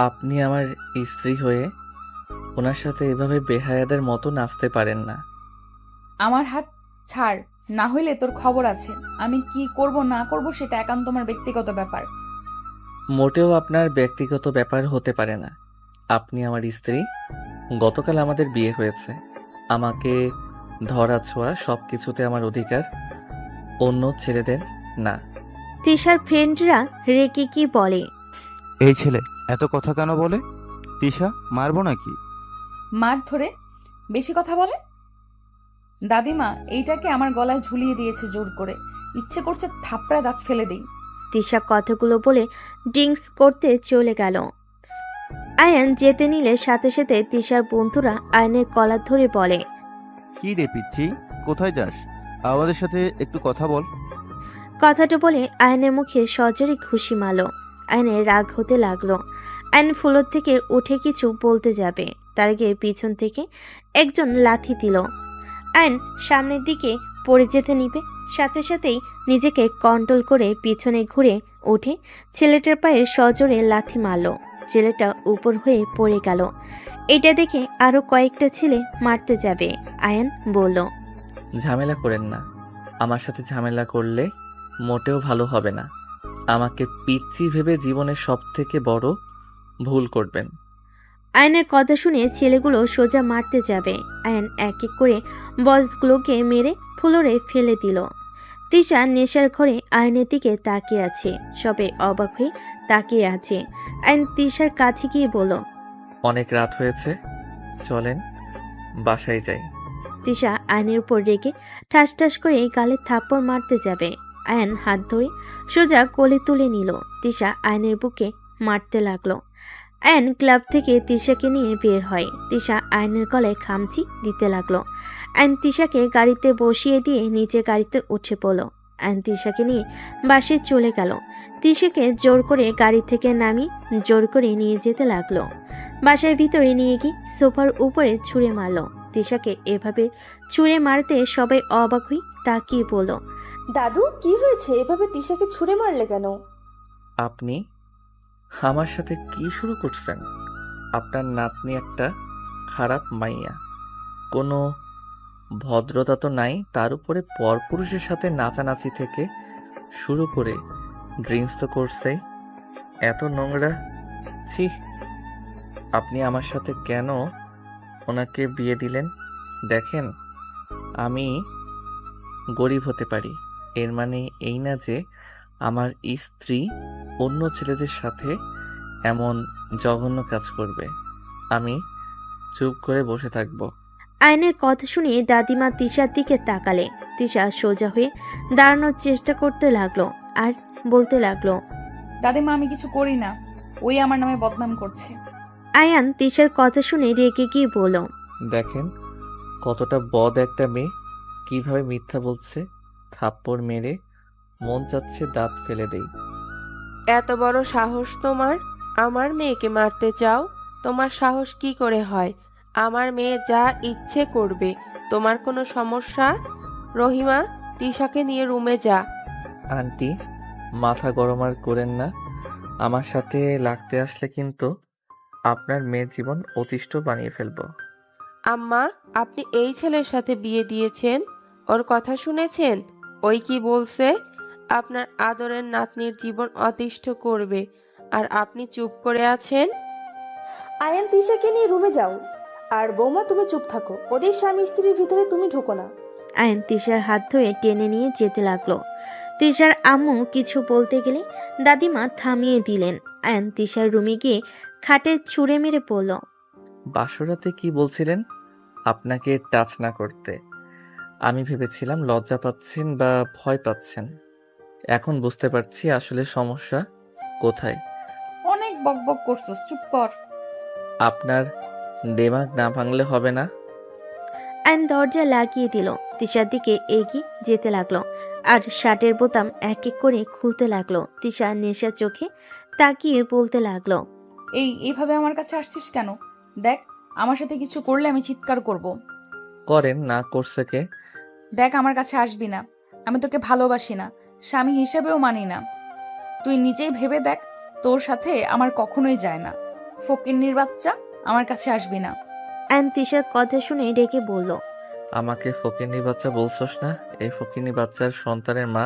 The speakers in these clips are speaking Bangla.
আপনি আমার স্ত্রী হয়ে ওনার সাথে এভাবে বেহায়াদের মতো নাচতে পারেন না। আমার হাত ছাড়, না হইলে তোর খবর আছে। আমি কি করব না করব সেটা একান্ত তোমার ব্যক্তিগত ব্যাপার। মোটেও আপনার ব্যক্তিগত ব্যাপার হতে পারে না। আপনি আমার স্ত্রী। গতকাল আমাদের বিয়ে হয়েছে। আমাকে ধরা ছোঁয়া সব কিছুতে আমার অধিকার, অন্য ছেলেদের না। তিশার ফ্রেন্ডরা রেগে কি বলে। এই ছেলে এত কথা কেন বলে? তিশা, মারবো নাকি? মার ধরে বেশি কথা বলে। দাদিমা এইটাকে আমার গলায় ঝুলিয়ে দিয়েছে জোর করে। ইচ্ছে করছে থাপড়ায় দাঁত ফেলে দেই। তিশা কথাগুলো বলে ড্রিঙ্কস করতে চলে গেল। আয়ান যেতে নিলে সাথে সাথে তিশার বন্ধুরা আয়নের কলার ধরে বলে, কি রে পিচ্ছি, কোথায় যাস? আমাদের সাথে একটু কথা বল। কথাটা বলে আয়নের মুখে সজোরে ঘুষি মারল। আয়নের রাগ হতে লাগলো। আয়ন ফ্লোর থেকে উঠে কিছু বলতে যাবে, তার আগে পিছন থেকে একজন লাথি দিল। আয়ন সামনের দিকে পড়ে যেতে নিবে, সাথে সাথেই নিজেকে কন্ট্রোল করে পিছনে ঘুরে উঠে ছেলেটার পায়ে সজোরে লাথি মারল। ছেলেটা উপর হয়ে পড়ে গেল। এটা দেখে আরো কয়েকটা ছেলে মারতে যাবে। আয়ান বলল, ঝামেলা করেন না। আমার সাথে ঝামেলা করলে মোটেও ভালো হবে না। আমাকে পিচ্চি ভেবে জীবনের সব থেকে বড় ভুল করবেন। আয়নের কথা শুনে ছেলেগুলো সোজা মারতে যাবে। আয়ন এক এক করে বসগুলোকে মেরে ফ্লোরে ফেলে দিল। তিশা নেশার ঘরে আয়নের দিকে তাকিয়ে আছে, সবে অবাক হয়ে তাকিয়ে আছে। আয়ন তিশার কাছে গিয়ে বলল, অনেক রাত হয়েছে, চলেন বাসায় যাই। তিশা আয়নের উপর রেগে ঠাস ঠাস করে গালে থাপ্পড় মারতে যাবে। আয়ন হাত ধরে সোজা কোলে তুলে নিল। তিশা আয়নের বুকে মারতে লাগলো। আয়ন ক্লাব থেকে তিশাকে নিয়ে বের হয়। তিশা আয়নের গলায় খামচি দিতে লাগলো। আয়ন তিশাকে গাড়িতে বসিয়ে দিয়ে নিচে গাড়িতে উঠে পড়ল। আয়ন তিশাকে নিয়ে বাসে চলে গেল। তিশাকে জোর করে গাড়ি থেকে নামিয়ে জোর করে নিয়ে যেতে লাগলো। বাসার ভিতরে নিয়ে গিয়ে সোফার উপরে ছুঁড়ে মারল। তিশাকে এভাবে ছুঁড়ে মারতে সবাই অবাক হয়ে তাকিয়ে বলল, দাদু, কি হয়েছে? এভাবে তিশাকে ছুঁড়ে মারলে কেন? আপনি আমার সাথে কি শুরু করছেন? আপনার নাতনি একটা খারাপ মাইয়া, কোনো ভদ্রতা তো নাই, তার উপরে পরপুরুষের সাথে নাচানাচি থেকে শুরু করে ড্রিঙ্কস তো করছেই। এত নোংরা, ছি। আপনি আমার সাথে কেন ওনাকে বিয়ে দিলেন? দেখেন, আমি গরিব হতে পারি, এর মানে এই না যে আমার স্ত্রী অন্য ছেলেদের সাথে এমন জঘন্য কাজ করবে। আমি চুপ করে বসে থাকবো। আয়নের কথা শুনে দাদিমা তিশার দিকে তাকালে। তিশা সোজা হয়ে দাঁড়ানোর চেষ্টা করতে লাগলো আর বলতে লাগলো, দাদিমা আমি কিছু করি না, ওই আমার নামে বদনাম করছে। আয়ান তিশার কথা শুনে রেগে গিয়ে বলল, দেখেন কতটা বদ একটা মেয়ে, কিভাবে মিথ্যা বলছে। থাপ্পড় মেরে মন চাচ্ছে দাঁত ফেলে দেই। এত বড় সাহস তোমার? আমার মেয়েকে মারতে চাও? তোমার সাহস কি করে হয়? আমার মেয়ে যা ইচ্ছে করবে, তোমার কোনো সমস্যা? রহিমা, তিশাকে নিয়ে রুমে যা। আন্টি, মাথা গরম আর করেন না। আমার সাথে লাগতে আসলে কিন্তু আপনার মেয়ের জীবন অতিষ্ঠ বানিয়ে ফেলবো। আম্মা, আপনি এই ছেলের সাথে বিয়ে দিয়েছেন, ওর কথা শুনেছেন? ওই কি বলছে? আপনার আদরের নাতনির জীবন অতিষ্ঠ করবে, আর আপনি চুপ করে আছেন। আয়ান, তিশাকে নিয়ে রুমে যাও। আর বৌমা, তুমি চুপ থাকো। ওদের স্বামী স্ত্রীর ভিতরে তুমি ঢুকো না। আয়ন তিশার হাত ধরে টেনে নিয়ে যেতে লাগলো। তিশার আম্মু কিছু বলতে গেলে দাদিমা থামিয়ে দিলেন। আয়ন তিশার রুমে গিয়ে খাটে ছুঁড়ে মেরে পড়ল, বাসরাতে কি বলছিলেন আপনাকে টাচ না করতে? আমি ভেবেছিলাম লজ্জা পাচ্ছেন বা ভয় পাচ্ছেন। এখন বুঝতে পারছি আসলে সমস্যা কোথায়। অনেক বকবক করছস, চুপ কর। আপনার দেমাগ না ভাঙলে হবে না। আয়ন দরজা লাগিয়ে দিল। তিশার দিকে এগিয়ে যেতে লাগলো আর শার্টের বোতাম এক এক করে খুলতে লাগলো। তিশা নেশা চোখে তাকিয়ে বলতে লাগলো, এইভাবে আমার কাছে আসছিস কেন? দেখ, আমার সাথে কিছু করলে আমি চিৎকার করব। করেন না, করছে কে? দেখ, আমার কাছে আসবি না। আমি তোকে ভালোবাসি না, স্বামী হিসেবেও মানি না। তুই নিজেই ভেবে দেখ, তোর সাথে আমার কখনোই যায় না। ফকিন্নির বাচ্চা, আমার কাছে আসবি না। আয়ন তিশার কথা শুনে ডেকে বলল, আমাকে ফকিন্নি বাচ্চা বলছস না? এই ফকিন্নি বাচ্চার সন্তানের মা,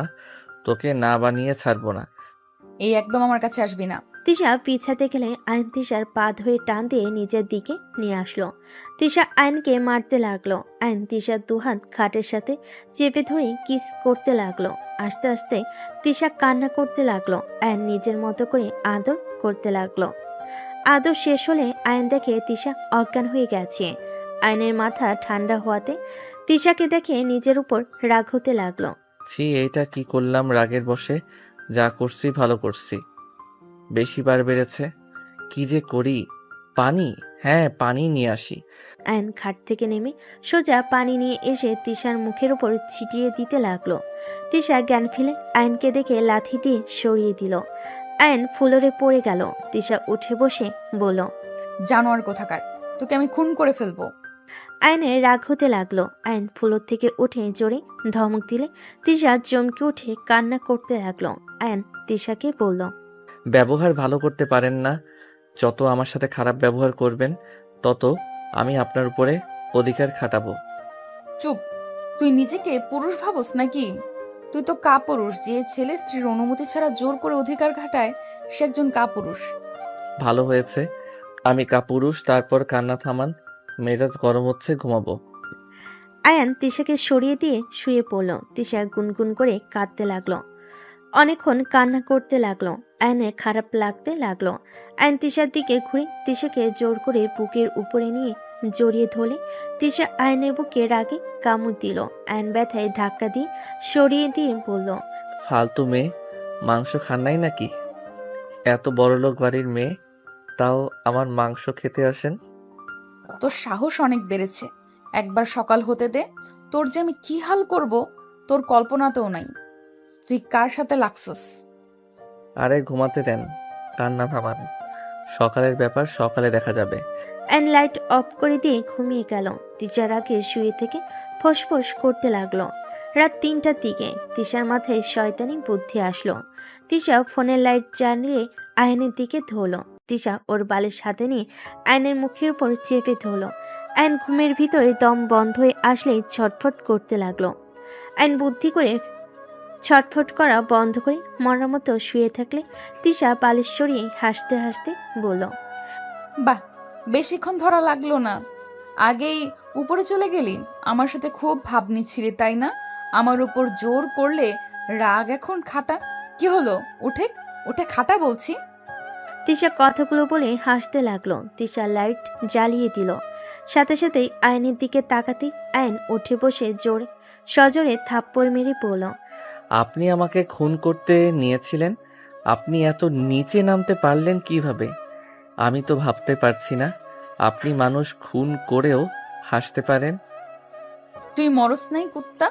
তোকে না বানিয়ে ছাড়বো না। এই একদম আমার কাছে আসবি না। তিশা পিছাতে গেলে আয়ন তিশার পা ধরে টান দিয়ে নিজের দিকে নিয়ে আসলো। তিশা আয়নকে মারতে লাগলো। আয়ন তিশার দুহাত খাটের সাথে চেপে ধরে কিস করতে লাগলো। আস্তে আস্তে তিশা কান্না করতে লাগলো। আয়ন নিজের মতো করে আদর করতে লাগলো। আদর শেষ হলে আয়ন দেখে তিশা অজ্ঞান হয়ে গেছে। আয়নের মাথা ঠান্ডা হওয়াতে তিশাকে দেখে নিজের উপর রাগ হতে লাগলো। ছি, এইটা কি করলাম রাগের বশে? যা করছি ভালো করছি, বেশি বার বেড়েছে। কি যে করি? পানি? হ্যাঁ, পানি নিয়ে আসি। আয়ন খাট থেকে নেমে সোজা পানি নিয়ে এসে তিশার মুখের উপর ছিটিয়ে দিতে লাগলো। তিশা জ্ঞান ফেলে আয়নকে দেখে লাথি দিয়ে সরিয়ে দিল। আয়ন ফ্লোরে পড়ে গেল। তিশা উঠে বসে বলল, জানোয়ার কোথাকার, তোকে আমি খুন করে ফেলবো। আয়নের রাগ হতে লাগলো। আয়ন ফ্লোর থেকে উঠে জোরে ধমক দিলে তিশা চমকে উঠে কান্না করতে লাগলো। আয়ন তিশাকে বলল, ব্যবহার ভালো করতে পারেন না? যত আমার সাথে খারাপ ব্যবহার করবেন, তত আমি আপনার উপরে অধিকার খাটাবো। চুপ। তুই নিজেকে পুরুষ ভাবস নাকি? তুই তো কাপুরুষ। যে ছেলে স্ত্রীর অনুমতি ছাড়া জোর করে অধিকার খাটায়, সে একজন কাপুরুষ। ভালো হয়েছে, আমি কাপুরুষ। তারপর কান্না থামান, মেজাজ গরম হচ্ছে, ঘুমাবো। আয়ান তিশাকে সরিয়ে দিয়ে শুয়ে পড়ল। তিশা গুনগুন করে কাঁদতে লাগলো। অনেকক্ষণ কান্না করতে লাগলো। আয়নের খারাপ লাগতে লাগলো। আয়ন তিশার দিকে ঘুরে তিশাকে জোর করে বুকের উপরে নিয়ে জড়িয়ে ধরলে তিশা আয়নের বুকে রাগে কামড় দিল। আয়ন ব্যথায় ধাক্কা দিয়ে সরিয়ে দিয়ে বলল, ফালতু মেয়ে, মাংস খান নাই নাকি? এত বড়লোক বাড়ির মেয়ে, তাও আমার মাংস খেতে আসেন? তোর সাহস অনেক বেড়েছে। একবার সকাল হতে দে, তোর যে আমি কি হাল করব তোর কল্পনাতেও নাই। তুই কার সাথে লাগছস? আরে ঘুমাতে দেন, কান্না থামান। সকালের ব্যাপার সকালে দেখা যাবে। অ্যান্ড লাইট অফ করে দিয়ে ঘুমিয়ে গেল। তিশার আগে শুয়ে থেকে ফোঁস করতে লাগলো। রাত ৩টার দিকে তিশার মাথায় শয়তানি বুদ্ধি আসলো। তিশা ফোনের লাইট জ্বালিয়ে আয়নের দিকে ধরলো। তিশা ওর বালের সাথে নিয়ে আয়নের মুখের উপর চেপে ধরলো। আয়ন ঘুমের ভিতরে দম বন্ধ হয়ে আসলেই ছটফট করতে লাগলো। আয়ন বুদ্ধি করে ছটফট করা বন্ধ করে মরার মতো শুয়ে থাকলে তিশা বালিশ সরিয়ে হাসতে হাসতে বলল, বাহ, বেশিক্ষণ ধরা লাগলো না। আগেই উপরে চলে গেলি। আমার সাথে খুব ভাবনি ছিলি, তাই না? আমার উপর জোর করলে রাগ এখন খাটা। কি হলো? উঠে উঠে খাটা বলছি। তিশা কথাগুলো বলে হাসতে লাগলো। তিশা লাইট জ্বালিয়ে দিল। সাথে সাথেই আয়নের দিকে তাকাতেই আয়ন উঠে বসে জোরে সজোরে থাপ্পড় মেরে পড়ল। আপনি আমাকে খুন করতে নিয়েছিলেন, আপনি এত নিচে নামতে পারলেন কিভাবে? আমি তো ভাবতে পারছি না আপনি মানুষ খুন করেও হাসতে পারেন। তুই মরস নাই কুত্তা?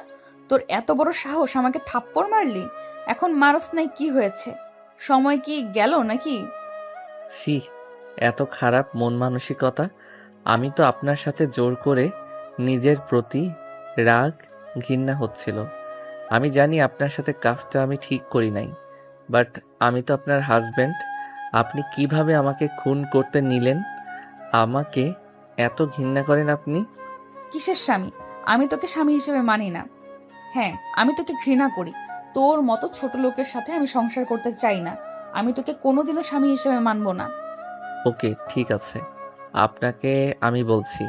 তোর এত বড় সাহস, আমাকে থাপ্পড় মারলি। এখন মারস নাই কি হয়েছে? সময় কি গেল নাকি? ছি, এত খারাপ মন মানসিকতা। আমি তো আপনার সাথে জোর করে, নিজের প্রতি রাগ ঘৃণা হচ্ছিল। আমি জানি আপনার সাথে কাজটা আমি ঠিক করি নাই, বাট আমি তো আপনার হাজবেন্ড। আপনি কিভাবে আমাকে খুন করতে নিলেন? আমাকে এত ঘৃণা করেন আপনি? কিসের স্বামী? আমি তোকে স্বামী হিসেবে মানি না। হ্যাঁ, আমি তোকে ঘৃণা করি। তোর মতো ছোট লোকের সাথে আমি সংসার করতে চাই না। আমি তোকে কোনোদিনও স্বামী হিসেবে মানবো না। ওকে, ঠিক আছে। আপনাকে আমি বলছি,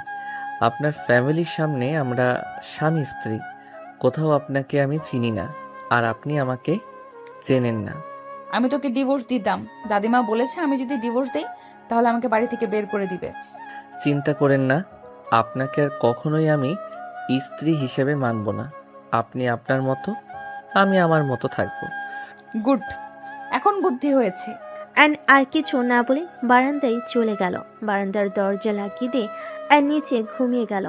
আপনার ফ্যামিলির সামনে আমরা স্বামী স্ত্রী। কোথাও আপনাকে আমি চিনি না, আর আপনি আমাকে চেনেন না। আমি তোকে ডিভোর্স দিতাম। দাদিমা বলেছে আমি যদি ডিভোর্স দেই তাহলে আমাকে বাড়ি থেকে বের করে দিবে। চিন্তা করেন না, আপনাকে আর কখনোই আমি স্ত্রী হিসেবে মানব না। আপনি আপনার মতো, আমি আমার মতো থাকবো। গুড, এখন বুদ্ধি হয়েছে। অ্যান্ড আর কিছু না বলে বারান্দায় চলে গেল। বারান্দার দরজা লাগিয়ে দিয়ে অ্যান নিচে ঘুমিয়ে গেল।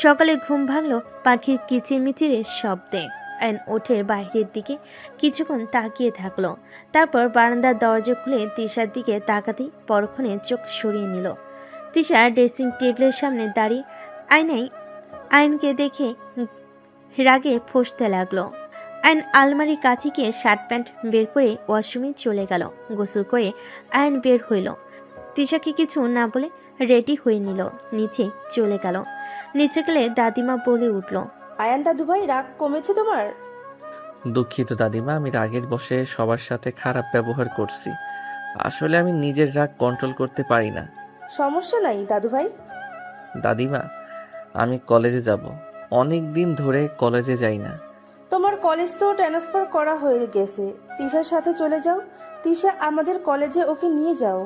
সকালে ঘুম ভাঙলো পাখির কিচিরমিচিরের শব্দে। অ্যান ওঠে বাইরের দিকে কিছুক্ষণ তাকিয়ে থাকলো। তারপর বারান্দার দরজা খুলে তিশার দিকে তাকাতেই পরক্ষণে চোখ সরিয়ে নিল। তিশা ড্রেসিং টেবিলের সামনে দাঁড়িয়ে আয়নায় আয়নকে দেখে রাগে ফসতে লাগলো। আয়ন আলমারির কাছে গিয়ে শার্ট প্যান্ট বের করে ওয়াশরুমে চলে গেল। গোসল করে আয়ন বের হইল। তিশাকে কিছু না বলে রেডি হয়ে নিল, নিচে চলে গেল। নিচে গেলে দাদিমা বলে উঠল, আয়ান দাদু ভাই, রাগ কমেছে তোমার? দুঃখিত দাদিমা, আমি রাগের বশে সবার সাথে খারাপ ব্যবহার করছি। আসলে আমি নিজের রাগ কন্ট্রোল করতে পারি না। সমস্যা নাই দাদু ভাই। দাদিমা, আমি কলেজে যাব। অনেক দিন ধরে কলেজে যাই না। তোমার কলেজ তো ট্রান্সফার করা হয়ে গেছে, তিশার সাথে চলে যাও। তিশা আমাদের কলেজে, ওকে নিয়ে যাও।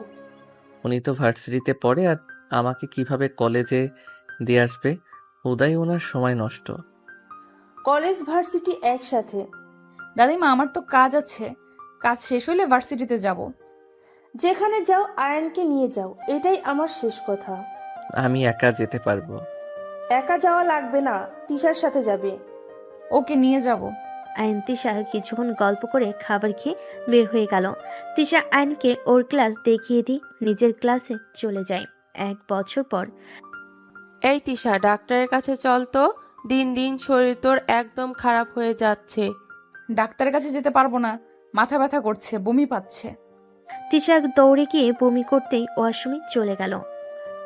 উনি তো ভার্সিটিতে পড়ে, আর আমাকে কিভাবে কলেজে দিয়ে আসবে? উদয় ওনার সময় নষ্ট। কলেজ ভার্সিটি একসাথে। দাদিমা, আমার তো কাজ আছে, কাজ শেষ হলে ভার্সিটিতে যাব। যেখানে যাও আয়ানকে নিয়ে যাও, এটাই আমার শেষ কথা। আমি একা যেতে পারবো। একা যাওয়া লাগবে না, তিশার সাথে যাবে। ওকে নিয়ে যাব। আয়ন তিশা কিছুক্ষণ গল্প করে খাবার খেয়ে বের হয়ে গেল। তিশা আয়নকে ওর ক্লাস দেখিয়ে দিয়ে নিজের ক্লাসে চলে যায়। 1 বছর পর। এই তিশা, ডাক্তারের কাছে চল তো। দিন দিন শরীর তোর একদম খারাপ হয়ে যাচ্ছে। ডাক্তারের কাছে যেতে পারবো না, মাথা ব্যথা করছে, বমি পাচ্ছে। তিশা দৌড়ে গিয়ে বমি করতেই ওয়াশরুমে চলে গেল।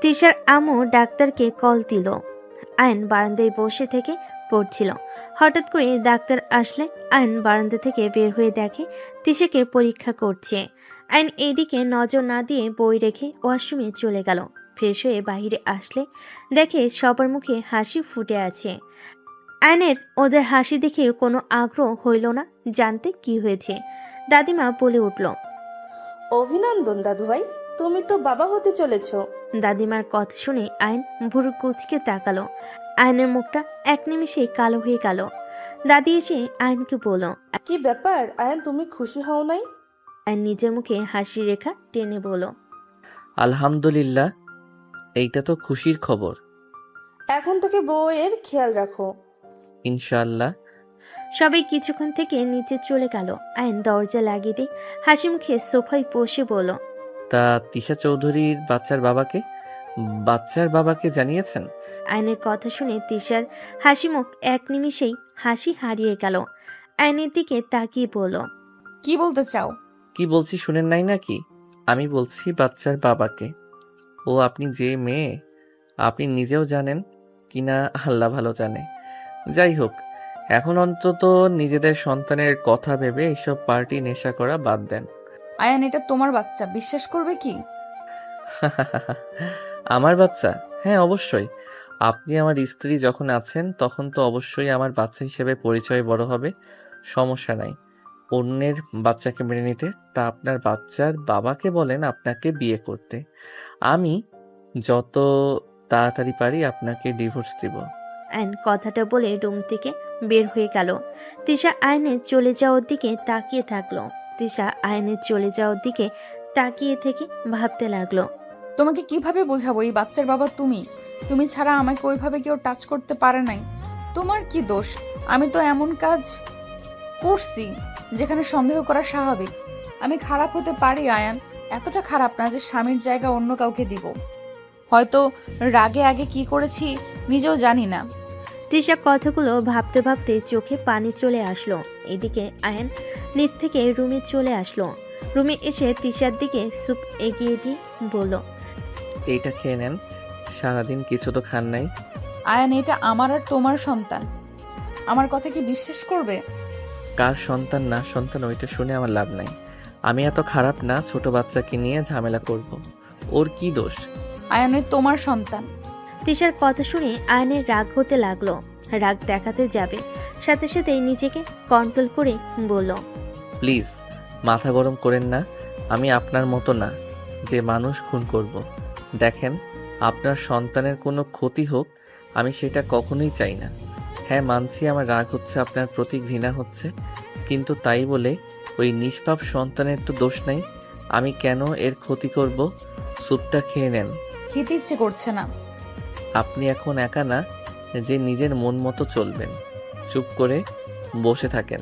তিশার আম্মু ডাক্তারকে কল দিল। আয়ন বারান্দায় বসে থেকে পড়ছিল। হঠাৎ করে ডাক্তার আসলে আয়ন বারান্দা থেকে বের হয়ে দেখে তিশাকে পরীক্ষা করছে। আয়ন এইদিকে নজর না দিয়ে বই রেখে ওয়াশরুমে চলে গেল। ফ্রেশ হয়ে বাইরে আসলে দেখে সবার মুখে হাসি ফুটে আছে। আয়নের ওদের হাসি দেখে কোনো আগ্রহ হইল না জানতে কি হয়েছে। দাদিমা বলে উঠল, অভিনন্দন দাদু ভাই, তুমি তো বাবা হতে চলেছো। দাদিমার কথা শুনে আয়ন ভুরু কুচকে তাকালো। আয়নের মুখটা এক নিমিষেই কালো হয়ে গেল। দাদি এসে আয়নকে বলল, কি ব্যাপার আয়ান, তুমি খুশি হও নাই? আয়ন নিজের মুখে হাসির রেখা টেনে বলল, আলহামদুলিল্লাহ, এইটা তো খুশির খবর। এখন থেকে বউয়ের খেয়াল রাখো। ইনশাআল্লাহ। সবাই কিছুক্ষণ থেকে নিচে চলে গেল। আয়ন দরজা লাগিয়ে দিয়ে হাসি মুখে সোফায় বসে বলল, তা তিশা চৌধুরীর বাচ্চার বাবাকে জানিয়েছেন? আয়নের কথা শুনে তিশার হাসি মুখ এক নিমিষেই হাসি হারিয়ে গেল। আয়নের দিকে তাকিয়ে বলল, কি বলতে চাও? কি বলছি শুনেন নাই নাকি? আমি বলছি বাচ্চার বাবাকে। ও আপনি যে মেয়ে, আপনি নিজেও জানেন কিনা আল্লাহ ভালো জানে। যাই হোক, এখন অন্তত নিজেদের সন্তানের কথা ভেবে এইসব পার্টি নেশা করা বাদ দেন। আয়ান, এটা তোমার বাচ্চা, বিশ্বাস করবে কি? আমার বাচ্চা? হ্যাঁ, অবশ্যই। আপনি আমার স্ত্রী যখন আছেন তখন তো অবশ্যই আমার বাচ্চা হিসেবে পরিচয় বড় হবে। সমস্যা নাই অন্যের বাচ্চাকে মেনে নিতে। তা আপনার বাচ্চার বাবাকে বলেন আপনাকে বিয়ে করতে। আমি যত তাড়াতাড়ি পারি আপনাকে ডিভোর্স দিব। আয়ন কথাটা বলে রুম থেকে বের হয়ে গেল। তিশা আয়নের চলে যাওয়ার দিকে তাকিয়ে থাকলো। তিশা আয়নের চলে যাওয়ার দিকে তাকিয়ে থেকে ভাবতে লাগলো, তোমাকে কিভাবে বোঝাবো এই বাচ্চার বাবা তুমি ছাড়া আমাকে ওইভাবে কেউ টাচ করতে পারে নাই। তোমার কি দোষ? আমি তো এমন কাজ করছি যেখানে সন্দেহ করা স্বাভাবিক। আমি খারাপ হতে পারি আয়ান, এতটা খারাপ না যে স্বামীর জায়গা অন্য কাউকে দিব। হয়তো রাগে আগে কি করেছি নিজেও জানি না। তিশা কথাগুলো ভাবতে ভাবতে চোখে পানি চলে আসলো। এদিকে আয়ন নিচ থেকে রুমে চলে আসলো। রুমে এসে তিশার দিকে স্যুপ এগিয়ে দিয়ে বলল, এইটা খেয়ে নেন, সারাদিন কিছু তো খান নাই। আয়ান, এটা আমার আর তোমার সন্তান, আমার কথা কি বিশ্বাস করবে? কার সন্তান না সন্তান ওইটা শুনে আমার লাভ নাই। আমি এত খারাপ না ছোট বাচ্চাকে নিয়ে ঝামেলা করব। ওর কি দোষ? আয়ান, ওই তোমার সন্তান। তিশার কথা শুনে আয়নের রাগ হতে লাগলো। রাগ দেখাতে যাবে, সাথে সাথে নিজেকে কন্ট্রোল করে বলল, প্লিজ মাথা গরম করেন না। আমি আপনার মতো না যে মানুষ খুন করব। দেখেন, আপনার সন্তানের কোনো ক্ষতি হোক আমি সেটা কখনোই চাই না। হ্যাঁ, মানছি আমার রাগ হচ্ছে, আপনার প্রতি ঘৃণা হচ্ছে, কিন্তু তাই বলে ওই নিষ্পাপ সন্তানের তো দোষ নাই। আমি কেন এর ক্ষতি করব? স্যুপটা খেয়ে নেন। খেতে ইচ্ছে করছে না। আপনি এখন একা না যে নিজের মন মতো চলবেন। চুপ করে বসে থাকেন।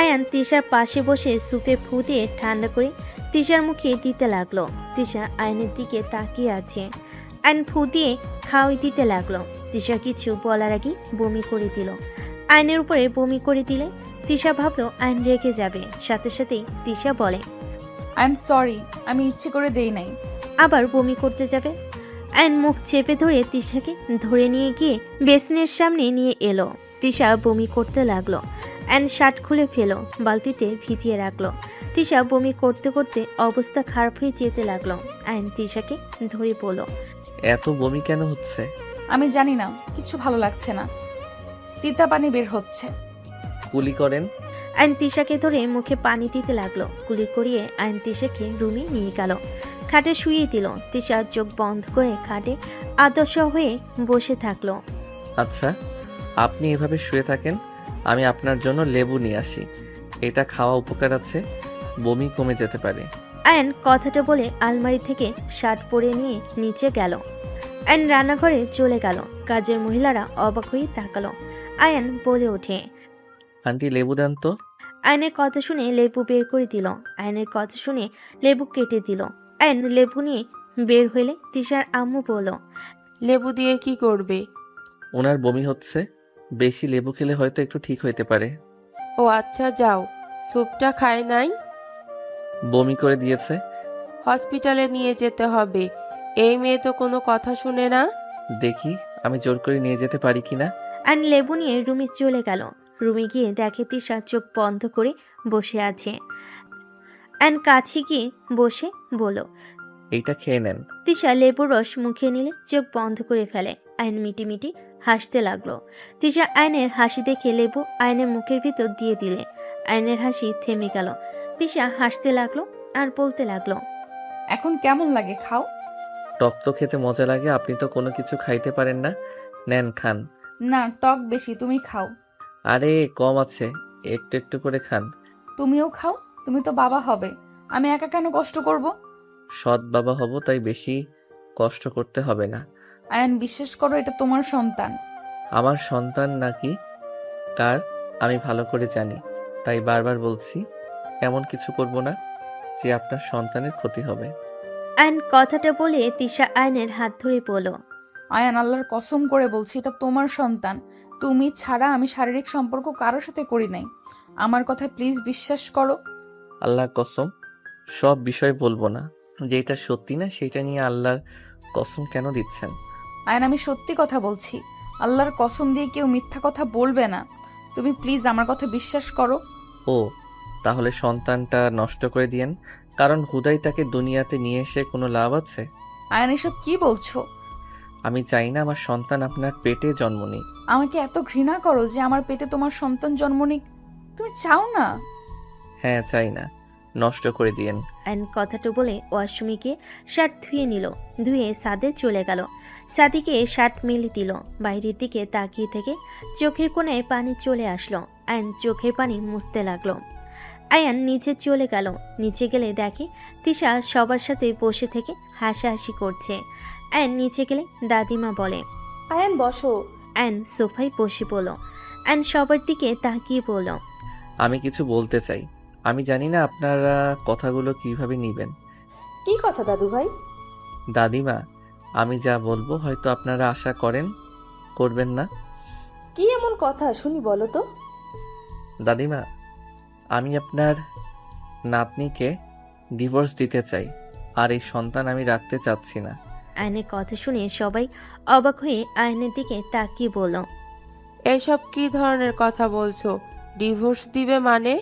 আয়ান তিশার পাশে বসে সুপে ফু দিয়ে ঠান্ডা করে তিশার মুখে দিতে লাগলো। তিশা আয়নের দিকে তাকিয়ে আছে। আয়ন ফু দিয়ে খাওয়াই দিতে লাগলো। তিশা কিছু বলার আগে বমি করে দিল। আয়নের উপরে বমি করে দিলে তিশা ভাবলো আয়ন রেগে যাবে। সাথে সাথেই তিশা বলে, আই এম সরি, আমি ইচ্ছে করে দেই নাই। আবার বমি করতে যাবে। আয়ন মুখ চেপে ধরে তিশাকে ধরে নিয়ে গিয়ে বেসিনের সামনে নিয়ে এলো। তিশা বমি করতে লাগলো। আয়ন শার্ট খুলে ফেলো, বালতিতে ভিজিয়ে রাখলো। তিশা বমি করতে করতে অবস্থা খারাপ হয়ে যেতে লাগলো। আয়ন তিশাকে ধরে বলল, এত বমি কেন হচ্ছে? আমি জানি না, কিছু ভালো লাগছে না, তিতা পানি বের হচ্ছে। কুলি করেন। আয়ন তিশাকে ধরে মুখে পানি দিতে লাগলো। কুলি করিয়ে আয়ন তিশাকে রুমে নিয়ে গেল। খাটে শুইয়ে দিল। তিশা চোখ বন্ধ করে খাটে আদর্শ হয়ে বসে থাকলো। আচ্ছা, আপনি এভাবে শুয়ে থাকেন, আমি আপনার জন্য লেবু নিয়ে আসি। এটা খাওয়া উপকার আছে, বমি কমে যেতে পারে। আয়ন কথাটা বলে আলমারি থেকে শার্ট পরে নিয়ে নিচে গেল। আয়ন রান্নাঘরে চলে গেল। কাজের মহিলারা অবাক হয়ে তাকালো। আয়ন বলে ওঠে, আন্টি লেবু দেন তো। আয়নের কথা শুনে লেবু বের করে দিল। আয়নের কথা শুনে লেবু কেটে দিল। আয়ন লেবু নিয়ে বের হইলে তিশার আম্মু বলল, লেবু দিয়ে কি করবে? ওনার বমি হচ্ছে, বেশি লেবু খেলে হয়তো একটু ঠিক হইতে পারে। ও আচ্ছা, যাও। স্যুপটা খায় নাই? বমি করে দিয়েছে। হসপিটালে নিয়ে যেতে হবে। এই মেয়ে তো কোনো কথা শুনে না। দেখি আমি জোর করে নিয়ে যেতে পারি কিনা। আয়ন লেবু নিয়ে রুমে চলে গেল। রুমে গিয়ে দেখে তিশা চোখ বন্ধ করে বসে আছে। আয়ন কাছে গিয়ে বসে বলল, এইটা খেয়ে নেন। তিশা লেবুর রস মুখে নিলে চোখ বন্ধ করে ফেলে। আয়ন মিটি হাসতে লাগলো। তিশা আয়নের হাসি দেখে লেবু আয়নের মুখের ভিতর দিয়ে দিলে আয়নের হাসি থেমে গেল। তিশা হাসতে লাগলো আর বলতে লাগলো, এখন কেমন লাগে, খাও। টক তো খেতে মজা লাগে, আপনি তো কোনো কিছু খাইতে পারেন না। নেন খান। না, টক বেশি, তুমি খাও। আরে কম আছে, একটু একটু করে খান। তুমিও খাও, তুমি তো বাবা হবে, আমি একা কেন কষ্ট করব? সৎ বাবা হব, তাই বেশি কষ্ট করতে হবে না। আয়ান, বিশ্বাস করো, এটা তোমার সন্তান। আমার সন্তান নাকি কার আমি ভালো করে জানি, তাই বারবার বলছি এমন কিছু করব না যে আপনার সন্তানের ক্ষতি হবে। আয়ন কথাটা বলে তিশা আয়নের হাত ধরে বলল, আয়ান, আল্লাহর কসম করে বলছি, এটা তোমার সন্তান। তুমি ছাড়া আমি শারীরিক সম্পর্ক কারোর সাথে করি নাই। আমার কথা প্লিজ বিশ্বাস করো। আল্লাহ কসম, সব বিষয় বলবো না, যেটা সত্যি না সেটা নিয়ে আল্লাহর কসম কেন দিচ্ছেন? আয়ান, আমি সত্যি কথা বলছি, আল্লাহর কসম দিয়ে কেউ মিথ্যা কথা বলবে না। তুমি প্লিজ আমার কথা বিশ্বাস করো। ও তাহলে সন্তানটা নষ্ট করে দিয়েন, কারণ হুদাই তাকে দুনিয়াতে নিয়ে এসে কোনো লাভ আছে? আয়ান, এসব কি বলছো? আমি চাই না আমার সন্তান আপনার পেটে জন্ম নিক। আমাকে এত ঘৃণা করো যে আমার পেটে তোমার সন্তান জন্ম নিক? তুমি চাও না? হ্যাঁ চাই না, নষ্ট করে দিয়েন। আয়ন কথাটা বলে ওয়াশরুমে শার্ট ধুয়ে নিল। ধুয়ে সাদে চলে গেল। সাদিকে শার্ট মেলে দিল। বাইরের দিকে তাকিয়ে থেকে চোখের কোণায় পানি চলে আসলো। আয়ন চোখের পানি মুছতে লাগলো। আয়ান নিচে চলে গেল। নিচে গেলে দেখে তিশা সবার সাথে বসে থেকে হাসাহাসি করছে। আয়ন নিচে গেলে দাদিমা বলে, আয়ান বসো। আয়ন সোফায় বসে পড়ল। আয়ন সবার দিকে তাকিয়ে বলল, আমি কিছু বলতে চাই, আমি জানি না আপনারা কথাগুলো কিভাবে নিবেন। কি কথা দাদু ভাই? দাদিমা, আমি যা বলবো হয়তো আপনারা আশা করবেন না। কি এমন কথা শুনি, বলো তো। দাদিমা, আমি আপনার নাতনিকে ডিভোর্স দিতে চাই, আর এই সন্তান আমি রাখতে চাচ্ছি না। আয়নের কথা শুনে সবাই অবাক হয়ে আয়নের দিকে তাকিয়ে বলল, এসব কি ধরনের কথা বলছো? ডিভোর্স দিবে মানে?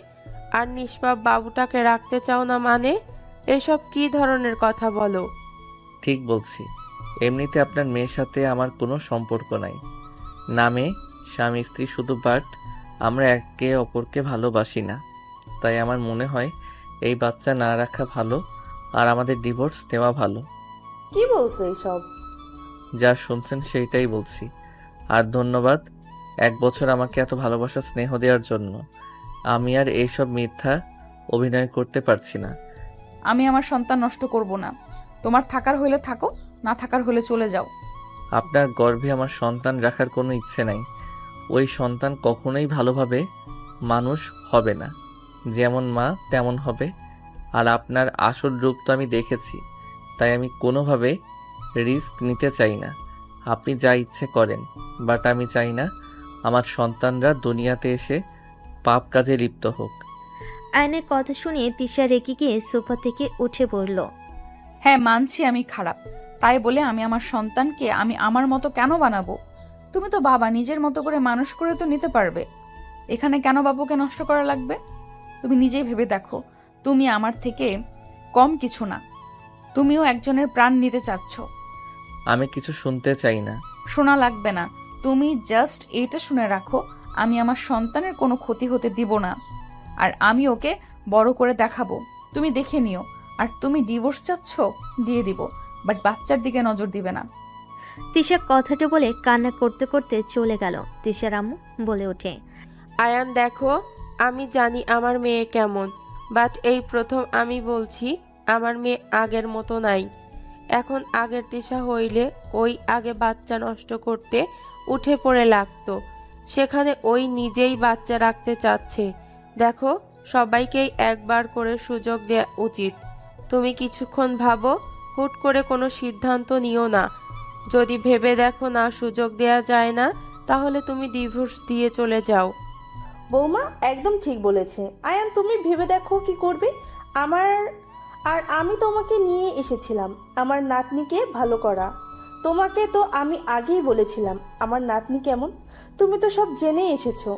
আর নিষ্পাপ বাবুটাকে রাখতে চাও না মানে? এসব কি ধরনের কথা বলো? ঠিক বলছি, এমনিতে আপনার মেয়ের সাথে আমার কোনো সম্পর্ক নাই। নামে স্বামী স্ত্রী শুধু, বাট আমরা একে অপরকে ভালোবাসি না। তাই আমার মনে হয় এই বাচ্চা না রাখা ভালো, আর আমাদের ডিভোর্স নেওয়া ভালো। কি বলছো এইসব? যা শুনছেন সেইটাই বলছি। আর ধন্যবাদ 1 বছর আমাকে এত ভালোবাসা স্নেহ দেওয়ার জন্য। আমি আর এইসব মিথ্যা অভিনয় করতে পারছি না। আমি আমার সন্তান নষ্ট করব না। তোমার থাকার হইলে থাকো, না থাকার হলে চলে যাও। আপনার গর্ভে আমার সন্তান রাখার কোনো ইচ্ছে নাই। ওই সন্তান কখনোই ভালোভাবে মানুষ হবে না, যেমন মা তেমন হবে। আর আপনার আসল রূপ তো আমি দেখেছি, তাই আমি কোনোভাবে রিস্ক নিতে চাই না। আপনি যা ইচ্ছে করেন, বাট আমি চাই না আমার সন্তানরা দুনিয়াতে এসে পাপ কাজে লিপ্ত হোক। আয়নের কথা শুনে তিশা রেগে গিয়ে সোফা থেকে উঠে পড়ল। হ্যাঁ, মানছি আমি খারাপ। তাই বলে আমি আমার সন্তানকে আমি আমার মতো কেন বানাবো? তুমি তো বাবা, নিজের মতো করে মানুষ করে তো নিতে পারবে। এখানে কেন বাবুকে নষ্ট করা লাগবে? তুমি নিজেই ভেবে দেখো, তুমি আমার থেকে কম কিছু না। তুমিও একজনের প্রাণ নিতে চাচ্ছ। আমি কিছু শুনতে চাই না। শোনা লাগবে না, তুমি জাস্ট এইটা শুনে রাখো, আমি আমার সন্তানের কোনো ক্ষতি হতে দিব না। আর আমি ওকে বড় করে দেখাবো, তুমি দেখে নিও। আর তুমি ডিভোর্স চাচ্ছ, দিয়ে দিব, বাট বাচ্চার দিকে নজর দিবে না। তিশা কথাটা বলে কান্না করতে করতে চলে গেল। তিশার আম্মু বলে ওঠে, আয়ান দেখো, আমি জানি আমার মেয়ে কেমন, বাট এই প্রথম আমি বলছি আমার মেয়ে আগের মতো নাই। এখন আগের দিশা হইলে ওই আগে বাচ্চা নষ্ট করতে উঠে পড়ে লাগতো, সেখানে ওই নিজেই বাচ্চা রাখতে চাচ্ছে। দেখো, সবাইকেই একবার করে সুযোগ দেওয়া উচিত। তুমি কিছুক্ষণ ভাবো, হুট করে কোনো সিদ্ধান্ত নিও না। যদি ভেবে দেখো না সুযোগ দেয়া যায় না, তাহলে তুমি ডিভোর্স দিয়ে চলে যাও। বৌমা একদম ঠিক বলেছে। আয়ান, তুমি ভেবে দেখো কি করবে। আমি তোমাকে নিয়ে এসেছিলাম আমার নাতনিকে ভালো করা। তোমাকে তো আমি আগেই বলেছিলাম আমার নাতনি কেমন, তুমি তো সব জেনে এসেছো।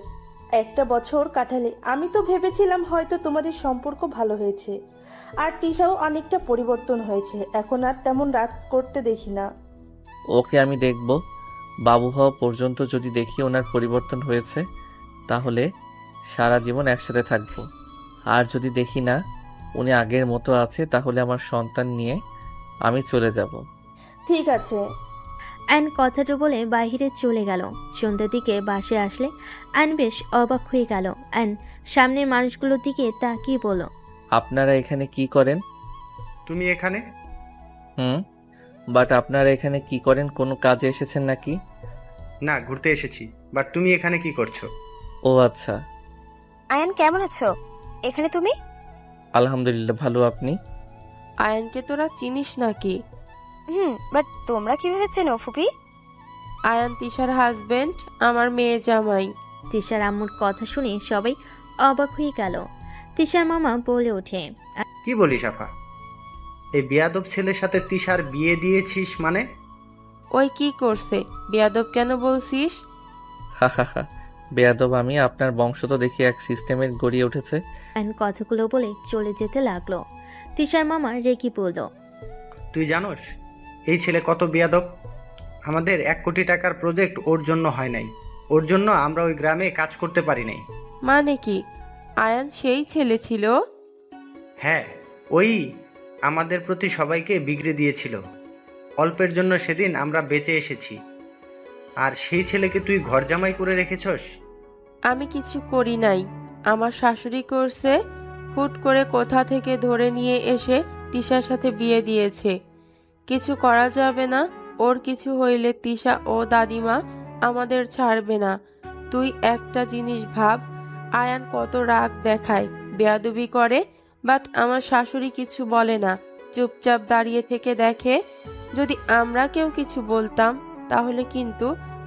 একটা বছর কাটালে আমি তো ভেবেছিলাম হয়তো তোমাদের সম্পর্ক ভালো হয়েছে, আর তিশাও অনেকটা পরিবর্তন হয়েছে, এখন আর তেমন রাগ করতে দেখি না। ওকে আমি দেখব। বাবু হওয়া পর্যন্ত যদি দেখি ওনার পরিবর্তন হয়েছে, তাহলে সারা জীবন একসাথে থাকবো। আর যদি দেখি না উনি আগের মতো আছে, তাহলে আমার সন্তান নিয়ে আমি চলে যাব। ঠিক আছে। আয়ন কথাটা বলে বাহিরে চলে গেল। সন্ধ্যার দিকে বাসে আসলে আয়ন বেশ অবাক হয়ে গেল। আয়ন সামনের মানুষগুলোর দিকে তাকিয়ে বলল, আপনারা এখানে কি করেন? তুমি এখানে? বাট আপনারা এখানে কি করেন? কোনো কাজে এসেছেন নাকি? না, ঘুরতে এসেছি। বাট তুমি এখানে কি করছো? ও আচ্ছা। আয়ান কেমন আছো? এখানে তুমি? আলহামদুলিল্লাহ ভালো, আপনি? আয়ানকে তোরা চিনিস নাকি? বাট তোমরা কিভাবে চেনো ফুপি? আয়ান তিশার হাজবেন্ড, আমার মেয়ে জামাই। তিশার আম্মুর কথা শুনে সবাই অবাক হয়ে গেল। তিশার মামা বলে ওঠে, কি বলিস আফা? এই বেয়াদব ছেলের সাথে তিশার বিয়ে দিয়েছিস মানে? ওই কি করছে? বেয়াদব কেন বলছিস? হা হা হা, বেয়াদব আমি? আপনার বংশ তো দেখি এক সিস্টেমের গড়িয়ে উঠেছে। আয়ন কথাগুলো বলে চলে যেতে লাগলো। তিশার মামা রেগে বলল, তুই জানোস এই ছেলে কত বেয়াদব? আমাদের 1 কোটি টাকার প্রজেক্ট ওর জন্য হয় নাই, ওর জন্য আমরা ওই গ্রামে কাজ করতে পারি নাই। মানে কি আয়ান সেই ছেলে ছিল? হ্যাঁ, ওই আমাদের প্রতি সবাইকে বিগড়ে দিয়েছিল। অল্পের জন্য সেদিন আমরা বেঁচে এসেছি, আর সেই ছেলেকে তুই ঘর জামাই করে রেখেছস। আমি কিছু করি নাই, আমার শাশুড়ি করছে। হুট করে কোথা থেকে ধরে নিয়ে এসে তিশার সাথে বিয়ে দিয়েছে। কিছু করা যাবে না, ওর কিছু হইলে তিশা ও দাদিমা আমাদের ছাড়বে না। তুই একটা জিনিস ভাব, আয়ান কত রাগ দেখায়, বেয়াদবি করে, বাট আমার শাশুড়ি কিছু বলে না, চুপচাপ দাঁড়িয়ে থেকে দেখে। যদি আমরা কেউ কিছু বলতাম তাহলে কিন্তু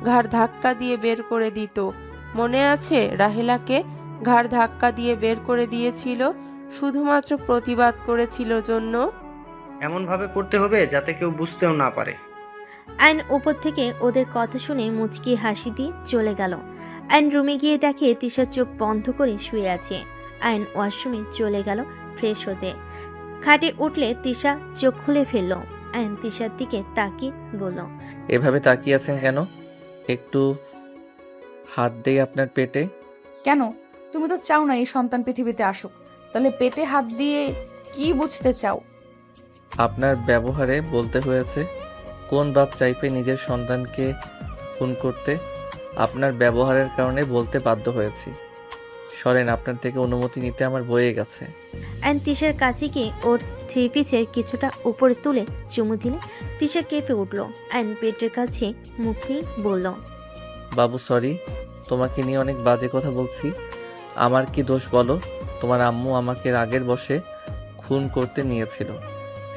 ঘাড় ধাক্কা দিয়ে বের করে দিত। মনে আছে রাহেলাকে ঘাড় ধাক্কা দিয়ে বের করে দিয়েছিল, শুধুমাত্র প্রতিবাদ করেছিল জন্য। এমনভাবে করতে হবে যাতে কেউ বুঝতেও না পারে। আয়ন উপর থেকে ওদের কথা শুনে মুচকি হাসি দিয়ে চলে গেল। আয়ন রুমে গিয়ে দেখে তিশার চোখ বন্ধ করে শুয়ে আছে। আয়ন ওয়াশরুমে চলে গেল ফ্রেশ হতে। খাটে উঠলে তিশা চোখ খুলে ফেলল। আয়ন তিশার দিকে তাকিয়ে বলল, এভাবে তাকিয়ে আছেন কেন? একটু হাত দেই আপনার পেটে। কেন? তুমি তো চাও না এই সন্তান পৃথিবীতে আসুক, তাহলে পেটে হাত দিয়ে কি বুঝতে চাও? আপনার ব্যবহারে বলতে হয়েছে। কোন বাপ চাইবে নিজের সন্তানকে খুন করতে? আপনার ব্যবহারের কারণে বলতে বাধ্য হয়েছি। সরেন, আপনার থেকে অনুমতি নিতে আমার বয়ে গেছে। আয়ন তিশার কাছে গিয়ে ওর থ্রি পিসের কিছুটা উপরে তুলে চুমু দিলে তিশা কেঁপে উঠল। আয়ন পেটের কাছে মুখ নিয়ে বলল, বাবু সরি, তোমাকে নিয়ে অনেক বাজে কথা বলছি। আমার কি দোষ বলো? তোমার আম্মু আমাকে রাগের বশে খুন করতে নিয়েছিল।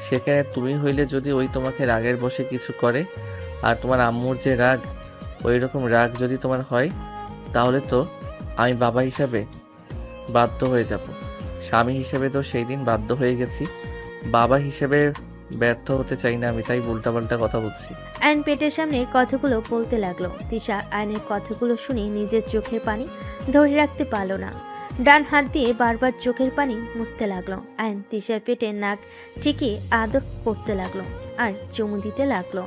সেখানে তুমি হইলে যদি ওই তোমাকে রাগের বশে কিছু করে, আর তোমার আম্মুর যে রাগ, ওই রকম রাগ যদি তোমার হয়, তাহলে তো আমি বাবা হিসাবে বাধ্য হয়ে যাব। স্বামী হিসেবে তো সেই দিন বাধ্য হয়ে গেছি, বাবা হিসেবে ব্যর্থ হতে চাই না আমি, তাই উল্টাপাল্টা কথা বলছি। আয়ন পেটের সামনে কথাগুলো বলতে লাগলো। তিশা আয়নের কথাগুলো শুনে নিজের চোখের পানি ধরে রাখতে পারলো না। ডান হাত দিয়ে বারবার চোখের পানি মুছতে লাগলো। আয়ন তিশার পেটে নাক ঠিকই আদর করতে লাগলো আর চুমু দিতে লাগলো।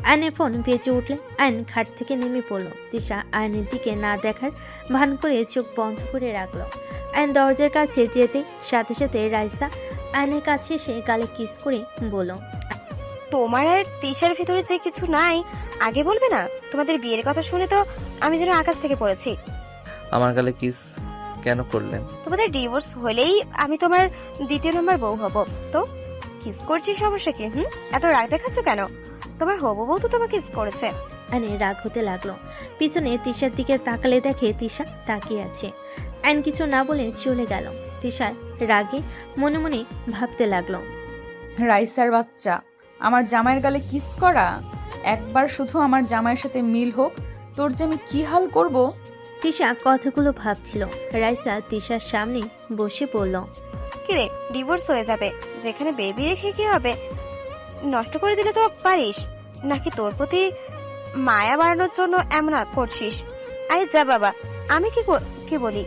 আয়নের ফোন বেজে উঠলে আয়ন খাট থেকে নেমে পড়লো। তিশা আয়নের দিকে না দেখার ভান করে চোখ বন্ধ করে রাখলো। আয়ন দরজার কাছে যেতে সাথে সাথে রাইসা আয়নের কাছে এসে গালে কিস করে বলল, তোমার আর তিশার ভিতরে যে কিছু নাই আগে বলবে না? তোমাদের বিয়ের কথা শুনে তো আমি যেন আকাশ থেকে পড়েছি। আমার গালে কিস কেন করলেন? তোমাদের ডিভোর্স হলেই আমি তোমার দ্বিতীয় নম্বর বউ হব। তো কিস করছি সমস্যা কি? এত রাগ দেখাচ্ছ কেন? তোমার হবু বউ তো তোমাকে কিস করেছে। আয়নে রাগ হতে লাগলো। পিছনে তিশার দিকে তাকালে দেখে তিশা তাকিয়ে আছে। আইন কিছু না বলে চলে গেল। তিশার রাগে মনে মনে ভাবতে লাগলো, রাইসার বাচ্চা, আমার জামাইয়ের গালে কিস করা। একবার শুধু আমার জামাইয়ের সাথে মিল হোক, তোর যে আমি কি হাল করব। তিশা কথাগুলো ভাবছিল। রাইসা তিশার সামনে বসে পড়ল। কিরে, ডিভোর্স হয়ে যাবে, যেখানে বেবি রেখে কি হবে? নষ্ট করে দিলে তো পারিস, নাকি তোর প্রতি মায়া বাড়ানোর জন্য এমন করছিস? আরে যা বাবা, আমি কি বলি,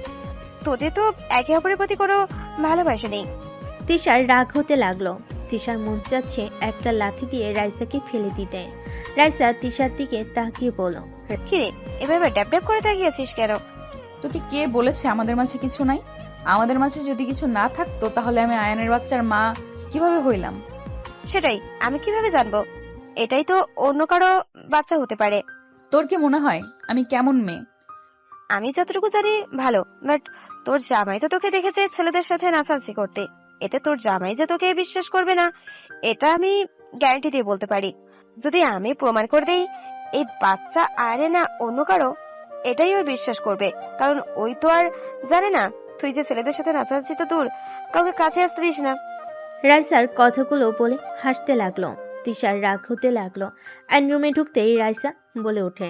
তোদের তো একে অপরের প্রতি কোনো ভালোবাসা নেই। তিশার রাগ হতে লাগলো। তিশার মন চাচ্ছে একটা লাথি দিয়ে রাইসাকে ফেলে দিতে। রাইসা তিশার দিকে তাকিয়ে বলল, কিরে, এবার ড্যাব ড্যাব করে তাকিয়েছিস কেন? তোকে কে বলেছে আমাদের মাঝে কিছু নাই? আমাদের মাঝে যদি কিছু না থাকতো তাহলে আমি আয়নের বাচ্চার মা কিভাবে হইলাম? সেটাই আমি কিভাবে জানবো? এটাই তো অন্য কারো বাচ্চা হতে পারে। তোর কি মনে হয় আমি কেমন মেয়ে? আমি যতটুকু জানি ভালো, বাট তোর জামাই তো তোকে দেখেছে ছেলেদের সাথে নাচানাচি করতে। এতে তোর জামাই যে তোকে বিশ্বাস করবে না, এটা আমি গ্যারান্টি দিয়ে বলতে পারি। যদি আমি প্রমাণ করে দেই এই বাচ্চা আরে না অন্য কারো, এটাই ওর বিশ্বাস করবে। কারণ ওই তো আর জানে না তুই যে ছেলেদের সাথে নাচানাচি তো দূর, কাউকে কাছে আসতে দিস না। রাইসার কথাগুলো বলে হাসতে লাগলো। তিশার রাগ হতে লাগলো। আইন রুমে ঢুকতেই রাইসা বলে ওঠে,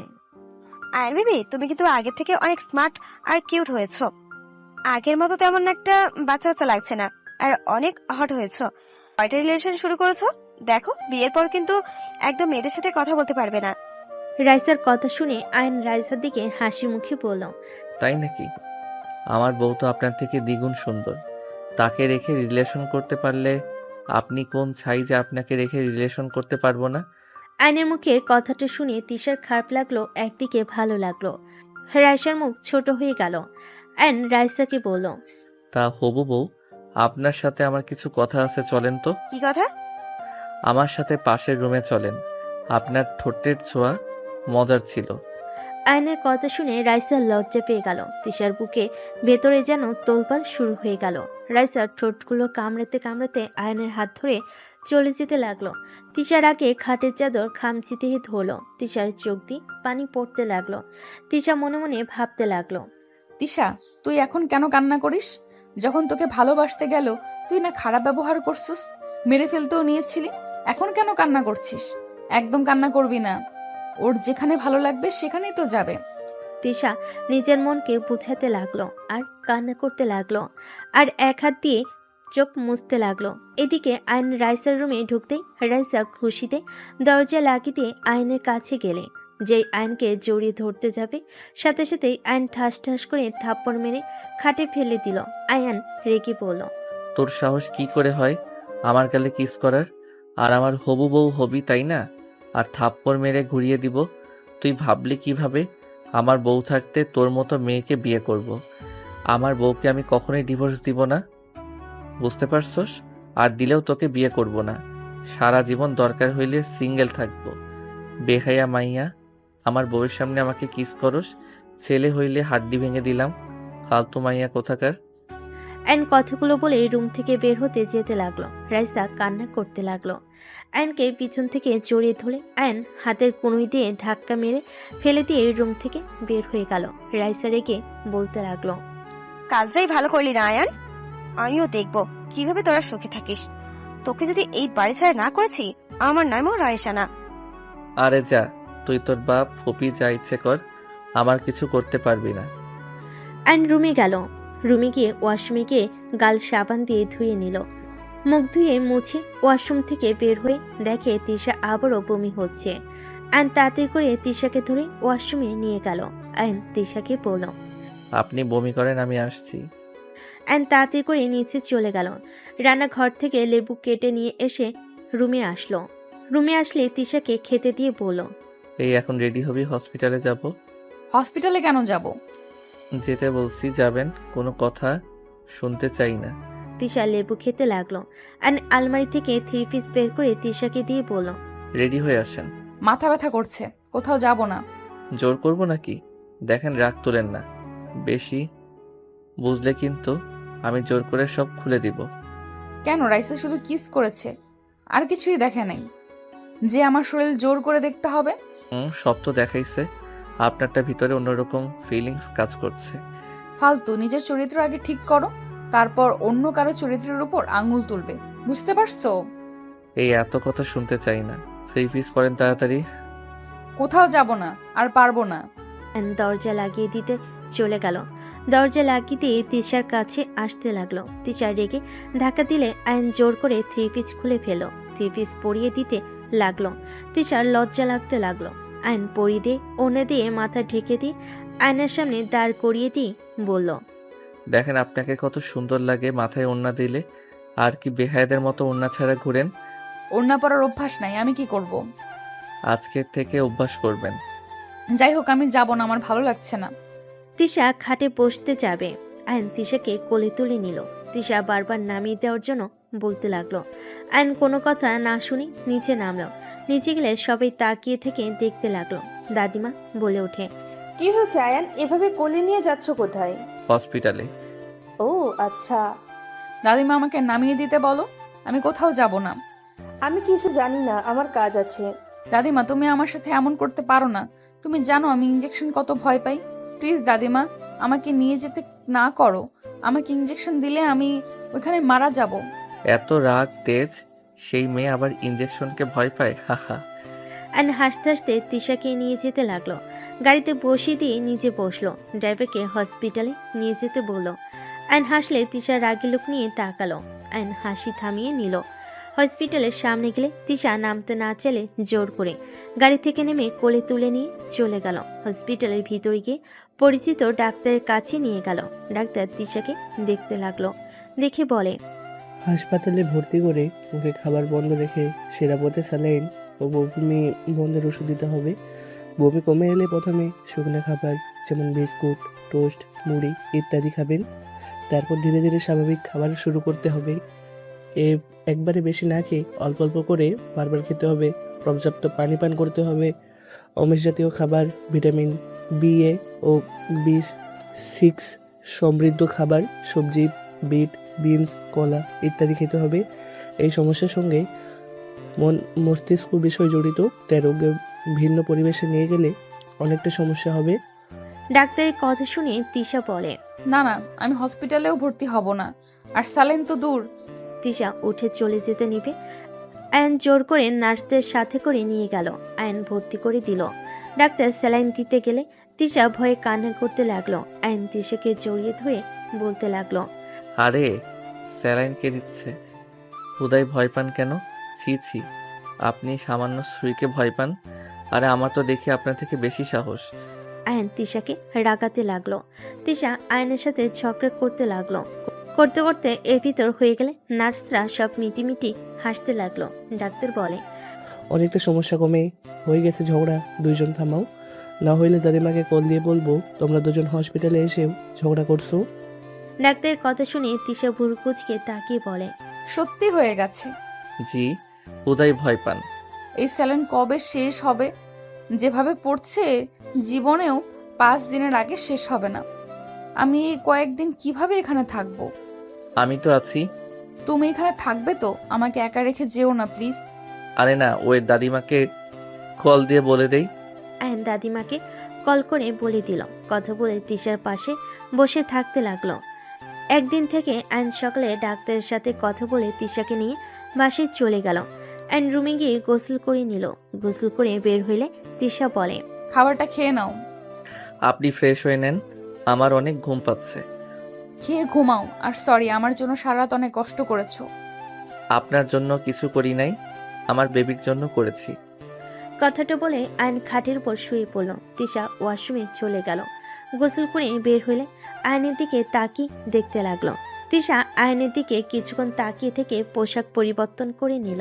আর বেবি, তুমি কিন্তু আগের থেকে অনেক স্মার্ট আর কিউট হয়েছো। আগের মতো তেমন একটা বাচ্চা বাচ্চা লাগছে না, আর অনেক হট হয়েছো। কয়টা রিলেশন শুরু করেছো? দেখো, বিয়ের পর কিন্তু একদম মেয়েদের সাথে কথা বলতে পারবে না। রাইসার কথা শুনে আইন রাইসার দিকে হাসি মুখে বলল, তাই নাকি? আমার বউ তো আপনার থেকে দ্বিগুণ সুন্দর। তাকে রেখে রিলেশন করতে পারলে আপনি কোন ছাই যে আপনাকে রেখে রিলেশন করতে পারবো না? আইনের মুখের কথাটা শুনে তিশার খারাপ লাগলো, একদিকে ভালো লাগলো। রাইসার মুখ ছোট হয়ে গেল। আইন রাইসাকে বলল, তা হবু বউ, আপনার সাথে আমার কিছু কথা আছে, চলেন তো। কি কথা? আমার সাথে পাশের রুমে চলেন। আপনার ঠোঁটের ছোঁয়া মজার ছিল। আইনের কথা শুনে রাইসার লজ্জা পেয়ে গেল। তিশার বুকে ভেতরে যেন তোলপাড় শুরু হয়ে গেল। রাইসার ঠোঁটগুলো কামড়াতে কামড়াতে আয়নের হাত ধরে চলে যেতে লাগলো। তিশার আগে খাটের চাদর খামচিতে ধরলো। তিশার চোখ দিয়ে পানি পড়তে লাগলো। তিশা মনে মনে ভাবতে লাগলো, তিশা, তুই এখন কেন কান্না করিস? যখন তোকে ভালোবাসতে গেল তুই না খারাপ ব্যবহার করছিস, মেরে ফেলতেও নিয়েছিলি। এখন কেন কান্না করছিস? একদম কান্না করবি না। ওর যেখানে ভালো লাগবে সেখানেই তো যাবে। তিশা নিজের মনকে বুঝাতে লাগলো আর কান্না করতে লাগলো, আর এক হাত দিয়ে চোখ মুছতে লাগলো। এদিকে আইন রাইসার রুমে ঢুকতেই রাইসা খুশিতে দরজা লাগিয়ে দিয়ে আইনের কাছে গেলে যেই আইনকে জড়িয়ে ধরতে যাবে, সাথে সাথেই আইন ঠাস ঠাস করে থাপ্পড় মেরে খাটে ফেলে দিল। আয়ান রেগে বলল, তোর সাহস কি করে হয় আমার গালে কিস করার? আর আমার হবু বউ হবি, তাই না? আর থাপ্পড় মেরে ঘুরিয়ে দিব? তুই ভাবলি কিভাবে আমার বউ থাকতে তোর মতো মেয়েকে বিয়ে করব? আমার বউকে আমি কখনোই ডিভোর্স দিব না, বুঝতে পারছস? আর দিলেও তোকে বিয়ে করব না। সারা জীবন দরকার হইলে সিঙ্গেল থাকবো। বেহায়া মাইয়া, আমার বউয়ের সামনে আমাকে কিস করস? ছেলে হইলে হাড্ডি ভেঙে দিলাম। ফালতু মাইয়া কোথাকার। আইন কথাগুলো বলে রুম থেকে বের হতে যেতে লাগলো। রাইসা কান্না করতে লাগলো। আয়নকে পিছন থেকে জড়িয়ে ধরে আয়ন হাতের কনুই দিয়ে ধাক্কা মেরে ফেলে দিয়ে রুম থেকে বের হয়ে গেল। রাইসা রেগে বলতে লাগলো, কাজটাই ভালো করলি না আয়ান। আমিও দেখবো কিভাবে তোরা সুখে থাকিস। তোকে যদি এই বাড়ি ছাড়া না করেছি, আমার নামও রায়সা না। আরে যা, তুই তোর বাপ ফপি যা ইচ্ছে কর, আমার কিছু করতে পারবি না। আয়ন রুমে গেল। রুমে গিয়ে ওয়াশরুমে গিয়ে গাল সাবান দিয়ে ধুয়ে নিল। মুখ ধুয়ে মুছে ওয়াশরুম থেকে বের হয়ে দেখে তিশা আবারও বমি হচ্ছে। আয়ন তাড়াতাড়ি করে তিশাকে ধরে ওয়াশরুমে নিয়ে গেল। আয়ন তিশাকে বলল। আপনি বমি করেন, আমি আসছি। আয়ন তাড়াতাড়ি করে নিচে চলে গেল। রান্নাঘর থেকে লেবু কেটে নিয়ে এসে রুমে আসলো। রুমে আসলে তিশাকে খেতে দিয়ে বলল। এই এখন রেডি হবি, হসপিটালে যাব। হসপিটালে কেন যাব? যেতে বলছি, যাবেন। কোনো কথা শুনতে চাই না। তিশা লেবু খেতে লাগলো। আয়ন আলমারি থেকে 3 পিস বের করে তিশাকে দিয়ে বলল। রেডি হয়ে আসেন। মাথা ব্যথা করছে, কোথাও যাব না। জোর করব নাকি? দেখেন, রাগ তোলেন না বেশি, বুঝলে কিন্তু আমি জোর করে সব খুলে দিব। কেন? রাইসা শুধু কিস করেছে, আর কিছুই দেখে নাই যে আমার শরীর জোর করে দেখতে হবে। সব তো দেখাইছে, আপনারটা ভিতরে অন্যরকম ফিলিংস কাজ করছে। ফালতু, নিজের চরিত্র আগে ঠিক করো, তারপর অন্য কারো চরিত্রের উপর আঙুল তুলবে, বুঝতে পারছো? এই এত কথা শুনতে চাই না। 3 পিস পরেন তাড়াতাড়ি। কোথাও যাব না, আর পারবো না। আয়ন দরজা লাগিয়ে দিতে চলে গেল। দরজা লাগিয়ে দিয়ে তিশার কাছে আসতে লাগলো। তিশা রেগে ধাক্কা দিলে আয়ন জোর করে 3 পিস খুলে ফেল। 3 পিস পরিয়ে দিতে লাগলো। তিশার লজ্জা লাগতে লাগলো। আয়ন পরিয়ে দিয়ে ওড়না দিয়ে মাথা ঢেকে দিয়ে আয়নার সামনে দাঁড় করিয়ে দিয়ে বলল। দেখেন আপনাকে কত সুন্দর লাগে মাথায় ওড়না দিলে। আর কি বেহায়াদের মতো ওড়না ছাড়া ঘুরেন? ওড়না পরার অভ্যাস নাই, আমি কি করব? আজকের থেকে অভ্যাস করবেন। যাই হোক, আমি যাব না, আমার ভালো লাগছে না। তিশা খাটে বসতে যাবে। আয়ন তিশাকে কোলে তুলে নিল। তিশা বারবার নামিয়ে দেওয়ার জন্য বলতে লাগলো। আয়ন কোনো কথা না শুনে নিচে নামলো। নিচে গেলে সবাই তাকিয়ে থেকে দেখতে লাগলো। দাদিমা বলে ওঠে। কি হয়েছে আয়ান, এভাবে কোলে নিয়ে যাচ্ছ কোথায়? হসপিটালে। ও আচ্ছা। দাদিমা আমাকে নামিয়ে দিতে বলো, আমি কোথাও যাব না। আমি কিছু জানি না, আমার কাজ আছে। দাদিমা, তুমি আমার সাথে এমন করতে পারো না। তুমি জানো আমি ইঞ্জেকশন কত ভয় পাই। প্লিজ দাদিমা, আমাকে নিয়ে যেতে না করো। আমাকে ইঞ্জেকশন দিলে আমি ওইখানে মারা যাব। এত রাগ তেজ, সেই মেয়ে আবার ইঞ্জেকশনকে ভয় পায়? হাহা। আয়ন হাসতে হাসতে তিশাকে নিয়ে যেতে লাগলো। গাড়িতে বসিয়ে দিয়ে নিজে বসলো। ড্রাইভারকে হসপিটালে নিয়ে যেতে বলল। আয়ন হাসলে তিশা রাগি লোক নিয়ে তাকালো। আয়ন হাসি থামিয়ে নিল। হসপিটালের সামনে গেলে তিশা নামতে না চাইলে জোর করে গাড়ি থেকে নেমে কোলে তুলে নিয়ে চলে গেল। হসপিটালের ভিতরে গিয়ে পরিচিত ডাক্তারের কাছে নিয়ে গেল। ডাক্তার তিশাকে দেখতে লাগলো। দেখে বলে। হাসপাতালে ভর্তি করে মুখে খাবার বন্ধ রেখে সেরা পথে স্যালাইন ও বমি বন্ধের ওষুধ দিতে হবে। বমি কমে এলে প্রথমে শুকনো খাবার যেমন বিস্কুট, টোস্ট, মুড়ি ইত্যাদি খাবেন। তারপর ধীরে ধীরে স্বাভাবিক খাবার শুরু করতে হবে। একবারে বেশি না খেয়ে অল্প অল্প করে বারবার খেতে হবে। পর্যাপ্ত পানি পান করতে হবে। আমিষ জাতীয় খাবার, ভিটামিন BA ও B6 সমৃদ্ধ খাবার, সবজি, বিট, বিনস, কলা ইত্যাদি খেতে হবে। এই সমস্যার সঙ্গে মস্তিষ্ক বিষয় জড়িত, তাই রোগে ভিন্ন পরিবেশে নিয়ে গেলে অনেকটা সমস্যা হবে। ডাক্তারের কথা শুনে তিশা বলে। না না, আমি হসপিটালেও ভর্তি হব না, আর স্যালাইন তো দূর। তিশা উঠে চলে যেতে নিবে। আয়ন জোর করে নার্সদের সাথে করে নিয়ে গেল। আয়ন ভর্তি করে দিল। ডাক্তার স্যালাইন দিতে গেলে তিশা ভয়ে কান্না করতে লাগলো। আয়ন তিশাকে জড়িয়ে ধরে বলতে লাগলো। আরে স্যালাইন কে দিচ্ছে? হুদাই ভয় পান কেন? ছি ছি, আপনি সামান্য সুইকে ভয় পান, আরে আমার তো দেখি আপনার থেকে বেশি সাহস। আয়ন তিশাকে রাগাতে লাগলো। তিশা আয়নের সাথে ঝগড়া করতে লাগলো। করতে করতে এর ভিতর হয়ে গেলে নার্সরা সব মিটিমিটি হাসতে লাগলো। ডাক্তার বলে। অনেকটা সমস্যা কমে হয়ে গেছে ঝগড়া, দুইজন থামাও, না হইলে দাদিমাকে কল দিয়ে বলবো তোমরা দুজন হসপিটালে এসেও ঝগড়া করছো। ডাক্তারের কথা শুনে তিশা ভুরু কুঁচকে তাকিয়ে বলে। সত্যি হয়ে গেছে। জি, হুদাই ভয় পান। এই স্যালাইন কবে শেষ হবে? যেভাবে পড়ছে জীবনেও 5 দিনের আগে শেষ হবে না। আমি এই কয়েকদিন কিভাবে এখানে থাকবো? আমি তো আছি। তুমি এখানে থাকবে তো? আমাকে একা রেখে যেও না প্লিজ। আরে না, ওই দাদিমাকে কল দিয়ে বলে দেই। আয়ন দাদিমাকে কল করে বলে দিল। কথা বলে তিশার পাশে বসে থাকতে লাগলো। একদিন থেকে আয়ন সকালে ডাক্তারের সাথে কথা বলে তিশাকে নিয়ে বাসায় চলে গেল। আয়ন রুমে গিয়ে গোসল করে নিল। গোসল করে বের হইলে তিশা বলে। খাবারটা খেয়ে নাও। আপনি ফ্রেশ হয়ে নেন, আমার অনেক ঘুম পাচ্ছে। খেয়ে ঘুমাও। আর সরি, আমার জন্য সারা রাত অনেক কষ্ট করেছো। আপনার জন্য কিছু করি নাই, আমার বেবির জন্য করেছি। কথাটা বলে আয়ন খাটের উপর শুয়ে পড়ল। তিশা ওয়াশরুমে চলে গেল। গোসল করে বের হলে আয়নের দিকে তাকিয়ে দেখতে লাগলো। তিশা আয়নের দিকে কিছুক্ষণ তাকিয়ে থেকে পোশাক পরিবর্তন করে নিল।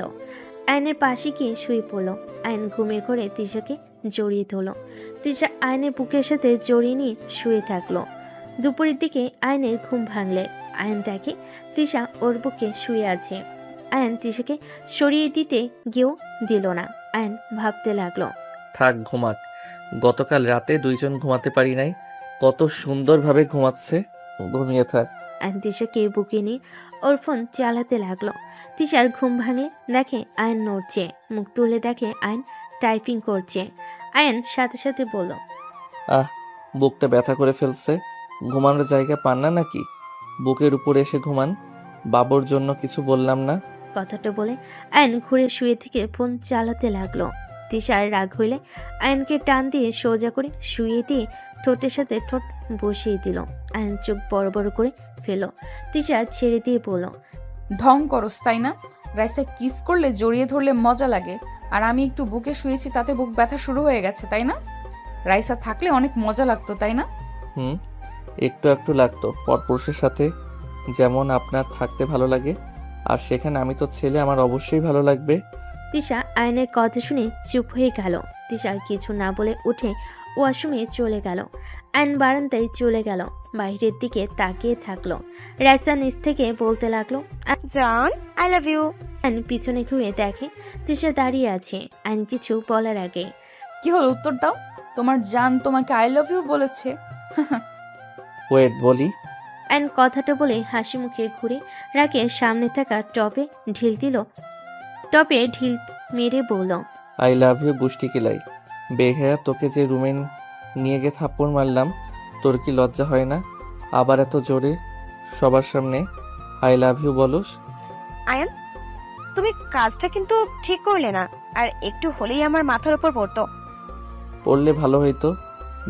আয়নের পাশে গিয়ে শুয়ে পড়ল। আয়ন ঘুমের ঘরে তিশাকে জড়িয়ে ধরল। তিশা আয়নের বুকের সাথে জড়িয়ে নিয়ে শুয়ে থাকলো। দুপুরের দিকে আয়নের ঘুম ভাঙলে আয়ন দেখে তিশা ওর বুকে শুয়ে আছে। আয়ন তিশাকে সরিয়ে দিতে গিয়েও দিল না। আয়ন ভাবতে লাগলো, থাক, ঘুমাক। গতকাল রাতে দুইজন ঘুমাতে পারি নাই, কত সুন্দরভাবে ঘুমাচ্ছে। ঘুমিয়ে থাক। আয়ন তিশাকে বুকে নিয়ে ওর ফোন চালাতে লাগলো। তিশার ঘুম ভাঙলে দেখে আয়ন নড়ছে। মুখ তুলে দেখে আয়ন টাইপিং করছে। আয়ন সাথে সাথে বলল, বুকটা ব্যথা করে ফেলছে। ঘুমানোর জায়গা পান না নাকি? বুকের উপরে এসে ঘুমান। বাবুর জন্য কিছু বললাম না? কথাটা বলে আয়ন ঘুরে শুয়ে থেকে ফোন চালাতে লাগলো। তিশার রাগ হইলে আয়নকে টান দিয়ে সোজা করে শুয়ে দিয়ে ঠোঁটের সাথে ঠোঁট বসিয়ে দিল। আয়ন চোখ বড় বড় করে ফেলো। তিশা ছেড়ে দিয়ে বলল, ঢং করস তাই না? রাইসা কিস করলে জড়িয়ে ধরলে মজা লাগে, আর আমি একটু বুকে শুয়েছি তাতে বুক ব্যথা শুরু হয়ে গেছে তাই না? রাইসা থাকলে অনেক মজা লাগতো তাই না? একটু একটু লাগতো। পরপুরুষের সাথে যেমন আপনার থাকতে ভালো লাগে, আর সেখানে আমি তো ছেলে, আমার অবশ্যই ভালো লাগবে। তিশা আয়নের কথা শুনে চুপ হয়ে গেল। তিশা কিছু না বলে উঠে ওয়াশরুমে চলে গেল। আয়ন বারান্দায় চলে গেল। বাইরের দিকে তাকিয়ে থাকলো। রাইসা নিচ থেকে বলতে লাগলো, জান, আই লাভ ইউ। আয়ন পিছনে ঘুরে দেখে তিশা দাঁড়িয়ে আছে। আয়ন কিছু বলার আগে, কি হলো, উত্তর দাও। তোমার জান তোমাকে আই লাভ ইউ বলেছে? ওয়েট, বলি। আয়ন কথাটা বলে হাসি মুখে ঘুরে রাকের সামনে থাকা টপে ঢিল দিল। টপে ঢিল মেরে বলল, আই লাভ ইউ গুষ্টি কিলাই। বেহায়া, তোকে যে রুমে নিয়ে গিয়ে থাপ্পড় মারলাম, তোর কি লজ্জা হয় না? আবার এত জোরে সবার সামনে আই লাভ ইউ বলস? আয়ান, তুমি কাজটা কিন্তু ঠিক করলে না। আর একটু হলেই আমার মাথার উপর পড়তো। পড়লে ভালো হইতো।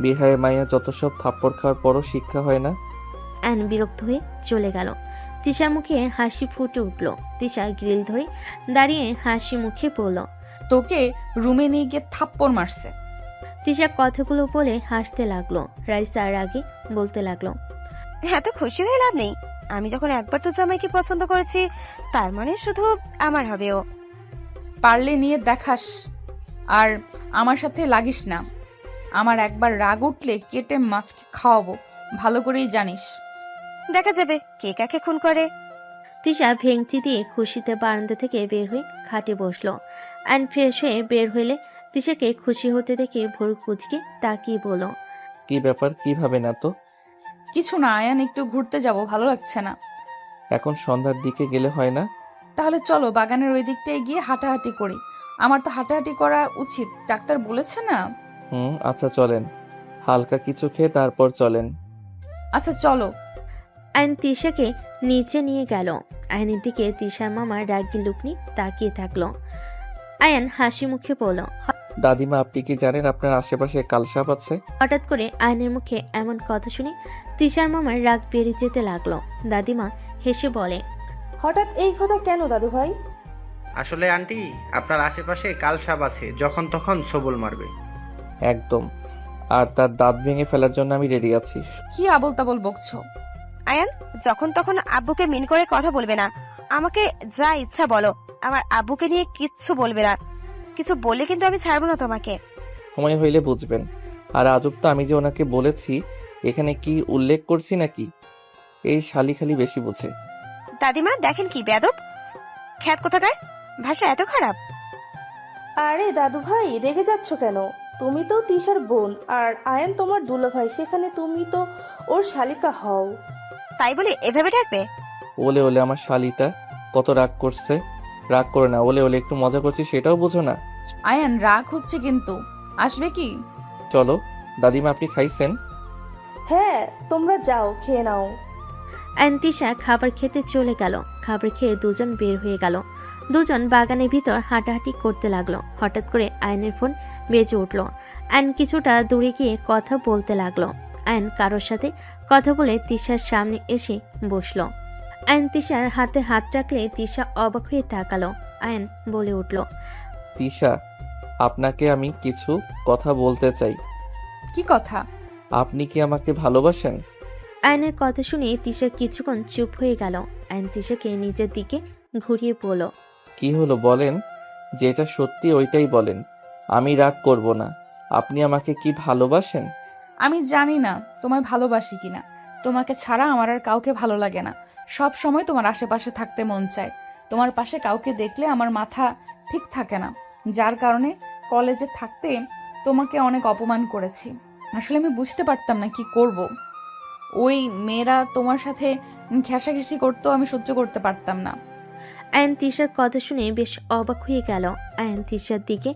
বেহায়া মাইয়া যত সব থাপ্পড় খাওয়ার পরও শিক্ষা হয় না। আয়ন বিরক্ত হয়ে চলে গেল। তিশা মুখে হাসি ফুটে উঠল। তিশা গ্রিল ধরে দাঁড়িয়ে হাসি মুখে বলল, তোকে রুমে নিয়ে গিয়ে থাপ্পড় মারছে। তিশা কথাগুলো বলে হাসতে লাগলো। রাইসা আর আগে বলতে লাগলো, এত খুশি হয়ে লাভ নেই। আমি যখন একবার তো জামাইকে পছন্দ করেছি, তার মানে শুধু আমার হবে ও। পারলে নিয়ে দেখাস, আর আমার সাথে লাগিস না। আমার একবার রাগ উঠলে কেটে মাছকে খাওয়াবো, ভালো করেই জানিস। দেখা যাবে কে কাকে খুন করে। তিশা ভেঙচি দিয়ে খুশিতে বারান্দা থেকে বের হয়ে খাটে বসলো। আয়ন ফ্রেশ হয়ে বের হইলে তিশাকে খুশি হতে দেখে ভোর কুচকে তাকিয়ে বলল, কি ব্যাপার, কি ভাবে না তো? কিছু না আয়ান, একটু ঘুরতে যাব, ভালো লাগছে না। এখন সন্ধ্যার দিকে গেলে হয় না? তাহলে চলো বাগানের ওই দিকটায় গিয়ে হাঁটাহাঁটি করি। আমার তো হাঁটাহাঁটি করা উচিত, ডাক্তার বলেছে না। আচ্ছা চলেন। হালকা কিছু খেয়ে তারপর চলেন। আচ্ছা চলো। আয়ন তিশাকে নিচে নিয়ে গেল। আয়নের দিকে তিশার মামা রাগি লুক নিয়ে তাকিয়ে থাকলো। আয়ন হাসি মুখে বলল, দাদিমা, আপনি কি জানেন আপনার আশেপাশে কালসাপ আছে? হঠাৎ করে আয়নের মুখে এমন কথা শুনে তিশার মামার রাগ বেড়ে যেতে লাগলো। দাদিমা হেসে বলে, হঠাৎ এই কথা কেন দাদু ভাই? আসলে আন্টি, আপনার আশেপাশে কালসাপ আছে, যখন তখন সবল মারবে। একদম। আর তার দাঁত ভেঙে ফেলার জন্য আমি রেডি আছি। কি আবল তাবল বকছো? আয়ান, যখন তখন আব্বুকে মিন করে কথা বলবে না। আমাকে যা ইচ্ছা বলো, আমার আব্বুকে নিয়ে কিচ্ছু বলবে না। কিছু বলে কিন্তু আমি ছাড়বো না তোমাকে। সময় হইলে বুঝবেন। আর আজব তো, আমি যে ওনাকে বলেছি, এখানে কি উল্লেখ করছি নাকি? এই শালি খালি বেশি বোঝে। দাদিমা দেখেন কি বেয়াদব, খ্যাত কোথাকার, ভাষা এত খারাপ। আরে দাদু ভাই, রেগে যাচ্ছ কেন? তুমি তো তিশার বোন, আর আয়ান তোমার দুলা ভাই, সেখানে তুমি তো ওর শালিকা হও। তাই বলে এভাবে ডাকবে? ওলে ওলে, আমার শালিটা কত রাগ করছে। রাগ করে না, ওলে ওলে একটু মজা করছি, সেটাও বোঝো না। আয়ান রাগ হচ্ছে কিন্তু, আসবে কি? চলো। দাদিমা, আপনি খাইছেন? হ্যাঁ, তোমরা যাও, খেয়ে নাও। আয়ন তিশা খাবার খেতে চলে গেল। খাবার খেয়ে দুজন বের হয়ে গেল। দুজন বাগানের ভিতর হাঁটাহাঁটি করতে লাগলো। হঠাৎ করে আয়নের ফোন বেজে উঠল। আয়ন কিছুটা দূরে গিয়ে কথা বলতে লাগলো। আয়ন কারোর সাথে কথা বলে তিশার সামনে এসে বসলো। আয়ন তিশার হাতে হাত রাখলে তিশা অবাক হয়ে তাকালো। আয়ন বলে উঠল, তিশা, আপনাকে আমি কিছু কথা বলতে চাই। কি কথা? আপনি কি আমাকে ভালোবাসেন? আয়নের কথা শুনে তিশা কিছুক্ষণ চুপ হয়ে গেল। আয়ন তিশাকে নিজের দিকে ঘুরিয়ে বলল, কি হলো বলেন, যেটা সত্যি ওইটাই বলেন, আমি রাগ করব না। আপনি আমাকে কি ভালোবাসেন? আমি জানি না তোমায় ভালোবাসি কিনা। তোমাকে ছাড়া আমার আর কাউকে ভালো লাগে না। সব সময় তোমার আশেপাশে থাকতে মন চায়। তোমার পাশে কাউকে দেখলে আমার মাথা ঠিক থাকে না, যার কারণে কলেজে থাকতে তোমাকে অনেক অপমান করেছি। আসলে আমি বুঝতে পারতাম না কি করব। ওই মেয়েরা তোমার সাথে ঘেঁষাঘেঁষি করতো, আমি সহ্য করতে পারতাম না। আয়ন তিশার কথা শুনে বেশ অবাক হয়ে গেল। আয়ন তিশার দিকে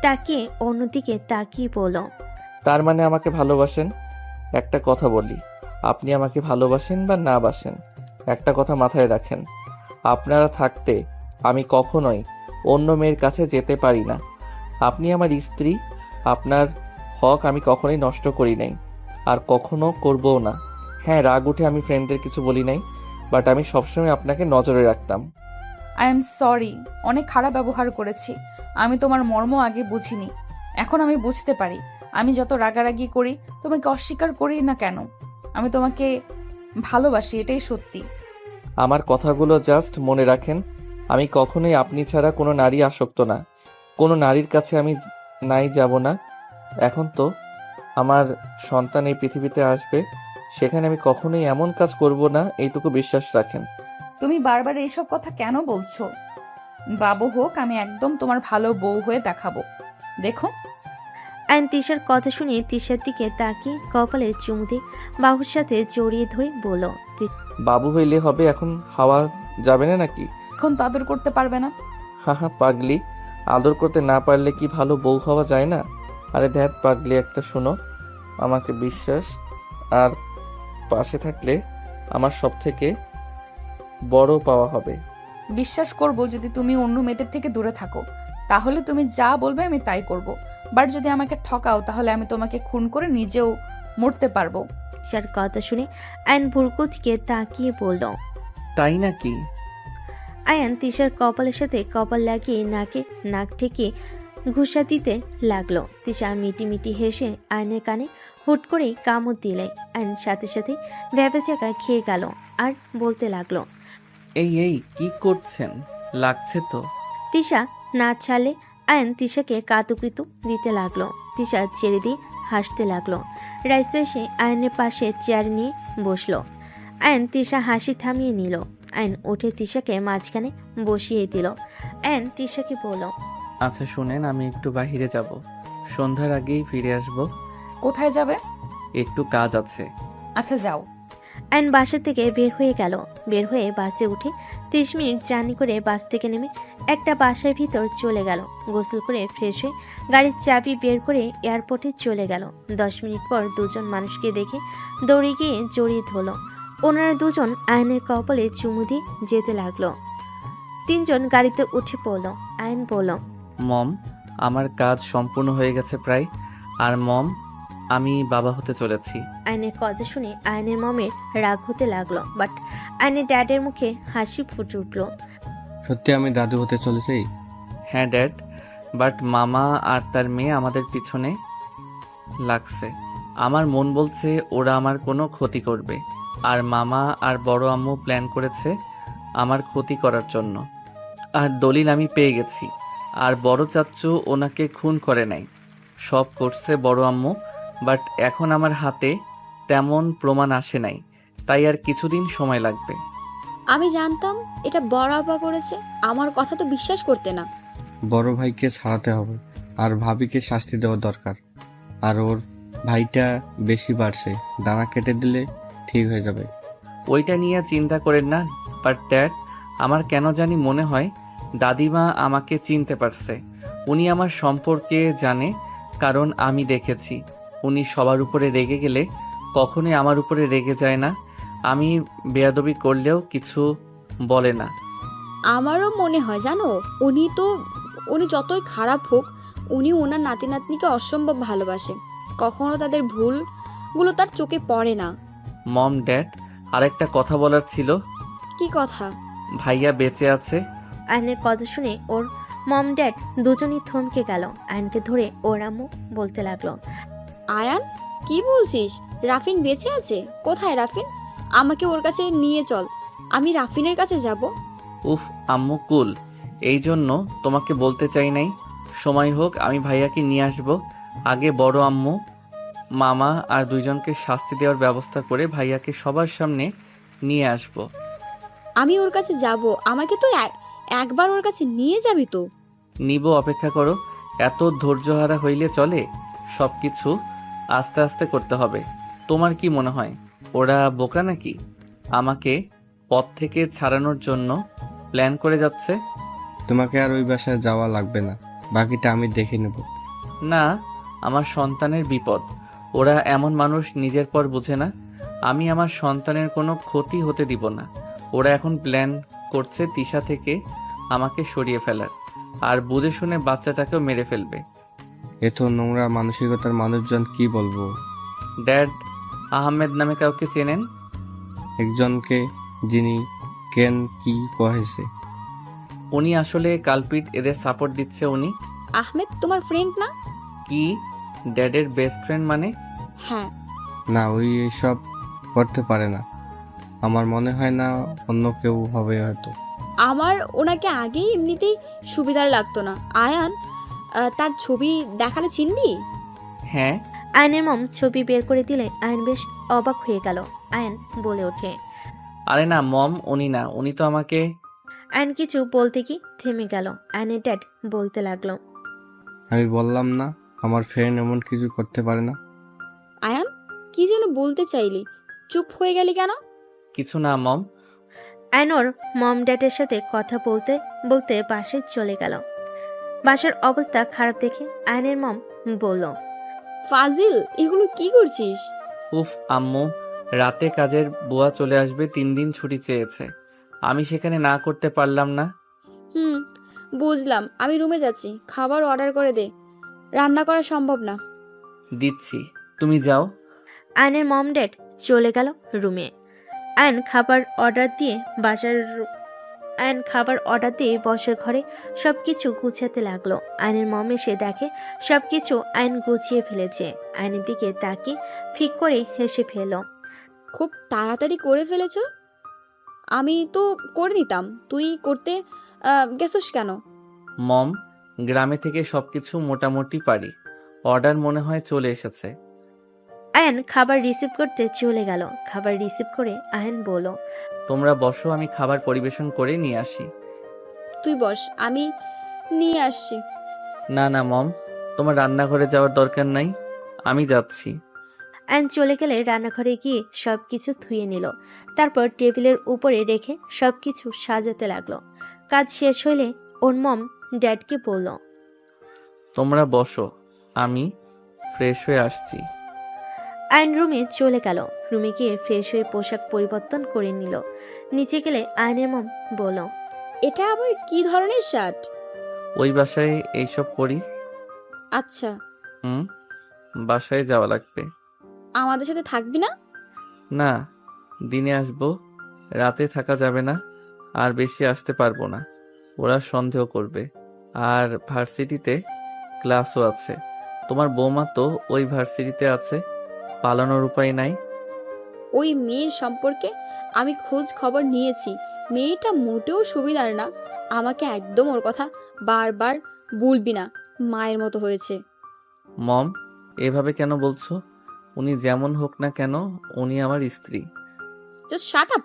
তাকিয়ে অন্যদিকে তাকিয়ে বলল, তার মানে আমাকে ভালোবাসেন? একটা কথা বলি, আপনি আমাকে ভালোবাসেন বা না বাসেন, একটা কথা মাথায় রাখেন, আপনারা থাকতে আমি কখনোই অন্য মেয়ের কাছে যেতে পারি না। আপনি আমার স্ত্রী, আপনার হক আমি কখনোই নষ্ট করি নাই, আর কখনো করবও না। হ্যাঁ, রাগ উঠে আমি ফ্রেন্ডদের কিছু বলি নাই, বাট আমি সবসময় আপনাকে নজরে রাখতাম। আই এম সরি, অনেক খারাপ ব্যবহার করেছি। আমি তোমার মর্ম আগে বুঝিনি, এখন আমি বুঝতে পারি। আমি যত রাগারাগি করি, তোমাকে অস্বীকার করি না কেন, আমি তোমাকে ভালোবাসি, এটাই সত্যি। আমার কথাগুলো জাস্ট মনে রাখেন, আমি কখনোই আপনি ছাড়া কোনো নারী আসক্ত না, কোনো নারীর কাছে আমি নাই যাব না। এখন তো আমার সন্তান এই পৃথিবীতে আসবে, সেখানে আমি কখনোই এমন কাজ করব না, এইটুকু বিশ্বাস রাখেন। তুমি বারবার এইসব কথা কেন বলছো? বাবু হোক, আমি একদম তোমার ভালো বউ হয়ে দেখাবো, দেখো। আয়ন তিশার কথা শুনে তিশার দিকে তাকিয়ে কপালে চুমু দিয়ে বাহুর সাথে জড়িয়ে ধরে বলল, বাবু হইলে হবে, এখন হাওয়া যাবে না নাকি? এখন তো আদর করতে পারবে না। হা হা পাগলি, আদর করতে না পারলে কি ভালো বউ হওয়া যায় না? আরে ধ্যাত পাগলি একটা, শোনো, আমাকে বিশ্বাস আর পাশে থাকলে আমার সব থেকে বড় পাওয়া হবে। বিশ্বাস করব যদি তুমি অন্য মেয়েদের থেকে দূরে থাকো, তাহলে তুমি যা বলবে আমি তাই করব। বাট যদি আমাকে ঠকাও, তাহলে আমি তোমাকে খুন করে নিজেও মরতে পারবো। তিশার কথা শুনে আয়ন ভুরকুচকে তাকিয়ে বলল, তাই নাকি? আয়ন তিশার কপালের সাথে কপাল লাগিয়ে নাকে নাক ঠেকিয়ে ঘুষা দিতে লাগলো। তিশা মিটি মিটি হেসে আয়নের কানে হুট করে কামড় দিলে আয়ন সাথে সাথে ভ্যাবে জায়গা খেয়ে গেল আর বলতে লাগলো, এই এই কি করছেন, লাগছে তো। তিশা না ছাড়লে আয়ন তিশাকে কাতুকুতু দিতে লাগলো। তিশা ছেড়ে দিয়ে হাসতে লাগলো। রাইসা এসে আয়নের পাশে চেয়ার নিয়ে বসলো। আয়ন তিশা হাসি থামিয়ে নিল। আয়ন উঠে তিশাকে মাঝখানে বসিয়ে দিল। আয়ন তিশাকে বলল, আচ্ছা শুনেন, আমি একটু বাইরে যাব, সন্ধ্যার আগেই ফিরে আসব। কোথায় যাবে? একটু কাজ আছে। আচ্ছা যাও। আয়ন বাসা থেকে বের হয়ে গেল। বের হয়ে বাসে উঠে 30 মিনিট জার্নি করে বাস থেকে নেমে একটা বাসার ভিতর চলে গেল। গোসল করে ফ্রেশ হয়ে গাড়ির চাবি বের করে এয়ারপোর্টে চলে গেল। 10 মিনিট পর দুজন মানুষকে দেখে দৌড়ে গিয়ে জড়িয়ে ধরল। ওনারা দুজন আয়নের কপালে চুমু দিয়ে যেতে লাগলো। 3 জন গাড়িতে উঠে পড়ল। আয়ন বলল, মম, আমার কাজ সম্পূর্ণ হয়ে গেছে প্রায়, আর মম, আমি বাবা হতে চলেছি। আয়নের কথা শুনে আয়নের মমের রাগ হতে লাগলো, বাট আয়নের ড্যাডের মুখে হাসি ফুটে উঠল। সত্যি আমি দাদু হতে চলেছি? হ্যাঁ ড্যাড, বাট মামা আর তার মেয়ে আমাদের পিছনে লাগছে। আমার মন বলছে ওরা আমার কোনো ক্ষতি করবে, আর মামা আর বড় আম্মু প্ল্যান করেছে আমার ক্ষতি করার জন্য। আর দলিল আমি পেয়ে গেছি, আর বড় চাচ্চু ওনাকে খুন করে নাই, সব করছে বড় আম্মু। বাট এখন আমার হাতে তেমন প্রমাণ আসে নাই, তাই আর কিছুদিন সময় লাগবে। আমি জানতাম এটা বড় আপা করেছে, আমার কথা তো বিশ্বাস করতে না। বড় ভাইকে ছাড়াতে হবে, আর ভাবিকে শাস্তি দেওয়া দরকার। আর ওর ভাইটা বেশি বাড়ছে, দানা কেটে দিলে ঠিক হয়ে যাবে। ওইটা নিয়ে চিন্তা করেন না, বাট ড্যাড, আমার কেন জানি মনে হয় দাদিমা আমাকে চিনতে পারছে। উনি আমার সম্পর্কে জানে, কারণ আমি দেখেছি উনি সবার উপরে রেগে গেলে কখনোই আমার উপরে রেগে যায় না। আমি বেয়াদবি করলেও কিছু বলে না। আমারও মনে হয় জানো, উনি যতই খারাপ হোক, উনি ওনার নাতি নাতনিকে অসম্ভব ভালোবাসে। কখনো তাদের ভুলগুলো তার চোখে পড়ে না। মম, ড্যাড, আরেকটা কথা বলার ছিল। কি কথা? ভাইয়া বেঁচে আছে। আয়নের কথা শুনে ওর মম ড্যাড দুজনই থমকে গেল। আয়নকে ধরে ওর আম্মু বলতে লাগলো, আয়ান, কি বলছিস? রাফিন বেঁচে আছে? কোথায় রাফিন? আমাকে ওর কাছে নিয়ে চল, আমি রাফিনের কাছে যাব। উফ আম্মু কুল, এই জন্য তোমাকে বলতে চাই নাই। সময় হোক আমি ভাইয়াকে নিয়ে আসব। আগে বড় আম্মু, মামা আর দুইজনকে শাস্তি দেওয়ার ব্যবস্থা করে ভাইয়াকে সবার সামনে নিয়ে আসব। আমি ওর কাছে যাব, আমাকে তো একবার ওর কাছে নিয়ে যাবি তো? নিব, অপেক্ষা করো। এত ধৈর্যহারা হইলে চলে? সব কিছু আস্তে আস্তে করতে হবে। তোমার কি মনে হয় ওরা বোকা নাকি? আমাকে পথ থেকে ছাড়ানোর জন্য প্ল্যান করে যাচ্ছে। তোমাকে আর ওই বাসায় যাওয়া লাগবে না, বাকিটা আমি দেখে নেব। না, আমার সন্তানের বিপদ। ওরা এমন মানুষ নিজের পর বোঝে না। আমি আমার সন্তানের কোনো ক্ষতি হতে দিব না। ওরা এখন প্ল্যান করছে তিশা থেকে আমাকে সরিয়ে ফেলার, আর বুঝে শুনে বাচ্চাটাকেও মেরে ফেলবে। এ তো নোংরা মানসিকতার মানুষজন, কি বলবো। ড্যাড আহমেদ নামে কাউকে চেনেন? একজনকে, যিনি কেন কি কহেছে। উনি আসলে কালপিট, এদের সাপোর্ট দিচ্ছে উনি। আহমেদ তোমার ফ্রেন্ড না? কি ড্যাডের বেস্ট ফ্রেন্ড মানে? হ্যাঁ। না, ওই এসব করতে পারে না। আমার মনে হয় না, অন্য কেউ হবে হয়তো। আমার ওনাকে আগেই এমনিতেই সুবিধার লাগতো না। আয়ান, তার ছবি দেখালে চিনবি? হ্যাঁ। আয়নের মম ছবি বের করে দিলে আয়ন বেশ অবাক হয়ে গেল। আয়ন বলে ওঠে, আরে না মম, উনি না, উনি তো আমাকে। আয়ন কিছু বলতে কি থেমে গেল। আয়নের ড্যাড বলতে লাগলো, আমি বললাম না, আমার ফ্রেন্ড এমন কিছু করতে পারে না। আয়ান, কি যেন বলতে চাইলি, চুপ হয়ে গেলি কেন? কিছু না মম। আয়ন ওর মম ড্যাডের সাথে কথা বলতে বলতে বাসায় চলে গেল। বাসার অবস্থা খারাপ দেখে আয়নের মম বলল, ফাজিল, এগুলো কি করছিস? উফ আম্মু, রাতে কাজের বুয়া চলে আসবে, 3 দিন ছুটি চেয়েছে। আমি সেখানে না করতে পারলাম না। বুঝলাম, আমি রুমে যাচ্ছি, খাবার অর্ডার করে দে, রান্না করা সম্ভব না। দিচ্ছি, তুমি যাও। আয়নের মম ড্যাড চলে গেল রুমে। আয়ন খাবার অর্ডার দিয়ে বসার ঘরে সবকিছু গুছাতে লাগলো। আয়নের মম এসে দেখে সবকিছু আয়ন গুছিয়ে ফেলেছে। আয়নের দিকে তাকিয়ে ফিক করে হেসে ফেলল। খুব তাড়াতাড়ি করে ফেলেছ। আমি তো করে নিতাম, তুই করতে গেছস কেন? মম, গ্রামে থেকে সবকিছু মোটামুটি পারি। অর্ডার মনে হয় চলে এসেছে। আয়ন খাবার রিসিভ করতে চলে গেল। খাবার রিসিভ করে আয়ন বলল, তোমরা বসো, আমি খাবার পরিবেশন করে নিয়ে আসি। তুই বস, আমি নিয়ে আসছি। না না মম, তোমার রান্নাঘরে যাওয়ার দরকার নাই, আমি যাচ্ছি। আয়ন চলে গেলে রান্নাঘরে গিয়ে সবকিছু ধুয়ে নিল। তারপর টেবিলের উপরে রেখে সবকিছু সাজাতে লাগলো। কাজ শেষ হলে ওর মম ড্যাডকে বলল, তোমরা বসো, আমি ফ্রেশ হয়ে আসছি। আয়ন রুমে চলে গেল। রুমে গিয়ে ফ্রেশ হয়ে পোশাক পরিবর্তন করে নিল। নিচে গেলে আয়নের মম বলল, এটা আবার কি ধরনের শার্ট? ওই বাসায় এইসব পরি। আচ্ছা। বাসায় যাওয়া লাগবে। আমাদের সাথে থাকবি না? না, দিনে আসবো, রাতে থাকা যাবে না, আর বেশি আসতে পারবো না, ওরা সন্দেহ করবে। আর ভার্সিটিতে ক্লাসও আছে। তোমার বৌমা তো ওই ভার্সিটিতে আছে, পালানোর উপায় নাই। ওই মেয়ের সম্পর্কে আমি খোঁজ খবর নিয়েছি, মেয়েটা মোটেও সুবিধার না। আমাকে একদম ওর কথা বারবার বলবি না, মায়ের মতো হয়েছে। মম, এভাবে কেন বলছো? উনি যেমন হোক না কেন, উনি আমার স্ত্রী। জাস্ট শাট আপ,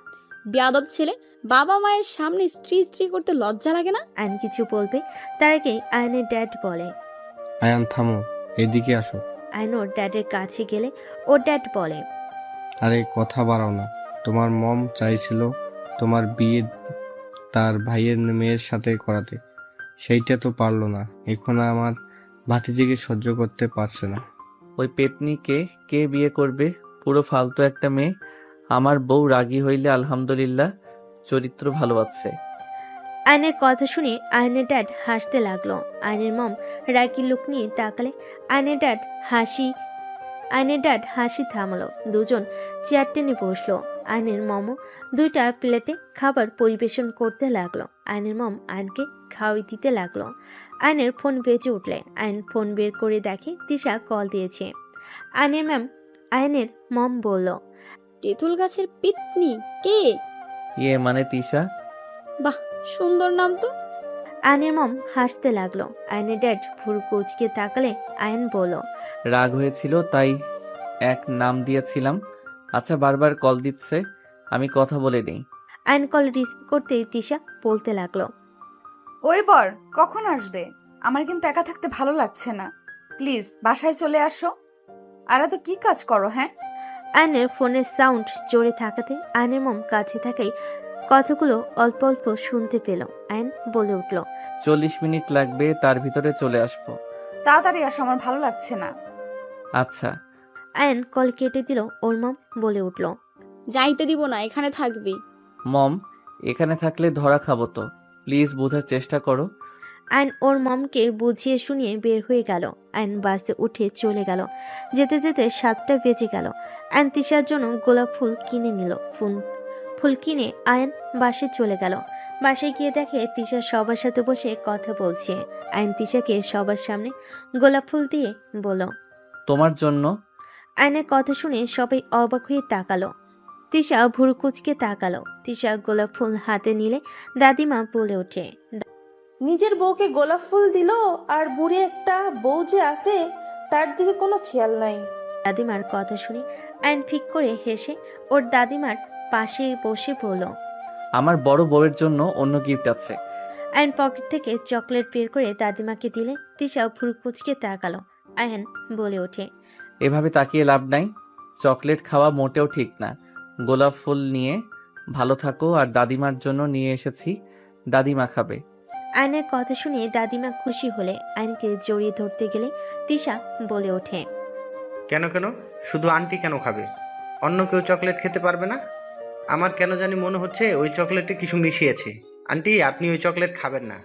বেয়াদব ছেলে। বাবা মায়ের সামনে স্ত্রী স্ত্রী করতে লজ্জা লাগে না? আয়ন কিছু বলবে তার আগে আয়নের ড্যাড বলে, আয়ান থামো, এদিকে আসো। আয়ন ওর ড্যাডের কাছে গেলে ওর ড্যাড বলে, আরে কথা বাড়াও না। তোমার মম চাইছিল তোমার বিয়ে তার ভাইয়ের মেয়ের সাথে করাতে, সেইটা তো পারলো না। এখন আমার ভাতিজিকে সহ্য করতে পারছে না। ওই পেতনিকে কে বিয়ে করবে? পুরো ফালতু একটা মেয়ে। আমার বউ রাগী হইলে আলহামদুলিল্লাহ, চরিত্র ভালো আছে। আয়নের কথা শুনে আয়নের ড্যাড হাসতে লাগলো। আয়নের মম রাগি লুক নিয়ে তাকালে আয়নের ড্যাড হাসি থামালো। দুজন চেয়ার টেনে বসলো। আয়নের মমও 2টা প্লেটে খাবার পরিবেশন করতে লাগলো। আয়নের মম আয়নকে খাওয়াই দিতে লাগলো। আয়নের ফোন বেজে উঠলে আয়ন ফোন বের করে দেখে তিশা কল দিয়েছে। আয়নের মম বলল, তেঁতুল গাছের পিতনি কে? ইয়ে মানে তিশা। বাহ, সুন্দর নাম তো। আয়নের মম হাসতে লাগলো। আয়নের ড্যাড ভুরু কুচকে তাকালে আয়ন বলল, রাগ হয়েছিল তাই এক নাম দিয়েছিলাম। আচ্ছা, বারবার কল দিচ্ছে, আমি কথা বলে নেই। আয়ন কল রিসিভ করতেই তিশা বলতে লাগলো, ওই বর কখন আসবে? আমার কিন্তু একা থাকতে ভালো লাগছে না, প্লিজ বাসায় চলে আসো। আর এত কি কাজ করো হ্যাঁ? আয়নের ফোনের সাউন্ড জোরে থাকাতে আয়নের মম কাছে থাকাই কথাগুলো অল্প অল্প শুনতে পেল। আয়ন বলে উঠল, 40 মিনিট লাগবে, তার ভিতরে চলে আসবো। তাড়াতাড়ি আসো, আমার ভালো লাগছে না। আচ্ছা। আয়ন কল কেটে দিল। ওর মম বলে উঠল, যাইতে দিব না, এখানে থাকবি। মম, এখানে থাকলে ধরা খাবো তো, প্লিজ বোঝার চেষ্টা করো। আয়ন ওর মমকে বুঝিয়ে শুনিয়ে বের হয়ে গেল। আয়ন বাসে উঠে চলে গেল। যেতে যেতে 7টা বেজে গেল। আয়ন তিশার জন্য গোলাপ ফুল কিনে নিল। ফুল কিনে আয়ন বাসে চলে গেল। বাসায় গিয়ে দেখে তিশা সবার সাথে বসে কথা বলছে। আয়ন তিশাকে সবার সামনে গোলাপ ফুল দিয়ে বলল, তোমার জন্য। আয়নের কথা শুনে সবাই অবাক হয়ে তাকালো। তিশা ভুরু কুচকে তাকালো। তিশা গোলাপ ফুল হাতে নিলে দাদিমা বলে ওঠে, নিজের বউকে গোলাপ ফুল দিল, আর বুড়ি একটা বউ যে আছে তার দিকে কোনো খেয়াল নাই। দাদিমার কথা শুনে আয়ন ফিক করে হেসে ওর দাদিমার পাশে বসে বলল, আমার বড় বউয়ের জন্য অন্য গিফট আছে। আয়ন পকেট থেকে চকলেট বের করে দাদিমাকে দিলে তিশা ভুরু কুচকে তাকালো। আয়ন বলে ওঠে, এভাবে তাকিয়ে লাভ নাই, চকলেট খাওয়া মোটেও ঠিক না। গোলাপ ফুল নিয়ে ভালো থাকো, আর দাদিমার জন্য নিয়ে এসেছি, দাদিমা খাবে। আয়নের কথা শুনে দাদিমা খুশি হলে আয়নকে জড়িয়ে ধরতে গেলে তিশা বলে ওঠে, কেন কেন, শুধু আন্টি কেন খাবে? অন্য কেউ চকলেট খেতে পারবে না? আমার কেন জানি মনে হচ্ছে ওই চকলেটে কিছু মিশিয়েছে। আন্টি, আপনি ওই চকলেট খাবেন না।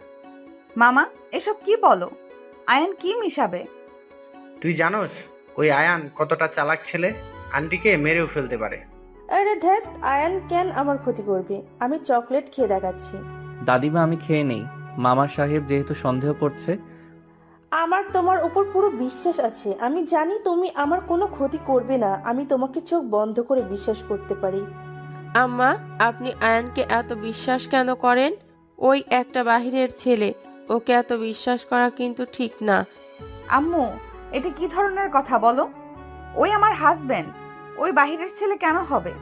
মামা, এসব কি বলো? আয়ান কি মিশাবে? তুই জানোস ওই আয়ান কতটা চালাক ছেলে? আন্টিকে মেরেও ফেলতে পারে। আরে ধ্যাত, আয়ান কেন আমার ক্ষতি করবে? আমি চকলেট খেয়ে দেখাচ্ছি। দাদিমা, আমি খেয়ে নেই। মামা সাহেব যেহেতু সন্দেহ করছে। আমার তোমার উপর পুরো বিশ্বাস আছে। আমি জানি তুমি আমার কোনো ক্ষতি করবে না। আমি তোমাকে চোখ বন্ধ করে বিশ্বাস করতে পারি। আম্মা, আপনি আয়ানকে এত বিশ্বাস কেন করেন? ওই একটা বাহিরের ছেলে, ওকে এত বিশ্বাস করা কিন্তু ঠিক না। আম্মু, এটা কি ধরনের কথা বলো? ওই আমার হাজবেন্ড, ওই বাহিরের ছেলে কেন হবে?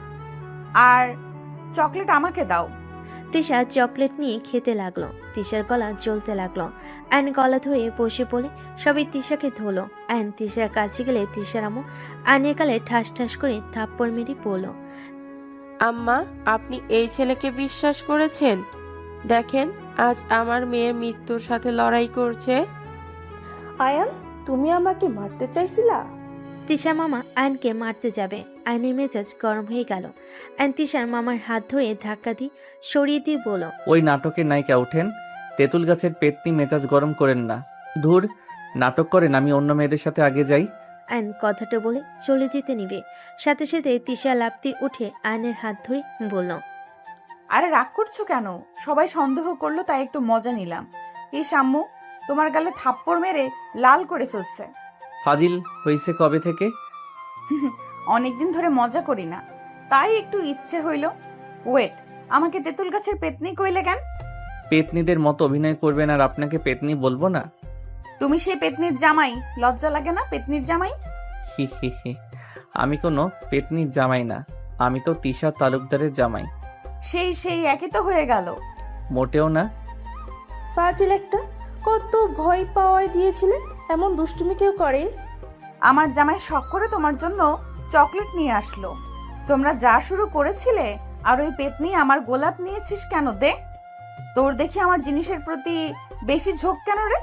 আর চকলেট আমাকে দাও। তিশা চকলেট নিয়ে খেতে লাগলো। তিশার গলা জ্বলতে লাগলো। আয়ন গলা ধরে বসে পড়ে সবাই তিশাকে ধরলো। আয়ন তিশার কাছে গেলে তিশার আম্মু আয়নের গালে ঠাস ঠাস করে থাপ্পড় মেরে বলল, আম্মা, আপনি এই ছেলেকে বিশ্বাস করেছেন? দেখেন, আজ আমার মেয়ে মৃত্যুর সাথে লড়াই করছে। আয়ান, তুমি আমাকে মারতে চাইছিলা? তিশা মামা আয়নকে মারতে যাবে। আয়নের মেজাজ গরম হয়ে গেল। আয়ন তিশার মামার হাত ধরে ধাক্কা দিয়ে সরিয়ে দিয়ে বলল, ওই নাটকের নায়িকা ওঠেন, তেঁতুল গাছের পেতনি, মেজাজ গরম করেন না। ধুর, নাটক করেন, আমি অন্য মেয়েদের সাথে আগে যাই। আয়ন কথাটা বলে চলে যেতে নিবে, সাথে সাথে তিশা লাফতে উঠে আয়নের হাত ধরে বলল, আরে রাগ করছো কেন? সবাই সন্দেহ করলো তাই একটু মজা নিলাম। এই আম্মু তোমার গালে থাপ্পড় মেরে লাল করে ফেলছে। ফাজিল হইছে কবে থেকে? অনেকদিন ধরে মজা করি না, তাই একটু ইচ্ছে হইল। ওয়েট, আমাকে তেঁতুল গাছের পেতনি কইলে কেন? পেতনিদের মতো অভিনয় করবেন আর আপনাকে পেতনি বলবো না? তুমি সেই পেতনির জামাই, লজ্জা লাগে না পেতনির জামাই? হি হি হি, আমি কোনো পেতনির জামাই না, আমি তো তিশা তালুকদারের জামাই। সেই একই তো হয়ে গেল। মোটেও না। ফাজিল একটা, কত ভয় পাওয়ায় দিয়েছিলে। এমন দুষ্টুমি কেউ করে? আমার জামাই শখ করে তোমার জন্য চকলেট নিয়ে আসলো। তোমরা যা শুরু করেছিলে, আর ওই পেতনি আমার গোলাপ নিয়েছিস কেন? দে, তোর দেখি আমার জিনিসের প্রতি বেশি ঝোঁক কেন রে?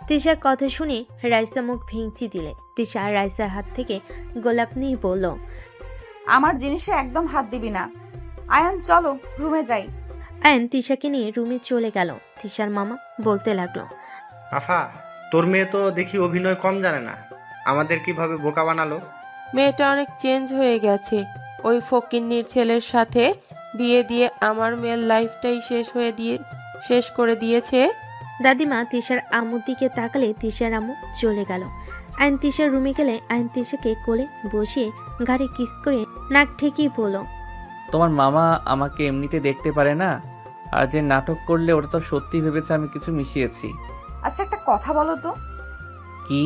তিশার কথা শুনে রাইসা মুখ ভেঙচি দিলে। তিশা রাইসার হাত থেকে গোলাপ নিয়ে বলল, আমার জিনিসে একদম হাত দিবি না। আয়ান, চলো রুমে যাই। আয়ন তিশাকে নিয়ে রুমে চলে গেল। তিশার মামা বলতে লাগলো, আফা, তোর মেয়ে তো দেখি অভিনয় কম জানে না, আমাদের কিভাবে বোকা বানালো। মেয়েটা অনেক চেঞ্জ হয়ে গেছে। ওই ফকিন্নির ছেলের সাথে বিয়ে দিয়ে আমার মেয়ের লাইফটাই শেষ করে দিয়েছে। দাদিমা তিশার আম্মুর দিকে তাকালে তিশার আম্মু চলে গেল। আয়ন তিশার রুমে গেলে আয়ন তিশাকে কোলে বসিয়ে ঘাড়ে কিস করে নাক ঠেকিয়ে বলল, তোমার মামা আমাকে এমনিতে দেখতে পারে না, আর যে নাটক করলে ওটা তো সত্যি ভেবেছে আমি কিছু মিশিয়েছি। আচ্ছা একটা কথা বলো তো, কি?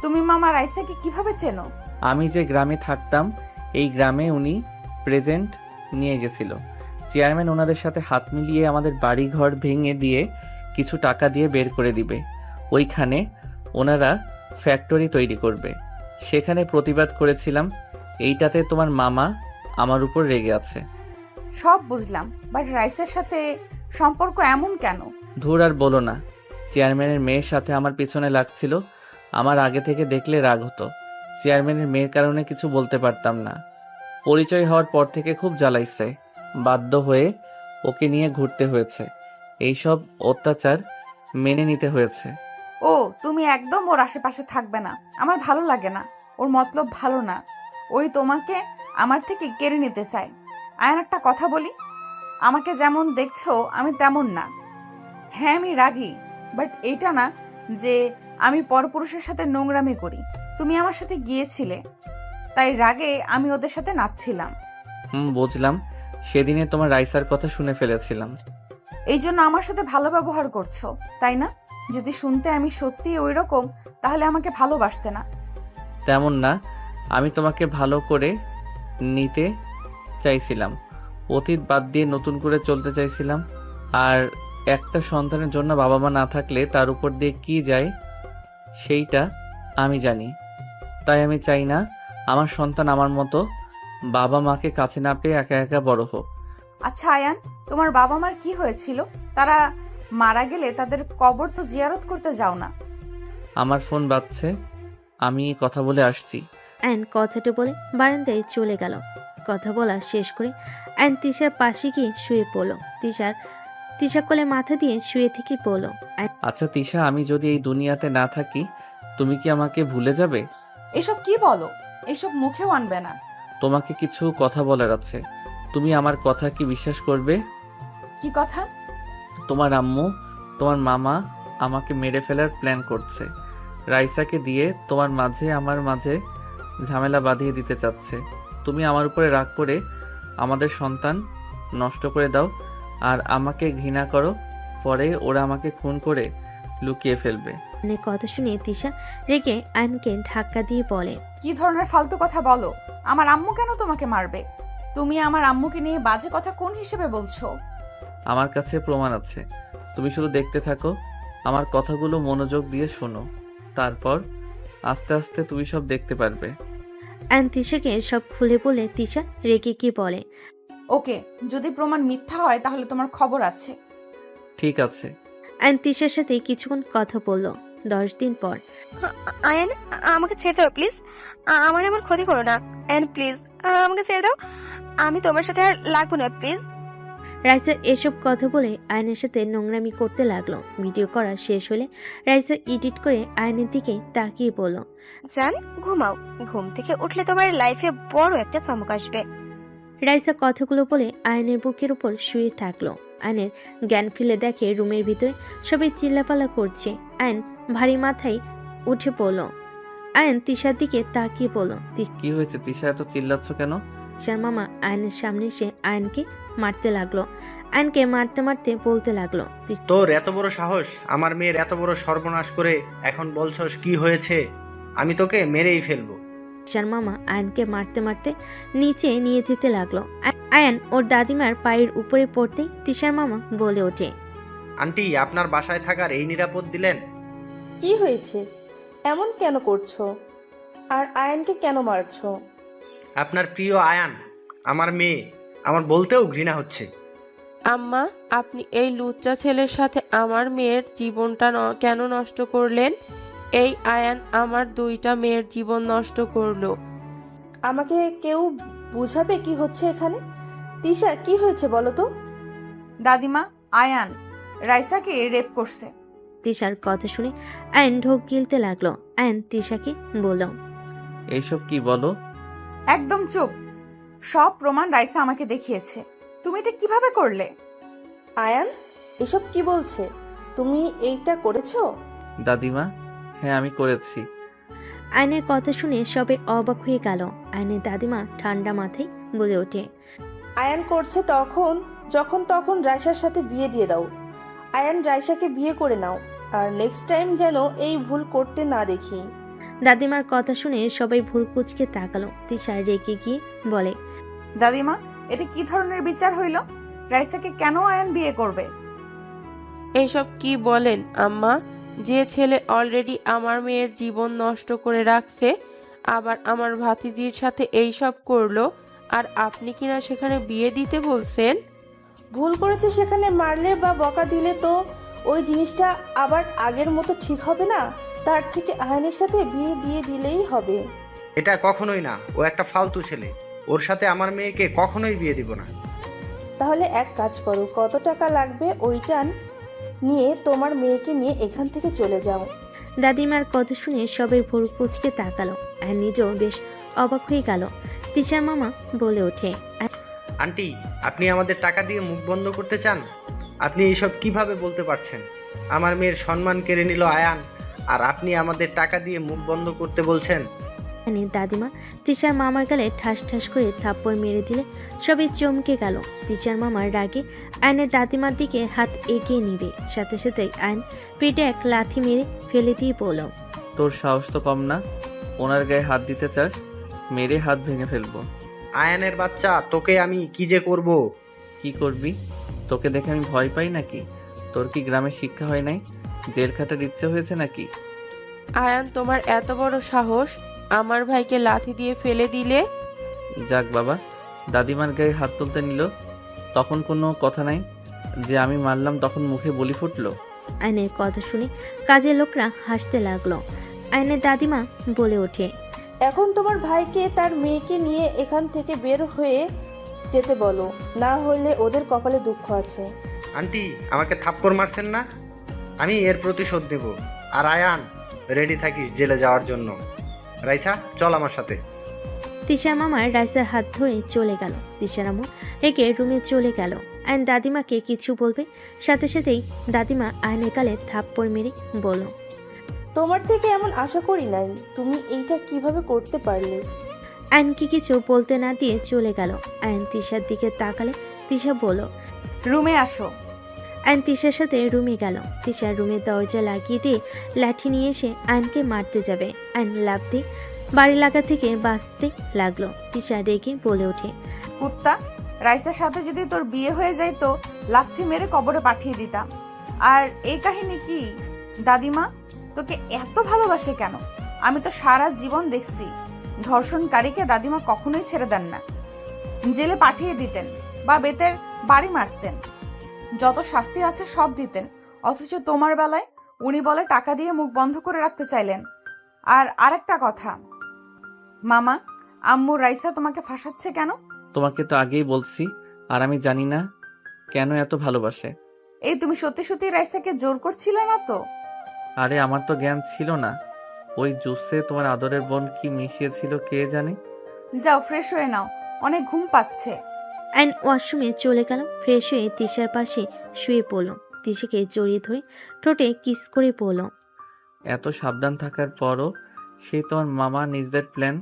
তুমি মামা রাইসাকে কিভাবে চেনো? আমি যে গ্রামে থাকতাম এই গ্রামে উনি প্রেজেন্ট নিয়ে গেছিল। চেয়ারম্যান ওনাদের সাথে হাত মিলিয়ে আমাদের বাড়ি ঘর ভেঙে দিয়ে কিছু টাকা দিয়ে বের করে দিবে। ওইখানে ওনারা ফ্যাক্টরি তৈরি করবে। সেখানে প্রতিবাদ করেছিলাম। এইটাতে তোমার মামা আমার উপর রেগে আছে। সব বুঝলাম, বাট রাইসার সাথে সম্পর্ক এমন কেন? ধুর আর বলো না, চেয়ারম্যানের মেয়ের সাথে আমার পিছনে লাগছিল। আমার আগে থেকে দেখলে রাগ হতো। চেয়ারম্যানের মেয়ের কারণে কিছু বলতে পারতাম না। পরিচয় হওয়ার পর থেকে খুব জ্বালাইছে। বাধ্য হয়ে ওকে নিয়ে ঘুরতে হয়েছে। এইসব অত্যাচার মেনে নিতে হয়েছে। ও তুমি একদম ওর আশেপাশে থাকবে না, আমার ভালো লাগে না। ওর মতলব ভালো না, ওই তোমাকে আমার থেকে কেড়ে নিতে চায়। আয়ন একটা কথা বলি, আমাকে যেমন দেখছো আমি তেমন না। হ্যাঁ আমি রাগী, বাট এইটা না যে আমি পরপুরুষের সাথে নোংরামি করি। তুমি আমার সাথে গিয়েছিলে, তাই রাগে আমি ওদের সাথে নাচছিলাম। বুঝলাম। সেদিনে তোমার রাইসার কথা শুনে ফেলেছিলাম। এই জন্য আমার সাথে ভালো ব্যবহার করছো, তাই না? যদি শুনতে আমি সত্যি ওই রকম, তাহলে আমাকে ভালোবাসতে না। তেমন না, আমি তোমাকে ভালো করে নিতে চাইছিলাম। অতীত বাদ দিয়ে নতুন করে চলতে চাইছিলাম। আর একটা সন্তানের জন্য বাবা মা না থাকলে তার উপর দিয়ে কি যায় সেইটা আমি জানি। তাই আমি চাই না আমার সন্তান আমার মতো বাবা মাকে কাছে না পেয়ে একা একা বড় হোক। আচ্ছা আয়ান, তোমার বাবা মার কি হয়েছিল? তারা মারা গেলে তাদের কবর তো জিয়ারত করতে যাও না? আমার ফোন বাজছে, আমি কথা বলে আসছি। আয়ন কথাটা বলে বারান্দায় চলে গেল। কথা বলা শেষ করে আয়ন তিশার পাশে গিয়ে শুয়ে পড়ল। তিশা কোলে মাথা দিয়ে শুয়ে থেকে বলল, আচ্ছা তিশা, আমি যদি এই দুনিয়াতে না থাকি তুমি কি আমাকে ভুলে যাবে? এসব কি বলো? এসব মুখেও আনবে না। তোমাকে কিছু কথা বলার আছে। তুমি আমার কথা কি বিশ্বাস করবে? কি কথা? তোমার আম্মু, তোমার মামা আমাকে মেরে ফেলার প্ল্যান করছে। রাইসাকে দিয়ে তোমার মাঝে আমার মাঝে ঝামেলা বাঁধিয়ে দিতে চাচ্ছে। তুমি আমার উপরে রাগ করে আমাদের সন্তান নষ্ট করে দাও আর আমাকে ঘৃণা করো। পরে ওরা আমাকে খুন করে লুকিয়ে ফেলবে। আয়নের কথা শুনে তিশা রেগে আয়নকে ধাক্কা দিয়ে বলে, কি ধরনের ফালতু কথা বলো? আমার আম্মু কেন তোমাকে মারবে? তুমি আমার আম্মুকে নিয়ে বাজে কথা কোন হিসেবে বলছো? আমার কাছে প্রমাণ আছে। তুমি শুধু দেখতে থাকো, আমার কথাগুলো মনোযোগ দিয়ে শোনো। তারপর আস্তে আস্তে তুমি সব দেখতে পারবে। আয়ন তিশাকে সব খুলে বলে তিশা রেগে কি বলে, ওকে, যদি প্রমাণ মিথ্যা হয় তাহলে তোমার খবর আছে। ঠিক আছে। আয়ন তিশার সাথে কিছুক্ষণ কথা বলল। 10 দিন পর আয়ান, আমাকে ছেড়ে দাও প্লিজ। আমার এমন ক্ষতি করো না। আয়ান প্লিজ আমাকে ছেড়ে দাও। আমি তোমার সাথে আর লাগবো না প্লিজ। রাইসা এসব কথা বলে আয়নের সাথে নোংরামি করতে লাগলো। ভিডিও করা শেষ হলে রাইসা এডিট করে আয়নের দিকে তাকিয়ে বলল, জান ঘুমাও, ঘুম থেকে উঠলে তোমার লাইফে বড় একটা চমক আসবে। রাইসা কথাগুলো বলে আয়নের বুকের উপর শুয়ে থাকলো। আয়নের জ্ঞান ফিরে দেখে রুমের ভিতরে সবাই চিল্লাপালা করছে। আয়ন ভারী মাথায় উঠে পড়ল। আয়ন তিশার দিকে তাকিয়ে বলল, কি হয়েছে তিশা, এত চিল্লাচ্ছ কেন? তিশার মামা আয়নের সামনে এসে আয়নকে মারতে লাগলো। আয়নকে মারতে মারতে বলতে লাগলো, তোর এত বড় সাহস, আমার মেয়ের এত বড় সর্বনাশ করে এখন বলছস কি হয়েছে? আমি তোকে মেরেই ফেলবো। তিশার মামা আয়নকে মারতে মারতে নিচে নিয়ে যেতে লাগলো। আয়ন ওর দাদিমার পায়ের উপরে পড়তেই তিশার মামা বলে ওঠে, আন্টি, আপনার বাসায় থাকার এই নিরাপদ দিলেন? কি হয়েছে? এমন কেন করছো? আর আয়ানকে কেন মারছো? আপনার প্রিয় আয়ান, আমার মেয়ে, আমার বলতেও ঘৃণা হচ্ছে। আম্মা, আপনি এই লুচ্চা ছেলের সাথে আমার মেয়ের জীবনটা কেন নষ্ট করলেন? এই আয়ান আমার 2টা মেয়ের জীবন নষ্ট করলো। আমাকে কেউ বুঝাবে কি হচ্ছে এখানে? তিশা, কি হয়েছে বলো তো? দাদিমা, আয়ান রাইসাকে রেপ করছে। তিশার কথা শুনে আয়ন ঢোক গিলতে লাগলো। আয়ন তিশাকে বলল, এইসব কি বলো? একদম চুপ। সব প্রমাণ রাইসা আমাকে দেখিয়েছে। তুমি এটা কিভাবে করলে? আয়ান এসব কি বলছে? তুমি এইটা করেছো? দাদিমা, হ্যাঁ আমি করেছি। আয়নের কথা শুনে সবাই অবাক হয়ে গেল। আয়নের দাদিমা ঠান্ডা মাথায় বলে ওঠে, আয়ান করছে যখন তখন রাইসার সাথে বিয়ে দিয়ে দাও। আয়ান রাইসাকে বিয়ে করে নাও, আর নেক্সট টাইম যেন এই ভুল করতে না দেখি। দাদিমার কথা শুনে সবাই ভুল কুচকে তাকালো। তিশা রেগে গিয়ে বলে, দাদিমা, এটা কি ধরনের বিচার হইল? রাইসাকে কেন আয়ান বিয়ে করবে? এইসব কি বলেন আম্মা? যে ছেলে অলরেডি আমার মেয়ের জীবন নষ্ট করে রাখছে, আবার আমার ভাতিজির সাথে এইসব করলো, আর আপনি কিনা সেখানে বিয়ে দিতে বলছেন? ভুল করেছে সেখানে মারলে বা বকা দিলে তো ওই জিনিসটা আবার আগের মতো ঠিক হবে না। তার থেকে আয়ানের সাথে বিয়ে দিয়ে দিলেই হবে। এটা কখনোই না, ও একটা ফালতু ছেলে। ওর সাথে আমার মেয়েকে কখনোই বিয়ে দিব না। তাহলে এক কাজ করো, কত টাকা লাগবে ওইটা নিয়ে তোমার মেয়েকে নিয়ে এখান থেকে চলে যাও। দাদিমার কথা শুনে সবাই ভুল কুচকে তাকালো। আর নিজেও বেশ অবাক হয়ে গেল। তিশার মামা বলে ওঠে, আন্টি, আপনি আমাদের টাকা দিয়ে মুখ বন্ধ করতে চান? আপনি এইসব কিভাবে বলতে পারছেন? আমার মেয়ের সম্মান কেড়ে নিল আয়ান, আর আপনি আমাদের টাকা দিয়ে মুখ বন্ধ করতে বলছেন? আয়নের দাদিমা তিশার মামার গালে ঠাস ঠাস করে থাপ্পড় মেরে দিলে সবাই চমকে গেল। তিশার মামার রাগে আয়নের দাদিমার দিকে হাত এগিয়ে নিবে, সাথে সাথে আয়ন পেটে এক লাথি মেরে ফেলে দিয়ে বলল, তোর সাহস তো কম না, ওনার গায়ে হাত দিতে চাস? মেরে হাত ভেঙে ফেলবো। আয়ানের বাচ্চা, তোকে আমি কি যে করব! কি করবি? তোকে দেখে আমি ভয় পাই নাকি? তোর কি গ্রামে শিক্ষা হয় নাই? জেল খাটার ইচ্ছে হয়েছে নাকি? আয়ান, তোমার এত বড় সাহস, আমার ভাইকে লাথি দিয়ে ফেলে দিলে? যাক বাবা, দাদিমার গায়ে হাত তুলতে নিল, তখন কোনো কথা নাই যে আমি মারলাম, তখন মুখে বলি ফুটলো। আয়নের কথা শুনে কাজের লোকরা হাসতে লাগলো। আয়নের দাদিমা বলে ওঠে, এখন তোমার ভাইকে তার মেয়েকে নিয়ে এখান থেকে বের হয়ে যেতে বলো, না হলে ওদের কপালে দুঃখ আছে। আন্টি, আমাকে থাপ্পড় মারছেন না? আমি এর প্রতিশোধ নেব। আর আয়ান, রেডি থাকিস জেলে যাওয়ার জন্য। রাইসা, চল আমার সাথে। তিশার মামা রাইসার হাত ধরে চলে গেল। তিশার আম্মু রেগে রুমে চলে গেল। আয়ন দাদিমাকে কিছু বলবে, সাথে সাথেই দাদিমা আয়নের গালে থাপ্পড় মেরে বলল, তোমার থেকে এমন আশা করি নাই। তুমি এইটা কিভাবে করতে পারলে? আয়নকে কিছু বলতে না দিয়ে চলে গেল। আয়ন তিশার দিকে তাকালে তিশা বলল, রুমে আসো। আয়ন তিশার সাথে রুমে গেল। তিশার রুমের দরজা লাগিয়ে দিয়ে লাঠি নিয়ে এসে আয়নকে মারতে যাবে। আয়ন লাফ দিয়ে বাড়ি লাগা থেকে বাঁচতে লাগলো। তিশা রেগে বলে ওঠে, কুত্তা, রাইসার সাথে যদি তোর বিয়ে হয়ে যায় তো লাথি মেরে কবরে পাঠিয়ে দিতাম। আর এই কাহিনী কি? দাদিমা তোকে এত ভালোবাসে কেন? আমি তো সারা জীবন দেখছি ধর্ষণকারীকে দাদিমা কখনোই ছেড়ে দেন না, জেলে পাঠিয়ে দিতেন বা বেতের বাড়ি মারতেন, যত শাস্তি আছে সব দিতেন। অথচ তোমার বেলায় উনি বলে টাকা দিয়ে মুখ বন্ধ করে রাখতে চাইলেন। আর আরেকটা কথা মামা, আম্মু রাইসা তোমাকে ফাঁসাচ্ছে কেন? তোমাকে তো আগেই বলছি, আর আমি জানি না কেন এত ভালোবাসে। এই তুমি সত্যি সত্যি রাইসাকে জোর করছিলে না তো? আরে আমার তো জ্ঞান ছিল না, ওই জুসে তোমার আদরের বোন কি মিশিয়েছিল কে জানে। যাও ফ্রেশ হয়ে নাও, অনেক ঘুম পাচ্ছে। আয়ন ওয়াশরুমে চলে গেল। ফ্রেশ হয়ে তিশার পাশে শুয়ে পড়ল। তিশাকে জড়িয়ে ধরে ঠোঁটে কিস করে পড়ল, এত সাবধান থাকার পরও সেই তোমার মামা নিজেদের প্ল্যান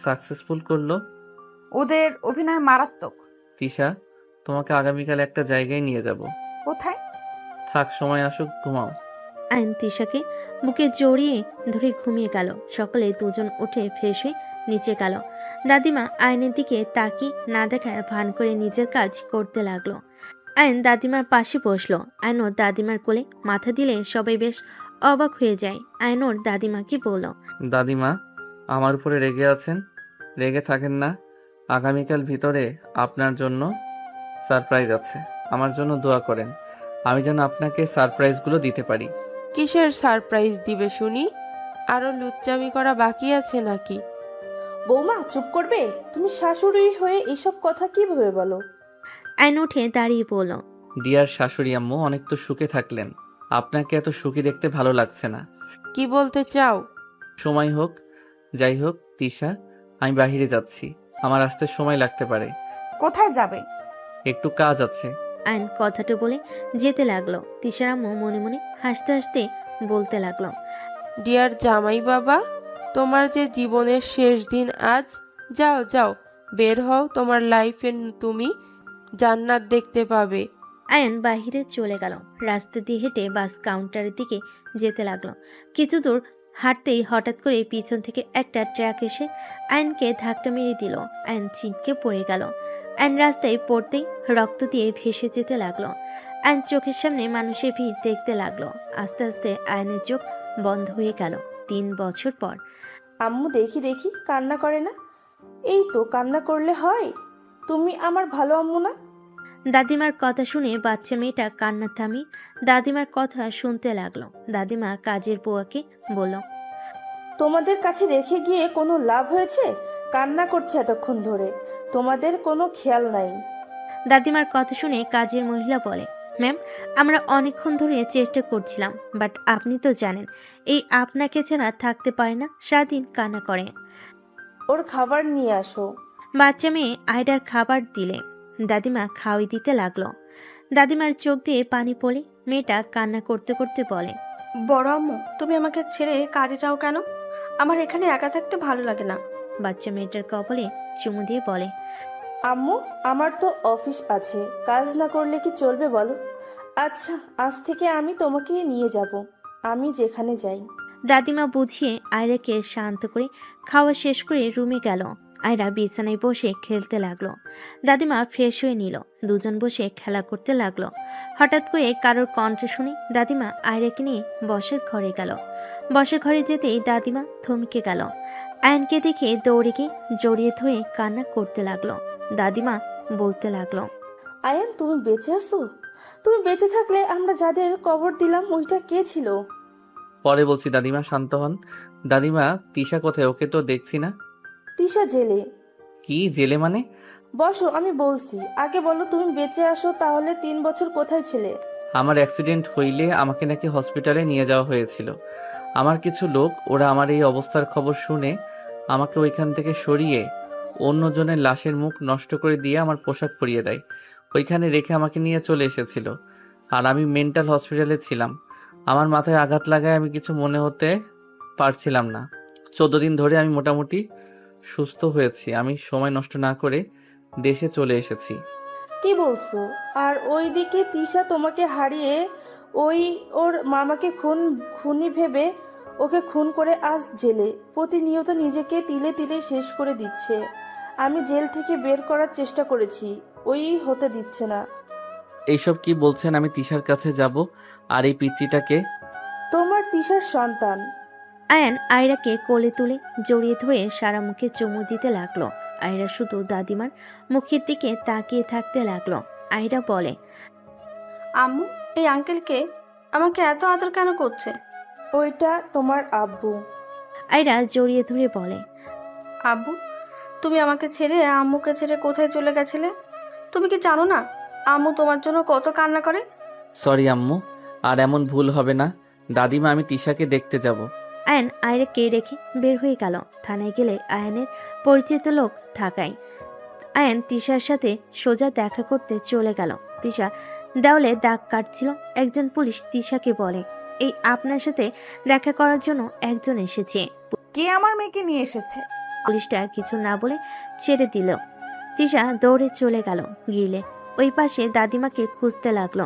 সাকসেসফুল করলো। ওদের অভিনয় মারাত্মক। তিশা, তোমাকে আগামীকাল একটা জায়গায় নিয়ে যাব। কোথায়? থাক, সময় আসুক, ঘুমাও। আয়ন তিশাকে বুকে জড়িয়ে ধরে ঘুমিয়ে গেল। সকালে দুজন উঠে ফ্রেশ হয়ে নিচে গেল। দাদিমা আয়নের দিকে তাকিয়ে না দেখার ভান করে নিজের কাজ করতে লাগলো। আয়ন দাদিমার পাশে বসলো। আয়ন ওর দাদিমার কোলে মাথা দিলে সবাই বেশ অবাক হয়ে যায়। আয়ন ওর দাদিমাকে বলল, দাদিমা, আমার উপরে রেগে আছেন? রেগে থাকেন না। আগামীকাল ভিতরে আপনার জন্য সারপ্রাইজ আছে। আমার জন্য দোয়া করেন, আমি যেন আপনাকে সারপ্রাইজগুলো দিতে পারি। কিসের সারপ্রাইজ দিবে শুনি? আরো লুচ্চামি করা বাকি আছে নাকি? বৌমা চুপ করবে? তুমি শাশুড়ি হয়ে এইসব কথা কিভাবে বলো? আয়ন উঠে দাঁড়িয়ে বলল, ডিয়ার শাশুড়ি আম্মু, অনেক তো সুখে থাকলেন, আপনাকে এত সুখী দেখতে ভালো লাগছে না। কি বলতে চাও? সময় হোক, যাই হোক তিশা, আমি বাহিরে যাচ্ছি, আমার আসতে সময় লাগতে পারে। কোথায় যাবে? একটু কাজ আছে। আয়ন কথাটা বলে যেতে লাগলো। তিশার আম্মু মনে মনে হাসতে হাসতে বলতে লাগলো, ডিয়ার জামাই বাবা, তোমার যে জীবনের শেষ দিন আজ। যাও যাও, বের হও, তোমার লাইফে তুমি জান্নাত দেখতে পাবে। আয়ন বাহিরে চলে গেল। রাস্তা দিয়ে হেঁটে বাস কাউন্টারের দিকে যেতে লাগলো। কিছু দূর হাঁটতেই হঠাৎ করে পিছন থেকে একটা ট্রাক এসে আয়নকে ধাক্কা মেরে দিল। আয়ন ছিটকে পড়ে গেল। আয়ন রাস্তায় পড়তেই রক্ত দিয়ে ভেসে যেতে লাগলো। আয়ন চোখের সামনে মানুষের ভিড় দেখতে লাগলো। আস্তে আস্তে আয়নের চোখ বন্ধ হয়ে গেল। 3 বছর পর। আম্মু দেখি দেখি কান্না করে না। এই তো কান্না করলে হয়। তুমি আমার ভালো আম্মু না? দাদিমার কথা শুনে বাচ্চা মেয়েটা কান্না থামিয়ে দাদিমার কথা শুনতে লাগলো। দাদিমা কাজের বুয়াকে বলল, তোমাদের কাছে রেখে গিয়ে কোনো লাভ হয়েছে? কান্না করছে এতক্ষণ ধরে, তোমাদের কোনো খেয়াল নাই। দাদিমার কথা শুনে কাজের মহিলা বলে, ম্যাম, আমরা অনেকক্ষণ ধরে চেষ্টা করছিলাম, বাট আপনি তো জানেন এই আপনাকে ছাড়া থাকতে পারে না, সারাদিন কান্না করে। ওর খাবার নিয়ে আসো। বাচ্চা মেয়ে আয়ডার খাবার দিলে দাদিমা খাওয়াই দিতে লাগলো। দাদিমার চোখ দিয়ে পানি পড়ে মেয়েটা কান্না করতে করতে বলে, বড় আম্মু, তুমি আমাকে ছেড়ে কাজে যাও কেন? আমার এখানে একা থাকতে ভালো লাগে না। বাচ্চা মেয়েটার কপালে চুমু দিয়ে বলে, আম্মু, আমার তো অফিস আছে, কাজ না করলে কি চলবে বলো? আচ্ছা, আজ থেকে আমি তোমাকে নিয়ে যাব, আমি যেখানে যাই। দাদিমা বুঝিয়ে আয়রাকে শান্ত করে খাওয়া শেষ করে রুমে গেল। আয়রা বিছানায় বসে খেলতে লাগলো। দাদিমা ফ্রেশ হয়ে নিল। দুজন বসে খেলা করতে লাগলো। হঠাৎ করে কারোর কণ্ঠ শুনে দাদিমা আয়রাকে নিয়ে বসার ঘরে গেল। বসার ঘরে যেতেই দাদিমা থমকে গেল। আয়নকে দেখে দৌড়ে গিয়ে জড়িয়ে ধরে কান্না করতে লাগলো। দাদিমা বলতে লাগলো, আয়ান, তুমি বেঁচে আছো? তুমি বেঁচে থাকলে আমরা যাদের কবর দিলাম ওইটা কে ছিল? পরে বলছি দাদিমা, শান্ত হন। দাদিমা, তিশা কোথায়? ওকে তো দেখছি না। তিশা জেলে। কি জেলে মানে? বসো, আমি বলছি। আগে বলো, তুমি বেঁচে আসো তাহলে 3 বছর কোথায় ছিলে? আমার অ্যাক্সিডেন্ট হইলে আমাকে নাকি হসপিটালে নিয়ে যাওয়া হয়েছিল। আমার কিছু লোক, ওরা আমার এই অবস্থার খবর শুনে আমাকে ওইখান থেকে সরিয়ে অন্যজনের লাশের মুখ নষ্ট করে দিয়ে আমার পোশাক পরিয়ে দেয়। ওইখানে রেখে আমাকে নিয়ে চলে এসেছিল। আর আমি মেন্টাল হসপিটালে ছিলাম। আমার মাথায় আঘাত লাগায় আমি কিছু মনে হতে পারছিলাম না। 14 দিন ধরে আমি মোটামুটি সুস্থ হয়েছি। আমি সময় নষ্ট না করে দেশে চলে এসেছি। কি বলছো? আর ওইদিকে তিশা তোমাকে হারিয়ে ওর মামাকে খুনি ভেবে ওকে খুন করে আজ জেলে। প্রতিনিয়ত নিজেকে তিলে তিলে শেষ করে দিচ্ছে। আমি জেল থেকে বের করার চেষ্টা করেছি, ওই হতে দিচ্ছে না। এইসব কি বলছেন? আমি তিশার কাছে যাব। আর এই পিচ্চিটাকে? তোমার তিশার সন্তান। আয়ান আয়রাকে কোলে তুলে জড়িয়ে ধরে সারা মুখে চুমু দিতে লাগলো। আয়রা শুধু দাদিমার মুখের দিকে তাকিয়ে থাকতে লাগলো। আয়রা বলে, আম্মু, এই আঙ্কেলকে আমাকে এত আদর কেন করছে? ওইটা তোমার আব্বু। আয়রা জড়িয়ে ধরে বলে, আব্বু, তুমি আমাকে ছেড়ে আম্মুকে ছেড়ে কোথায় চলে গেছিলে? তুমি কি জানো না আম্মু তোমার জন্য কত কান্না করে? সরি আম্মু, আর এমন ভুল হবে না। দাদিমা, আমি তিশাকে দেখতে যাব। আয়ান আয়রাকে রেখে বের হয়ে গেল। থানায় গেলে আয়ানের পরিচিত লোক থাকায় আয়ান তিশার সাথে সোজা দেখা করতে চলে গেল। তিশা দেওয়ালে দাগ কাটছিল। একজন পুলিশ তিশাকে বলে, এই আপনার সাথে দেখা করার জন্য একজন এসেছে। কে আমার মেয়েকে নিয়ে এসেছে? পুলিশটা কিছু না বলে ছেড়ে দিল। তিশা দৌড়ে চলে গেল গিলে। ওই পাশে দাদিমাকে খুঁজতে লাগলো।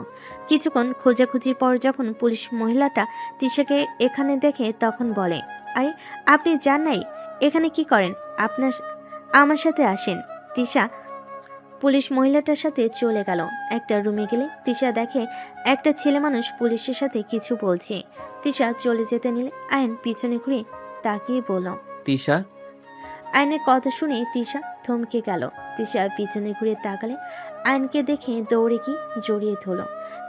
কিছুক্ষণ খোঁজাখুঁজির পর যখন পুলিশ মহিলাটা তিশাকে এখানে দেখে তখন বলে, আরে আপনি যান নাই, এখানে কি করেন? আমার সাথে আসেন। তিশা পুলিশ মহিলাটার সাথে চলে গেল। একটা রুমে গেলে তিশা দেখে একটা ছেলে মানুষ পুলিশের সাথে কিছু বলছে। তিশা চলে যেতে নিলে আয়ন পিছনে ঘুরে তাকিয়ে বলল, তিশা। আয়নের কথা শুনে তিশা থমকে গেল। তিশা পিছনে ঘুরে তাকালে আয়নকে দেখে দৌড়ে গিয়ে জড়িয়ে ধরল।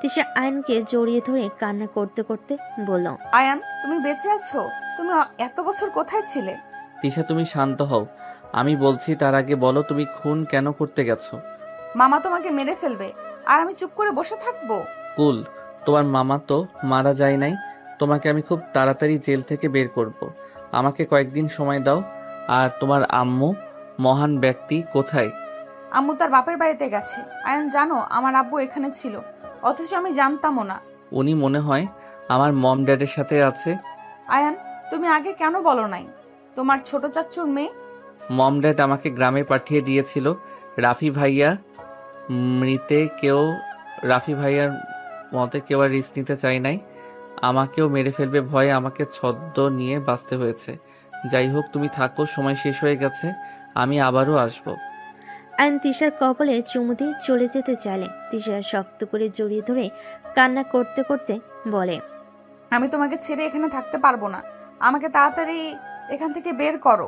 তিশা আয়নকে জড়িয়ে ধরে কান্না করতে করতে বলল, আয়ান, তুমি বেঁচে আছো? তুমি এত বছর কোথায় ছিলে? তিশা, তুমি শান্ত হও। আমি বলছি তার আগে বলো, তুমি খুন কেন করতে গেছো? মামা তোমাকে মেরে ফেলবে আর আমি চুপ করে বসে থাকবো? কুল, তোমার মামা তো মারা যায় নাই। তোমাকে আমি খুব তাড়াতাড়ি জেল থেকে বের করব। আমাকে কয়েকদিন সময় দাও। আর তোমার আম্মু মহান ব্যক্তি কোথায়? আম্মু তার বাপের বাড়িতে গেছে। আয়ান জানো, আমার আব্বু এখানে ছিল, অথচ আমি জানতামও না। উনি মনে হয় আমার মম ড্যাডের সাথে আছে। আয়ান, তুমি আগে কেন বলো নাই? তোমার ছোট চাচ্চুর মেয়ে। মম ড্যাড আমাকে গ্রামে পাঠিয়ে দিয়েছিল। রাফি ভাইয়া মৃতে কেউ রাফি ভাইয়ার মতে কেউ আর রিস্ক নিতে চায় নাই। আমাকেও মেরে ফেলবে ভয়ে আমাকে ছদ্ম নিয়ে বাঁচতে হয়েছে। যাই হোক, তুমি থাকো, সময় শেষ হয়ে গেছে, আমি আবারও আসবো। আয়ন তিশার কপালে চুমু দিয়ে চলে যেতে চাইলে তিশা শক্ত করে জড়িয়ে ধরে কান্না করতে করতে বলে, আমি তোমাকে ছেড়ে এখানে থাকতে পারবো না। আমাকে তাড়াতাড়ি এখান থেকে বের করো,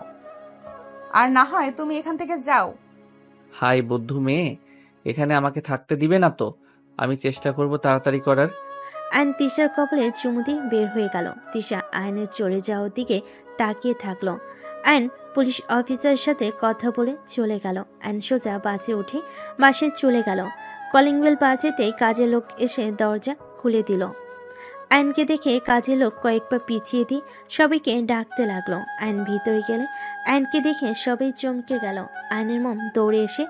আর না হয় তুমি এখান থেকে যাও। হাই বুদ্ধু মেয়ে, এখানে আমাকে থাকতে দিবে না তো? আমি চেষ্টা করব তাড়াতাড়ি করার। আয়ন তিশার কপালে চুমু দিয়ে বের হয়ে গেল। তিশা আয়নের চলে যাওয়ার দিকে তাকিয়ে থাকলো। আয়ন পুলিশ অফিসারের সাথে কথা বলে চলে গেল। আয়ন সোজা বাসে উঠে বাসে চলে গেল। কলিং বেল বাজেতেই কাজের লোক এসে দরজা খুলে দিল। আয়নকে দেখে কাজের লোক কয়েকবার পিছিয়ে দিয়ে সবাইকে ডাকতে লাগলো। আয়ন ভিতরে গেলে আয়নকে দেখে সবাই চমকে গেল। আয়নের মম দৌড়ে এসে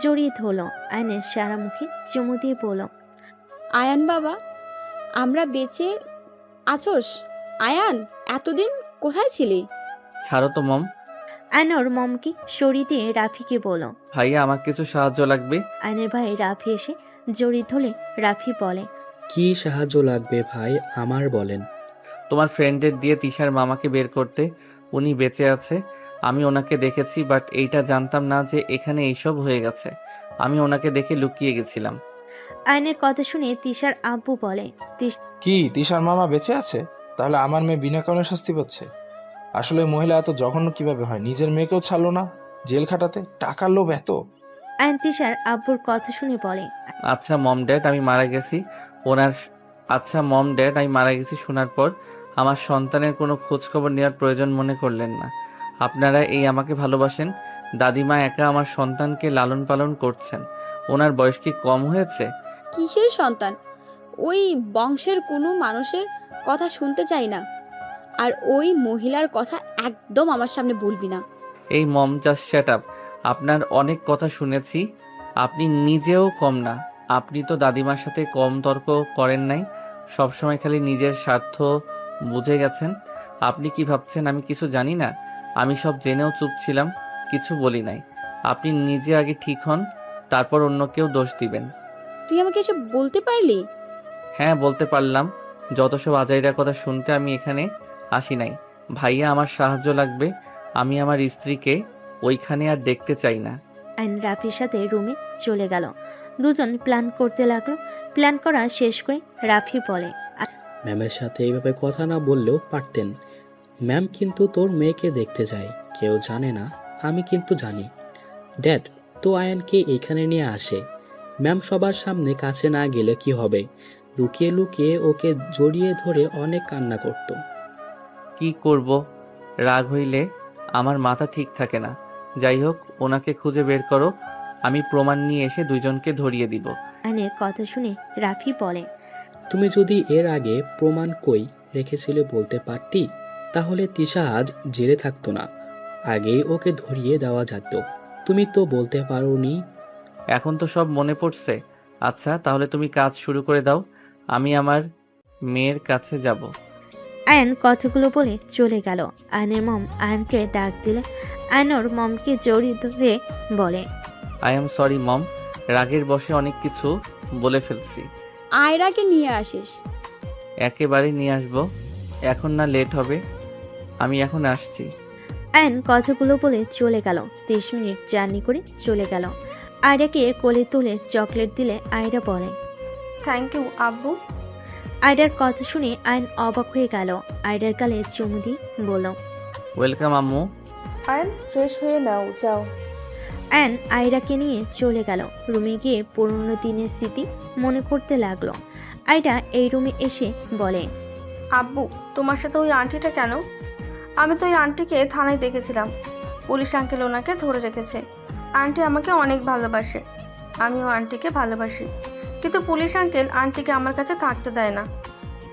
জড়িয়ে ধরল। আয়নের সারা মুখে চুমু দিয়ে বলল, আয়ান বাবা, আমরা বেঁচে আছোস? আয়ান, এতদিন কোথায় ছিলি? ছাড়ো তো মম। আয়ন ওর মমকে সরিয়ে দিয়ে রাফিকে বলল, ভাইয়া আমার কিছু সাহায্য লাগবে। আয়নের ভাই রাফি এসে জড়িয়ে ধরলে রাফি বলে, কি সাহায্য লাগবে ভাই, আমার বলেন। তোমার ফ্রেন্ডের দিয়ে তিশার মামাকে বের করতে। উনি বেঁচে আছে, আমি ওনাকে দেখেছি, বাট এইটা জানতাম না যে এখানে এইসব হয়ে গেছে। আমি ওনাকে দেখে লুকিয়ে গেছিলাম। আয়নের কথা শুনে তিশার আব্বু বলে, কি তিশার মামা বেঁচে আছে? তাহলে আমার মেয়ে বিনা কারণে শাস্তি পাচ্ছে। আসলে মহিলা এত জঘন্য কিভাবে হয়? নিজের মেয়েকেও ছাড়লো না জেল খাটাতে, টাকার লোভ এত। আয়ন তিশার আব্বুর কথা শুনে বলে, আচ্ছা মম ড্যাড, আমি মারা গেছি শোনার পর আমার সন্তানের কোনো খোঁজ খবর নেওয়ার প্রয়োজন মনে করলেন না। আপনারা এই আমাকে ভালোবাসেন। দাদিমা একা আমার সন্তানকে লালন পালন করছেন। ওনার বয়স কি কম হয়েছে? কিসের সন্তান? ওই বংশের কোনো মানুষের কথা শুনতে চাই না, আর ওই মহিলার কথা একদম আমার সামনে বলবি না। এই মম, জাস্ট শ্যাট আপ। আপনার অনেক কথা শুনেছি, আপনি নিজেও কম না। আপনি তো দাদিমার সাথে কম তর্ক করেন নাই, সবসময় খালি নিজের স্বার্থ বুঝে গেছেন। আপনি কি ভাবছেন আমি কিছু জানি না? আমি সব জেনেও চুপ ছিলাম, কিছু বলি নাই। আপনি নিজে আগে ঠিক হন, তারপর অন্য কেউ দোষ দিবেন। তুই আমাকে এসব বলতে পারলি? হ্যাঁ, বলতে পারলাম। যত সব আজাইরা কথা শুনতে আমি এখানে আসি নাই। ভাইয়া, আমার সাহায্য লাগবে। আমি আমার স্ত্রীকে ওইখানে আর দেখতে চাই না। আয়ন রাফির সাথে রুমে চলে গেল। দুজন প্ল্যান করতে লাগলো। প্ল্যান করা শেষ করে রাফি বলে, ম্যামের সাথে এইভাবে কথা না বললেও পারতেন। ম্যাম কিন্তু তোর মেয়েকে দেখতে যায়, কেউ জানে না, আমি কিন্তু জানি। ড্যাড তো আয়ানকে এইখানে নিয়ে আসে। ম্যাম সবার সামনে কাছে না গেলে কি হবে? লুকিয়ে লুকিয়ে ওকে জড়িয়ে ধরে অনেক কান্না করত। কি করব? রাগ হইলে আমার মাথা ঠিক থাকে না। যাই হোক, ওনাকে খুঁজে বের করো, আমি প্রমাণ নিয়ে এসে দুইজনকে ধরিয়ে দিব। আয়নের কথা শুনে রাফি বলে, তুমি যদি এর আগে প্রমাণ কই রেখেছিলে বলতে পারতি, তাহলে তিশা আজ জেলে থাকতো না, আগেই ওকে ধরিয়ে দেওয়া যেত। তুমি তো বলতে পারোনি। এখন তো সব মনে পড়ছে। আচ্ছা, তাহলে তুমি কাজ শুরু করে দাও, আমি আমার মেয়ের কাছে যাব। আয়ন কথাগুলো বলে চলে গেল। আয়নের মম আয়নকে ডাক দিলে আয়নর মমকে জড়িয়ে ধরে বলে, আই এম সরি মম, রাগের বশে অনেক কিছু বলে ফেলছি। আয়রাকে নিয়ে আসিস। একেবারে নিয়ে আসবো, এখন না লেট হবে। আমি এখন আসছি। আয়ন কথাগুলো বলে চলে গেল। 30 মিনিট জার্নি করে চলে গেল। আয়রাকে কোলে তুলে চকলেট দিলে আয়রা বলে, থ্যাংক ইউ আব্বু। আয়রার কথা শুনে আয়ন অবাক হয়ে গেল। আয়রার গালে চুমু দিয়ে বলল, ওয়েলকাম আম্মু। আয়ন, ফ্রেশ হয়ে নাও, যাও। আয়ন আয়রাকে নিয়ে চলে গেল। রুমে গিয়ে পুরনো দিনের স্মৃতি মনে করতে লাগলো। আয়রা এই রুমে এসে বলে, আব্বু, তোমার সাথে ওই আন্টিটা কেন? আমি তো ওই আন্টিকে থানায় দেখেছিলাম। পুলিশ আঙ্কেল ওনাকে ধরে রেখেছে। আন্টি আমাকে অনেক ভালোবাসে, আমিও আন্টিকে ভালোবাসি, কিন্তু পুলিশ আঙ্কেল আন্টিকে আমার কাছে থাকতে দেয় না।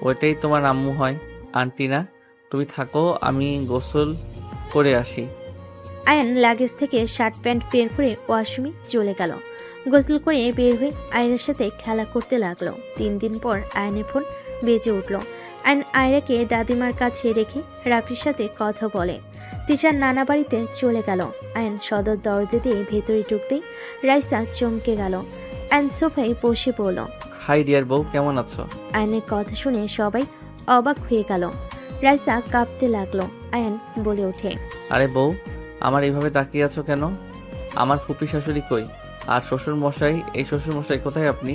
ওইটাই তোমার আম্মু হয়, আন্টি না। তুমি থাকো, আমি গোসল করে আসি। আয়ান লাগেজ থেকে শার্ট প্যান্ট বের করে ওয়াশরুমে চলে গেল। গোসল করে বের হয়ে আয়রার সাথে খেলা করতে লাগলো। 3 দিন পর আয়নের ফোন বেজে উঠল। আয়ন আয়রাকে দাদিমার কাছে রেখে রাফির সাথে কথা বলে। তিশার নানা বাড়িতে চলে গেল। আয়ন সদর দরজা দিয়ে ভেতরে ঢুকতেই রাইসা চমকে গেল। আয়ন সোফায় বসে পড়ল। হাই ডিয়ার বউ, কেমন আছো? আয়নের কথা শুনে সবাই অবাক হয়ে গেল। রাইসা কাঁপতে লাগলো। আয়ন বলে ওঠে, আরে বউ, আমার এইভাবে তাকিয়ে আছো কেন? আমার ফুপি শাশুড়ি কই? আর শ্বশুর মশাই, এই শ্বশুর মশাই কোথায় আপনি?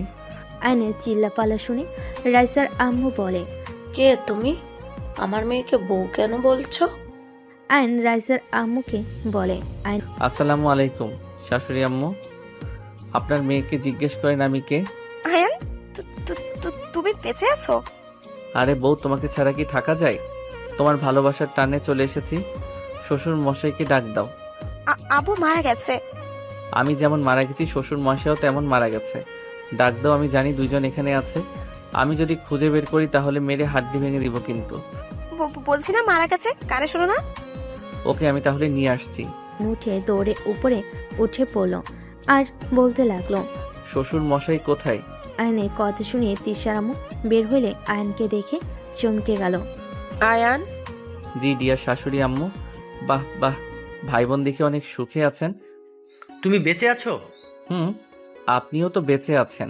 আয়নের চিল্লাপালা শুনে রাইসার আম্মু বলে, কে তুমি? আমার মেয়েকে বউ কেন বলছো? আয়ন রাইসার আম্মুকে বলে, আয়ন আসসালামু আলাইকুম শাশুড়ি আম্মু। আপনার মেয়েকে জিজ্ঞেস করেন আমি কে। আয়ান, তুমি বেঁচে আছো? আরে বউ, তোমাকে ছাড়া কি থাকা যায়? তোমার ভালোবাসার টানে চলে এসেছি। শ্বশুর মশাইকে ডাক দাও। আবু মারা গেছে। আমি যেমন মারা গেছি, শ্বশুর মশাইও তেমন মারা গেছে। ডাক দাও। আমি জানি দুইজন এখানে আছে। আমি যদি খুঁজে বের করি তাহলে মেরে হাড্ডি ভেঙে দিব কিন্তু। বলছি না মারা গেছে, কানে শোনো না? ওকে, আমি তাহলে নিয়ে আসছি। উঠে দৌড়ে উপরে উঠে পড়ল আর বলতে লাগলো, শ্বশুর মশাই কোথায়? আয়নের কথা শুনে তিশার আম্মু বের হইলে আয়নকে দেখে চমকে গেল। আয়ান, জি ডিয়ার শাশুড়ি আম্মু। বাহ বাহ, ভাই বোন দেখে অনেক সুখে আছেন। তুমি বেঁচে আছো? আপনিও তো বেঁচে আছেন।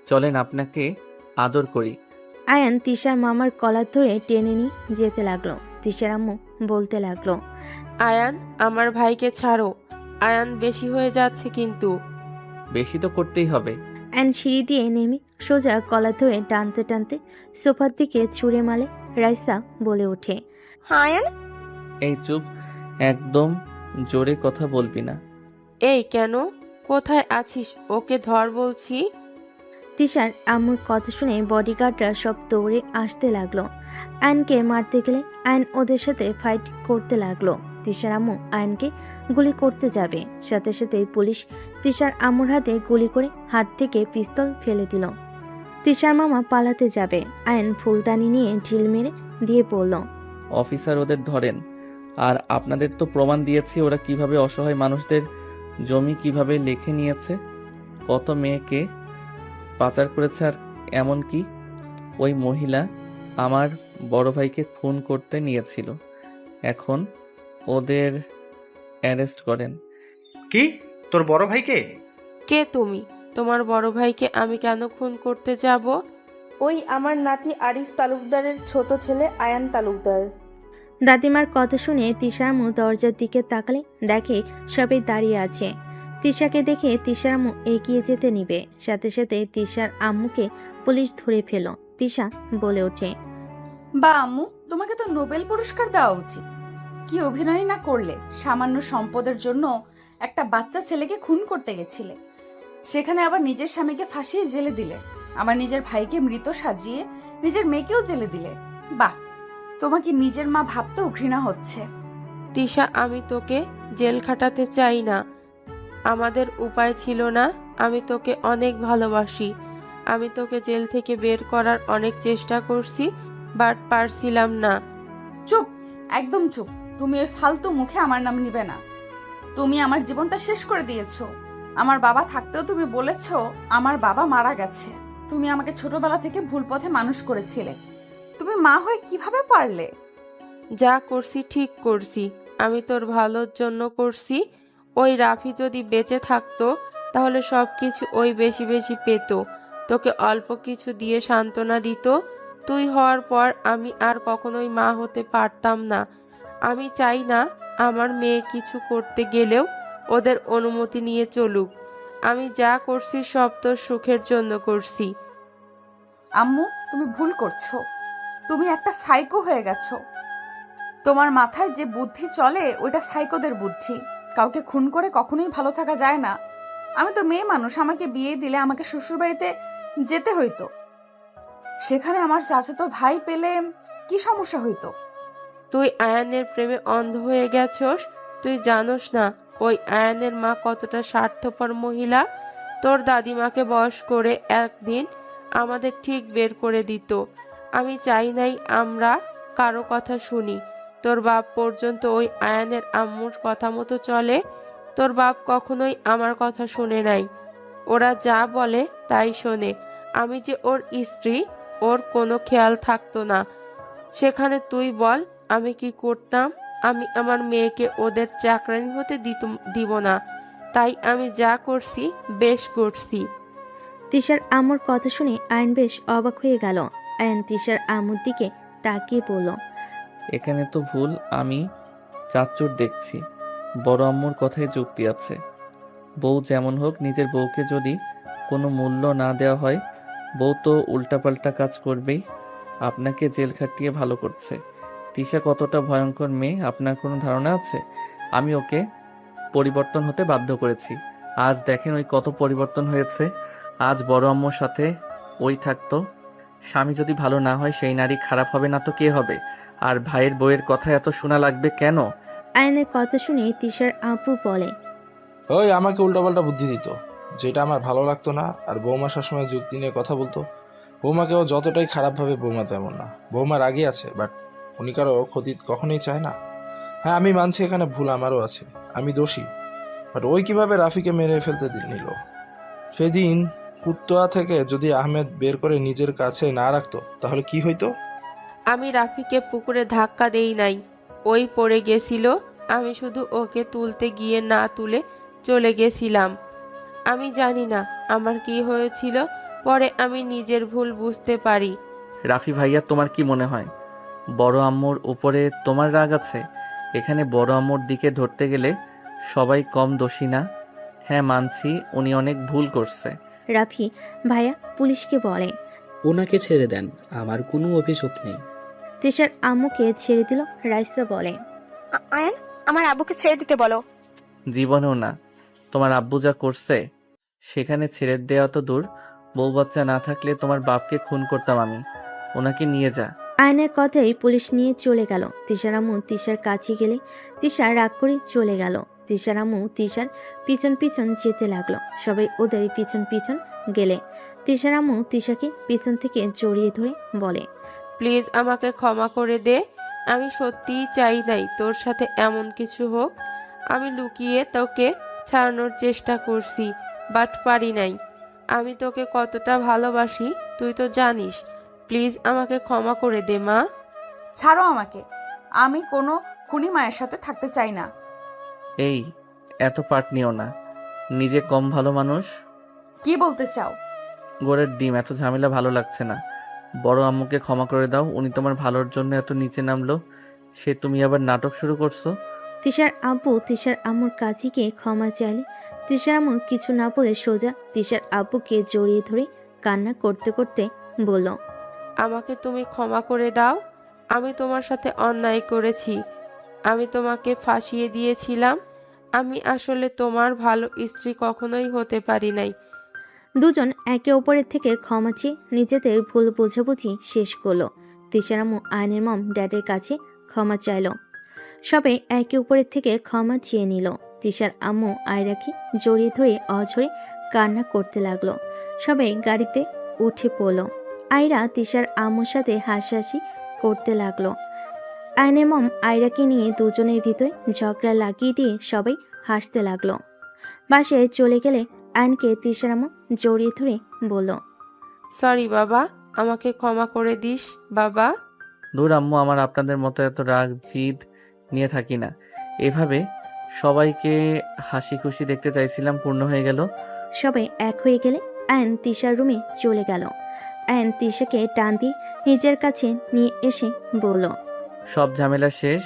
চলেন আপনাকে আদর করি। আয়ান তিশার মামার কলার ধরে টেনে নিয়ে যেতে লাগলো। তিশার আম্মু বলতে লাগলো, আয়ান, আমার ভাইকে ছাড়ো। আয়ান, বেশি হয়ে যাচ্ছে কিন্তু। বেশি তো করতেই হবে। আয়ন সিঁড়ি দিয়ে নেমে সোজা কলার ধরে টানতে টানতে সোফার দিকে ছুঁড়ে মালে। রাইসা বলে ওঠে, আয়ান, এই চুপ, একদম জোরে কথা বলবি না। এই কেন? কোথায় আছিস? ওকে ধর বলছি। তিশার আম্মুর কথা শুনে বডিগার্ডরা সব দৌড়ে আসতে লাগলো। আয়নকে মারতে গেলে আয়ন ওদের সাথে ফাইট করতে লাগলো। তিশার আম্মু আয়নকে গুলি করতে যাবে, সাথে সাথে পুলিশ তিশার আম্মুর হাতে গুলি করে হাত থেকে পিস্তল ফেলে দিল। তিশার মামা পালাতে যাবে, আয়ন ফুলদানি নিয়ে ঢিল মেরে দিয়ে পড়ল। অফিসার, ওদের ধরেন। আর আপনাদের তো প্রমাণ দিয়েছি ওরা কিভাবে অসহায় মানুষদের জমি কিভাবে লিখে নিয়েছে, কত মেয়েকে পাচার করেছে। আর এমনকি ওই মহিলা আমার বড় ভাইকে খুন করতে নিয়েছিল। এখন ওদের অ্যারেস্ট করেন। কি? তোর বড় ভাইকে? কে তুমি? তোমার বড় ভাইকে আমি কেন খুন করতে যাব? ওই আমার নাতি আরিফ তালুকদারের ছোট ছেলে আয়ান তালুকদার। দাদিমার কথা শুনে তিশার আম্মু দরজার দিকে তাকালে দেখে সবাই দাঁড়িয়ে আছে। তিশাকে দেখে তিশার আম্মু এগিয়ে যেতে নিবে, সাথে সাথে তিশার আম্মুকে পুলিশ ধরে ফেল। তিশা বলে ওঠে, বা আম্মু, তোমাকে তো নোবেল পুরস্কার দেওয়া উচিত। কি অভিনয় না করলে! সামান্য সম্পদের জন্য একটা বাচ্চা ছেলেকে খুন করতে গেছিলে, সেখানে আবার নিজের স্বামীকে ফাঁসিয়ে জেলে দিলে, আবার নিজের ভাইকে মৃত সাজিয়ে নিজের মেয়েকেও জেলে দিলে। বাহ, তোমাকে নিজের মা ভাবতেও ঘৃণা হচ্ছে। তিশা, আমি তোকে জেল খাটাতে চাই না। আমাদের উপায় ছিল না। আমি তোকে অনেক ভালোবাসি। আমি তোকে জেল থেকে বের করার অনেক চেষ্টা করছি, বাট পারছিলাম না। চুপ, একদম চুপ। তুমি ওই ফালতু মুখে আমার নাম নিবে না। তুমি আমার জীবনটা শেষ করে দিয়েছো। আমার বাবা থাকতেও তুমি বলেছো আমার বাবা মারা গেছে। তুমি আমাকে ছোটবেলা থেকে ভুল পথে মানুষ করেছিলে। তুমি মা হয়ে কিভাবে পারলে? যা করছি ঠিক করছি। আমি তোর ভালোর জন্য করছি। ওই রাফি যদি বেঁচে থাকতো তাহলে সব কিছু ওই বেশি বেশি পেত, তোকে অল্প কিছু দিয়ে সান্ত্বনা দিত। তুই হওয়ার পর আমি আর কখনোই মা হতে পারতাম না। আমি চাই না আমার মেয়ে কিছু করতে গেলেও ওদের অনুমতি নিয়ে চলুক। আমি যা করছি সব তোর সুখের জন্য করছি। আম্মু, তুমি ভুল করছো। তুমি একটা সাইকো হয়ে গেছো। তোমার মাথায় যে বুদ্ধি চলে ওইটা সাইকোদের বুদ্ধি। কাউকে খুন করে কখনোই ভালো থাকা যায় না। আমি তো মেয়ে মানুষ, আমাকে বিয়ে দিলে আমাকে শ্বশুরবাড়িতে যেতে হইতো। সেখানে আমার চাচাতো ভাই পেলে কি সমস্যা হইতো? তুই আয়ানের প্রেমে অন্ধ হয়ে গেছস। তুই জানোস না ওই আয়ানের মা কতটা স্বার্থপর মহিলা। তোর দাদিমাকে বশ করে একদিন আমাদের ঠিক বের করে দিত। আমি চাই নাই আমরা কারো কথা শুনি। তোর বাপ পর্যন্ত ওই আয়ানের আম্মুর কথা মতো চলে। তোর বাপ কখনোই আমার কথা শুনে নাই, ওরা যা বলে তাই শোনে। আমি যে ওর স্ত্রী, ওর কোনো খেয়াল থাকতো না। সেখানে তুই বল আমি কি করতাম? আমি আমার মেয়েকে ওদের চাকরানি হতে দিব না, তাই আমি যা করছি বেশ করছি। তিশার আম্মুর কথা শুনে আয়ন বেশ অবাক হয়ে গেল। আয়ন তিশার আম্মুর দিকে তাকিয়ে বলল, এখানে তো ভুল আমি চাচ্চুর দেখছি। বড় আম্মুর কথায় যুক্তি আছে। বউ যেমন হোক, নিজের বউকে যদি কোনো মূল্য না দেওয়া হয়, বউ তো উল্টাপাল্টা কাজ করবেই। আপনাকে জেল খাটিয়ে ভালো করছে। তিশা কতটা ভয়ঙ্কর মেয়ে আপনার কোনো ধারণা আছে? আমি ওকে পরিবর্তন হতে বাধ্য করেছি। আজ দেখেন ওই কত পরিবর্তন হয়েছে। আজ বড় আম্মুর সাথে ওই থাকতো। স্বামী যদি ভালো না হয় সেই নারী খারাপ হবে না তো কে হবে? আর ভাইয়ের বউয়ের কথা এত শোনা লাগবে কেন? আয়নের কথা শুনে তিশার আব্বু বলে, ওই আমাকে উল্টাপাল্টা বুদ্ধি দিত, যেটা আমার ভালো লাগতো না। আর বৌমা সবসময় যুক্তি নিয়ে কথা বলতো। বৌমাকেও যতটাই খারাপ ভাবে, বৌমা তেমন না। বৌমা রাগী আছে, বাট উনি কারো ক্ষতি কখনোই চায় না। হ্যাঁ, আমি মানছি এখানে ভুল আমারও আছে, আমি দোষী। বাট ওই কিভাবে রাফিকে মেরে ফেলতে নিল? সেদিন কুত্তোয়া থেকে যদি আহমেদ বের করে নিজের কাছে না রাখতো তাহলে কি হইতো? আমি রাফিকে পুকুরে ধাক্কা দেই নাই, ওই পড়ে গেছিল। আমি শুধু ওকে তুলতে গিয়ে না তুলে চলে গেছিলাম। আমি জানি না আমার কি হয়েছিল, পরে আমি নিজের ভুল বুঝতে পারি। রাফি ভাইয়া, তোমার কি মনে হয় বড় আম্মুর উপরে তোমার রাগ আছে? এখানে বড় আম্মুর দিকে ধরতে গেলে সবাই কম দোষী না। হ্যাঁ মানছি, উনি অনেক ভুল করছে। রাফি ভাইয়া পুলিশকে বলে, ওনাকে ছেড়ে দেন, আমার কোনো অভিযোগ নেই। তিশার আম্মুকে ছেড়ে দিল। রাইসা বলে, আয়ান, আমার আব্বুকে ছেড়ে দিতে বলো। জীবনেও না। তোমার আব্বু যা করছে সেখানে ছেড়ে দেওয়া তো দূর, বউ বাচ্চা না থাকলে তোমার বাপকে খুন করতাম আমি। ওনাকে নিয়ে যা। আয়নের কথাই পুলিশ নিয়ে চলে গেল। তিশার আম্মু তিশার কাছে গেলে তিশা রাগ করে চলে গেল। তিশার আম্মু তিশার পিছন পিছন যেতে লাগলো। সবাই ওদের পিছন পিছন গেলে তিশার আম্মু তিশাকে পিছন থেকে জড়িয়ে ধরে বলে, প্লিজ আমাকে ক্ষমা করে দে। আমি সত্যিই চাই নাই তোর সাথে এমন কিছু হোক। আমি লুকিয়ে তোকে ছাড়ানোর চেষ্টা করছি, বাট পারি নাই। আমি তোকে কতটা ভালোবাসি তুই তো জানিস। প্লিজ আমাকে ক্ষমা করে দে মা। ছাড়ো আমাকে, আমি কোনো খুনি মায়ের সাথে থাকতে চাই না। এই এত পাট নিও না, নিজে কম ভালো মানুষ। কি বলতে চাও? গোড়ের ডিম, এত ঝামেলা ভালো লাগছে না। বড় আম্মুকে ক্ষমা করে দাও, উনি তোমার ভালোর জন্য এত নিচে নামলো, সে তুমি আবার নাটক শুরু করছো। তিশার আব্বু তিশার আম্মুর কাছে গিয়ে ক্ষমা চাইলে তিশার আম্মু কিছু না বলে সোজা তিশার আব্বুকে জড়িয়ে ধরে কান্না করতে করতে বলল, আমাকে তুমি ক্ষমা করে দাও। আমি তোমার সাথে অন্যায় করেছি। আমি তোমাকে ফাঁসিয়ে দিয়েছিলাম। আমি আসলে তোমার ভালো স্ত্রী কখনোই হতে পারি নাই। দুজন একে অপরের থেকে ক্ষমা চেয়ে নিজেদের ভুল বোঝাবুঝি শেষ করলো। তিশার আম্মু আয়নের মম ড্যাডের কাছে ক্ষমা চাইল। সবাই একে অপরের থেকে ক্ষমা চেয়ে নিল। তিশার আম্মু আয়রাকে জড়িয়ে ধরে অঝরে কান্না করতে লাগলো। সবাই গাড়িতে উঠে পড়ল। আয়রা তিশার আম্মুর সাথে হাসাহাসি করতে লাগলো। আয়নের মম আয়রাকে নিয়ে দুজনের ভিতরে ঝগড়া লাগিয়ে দিয়ে সবাই হাসতে লাগলো। বাসায় চলে গেলে আয়নকে তিশার আম্মু জড়িয়ে ধরে বলল, সরি বাবা, আমাকে ক্ষমা করে দিস বাবা। দূর আম্মু, আমার আপনাদের মতো এত রাগ জিদ নিয়ে থাকি না। এভাবে সবাইকে হাসি খুশি দেখতে চাইছিলাম, পূর্ণ হয়ে গেল। সবাই এক হয়ে গেলে আয়ন তিশার রুমে চলে গেল। আয়ন তিশাকে টান দিয়ে নিজের কাছে নিয়ে এসে বলল, সব ঝামেলা শেষ,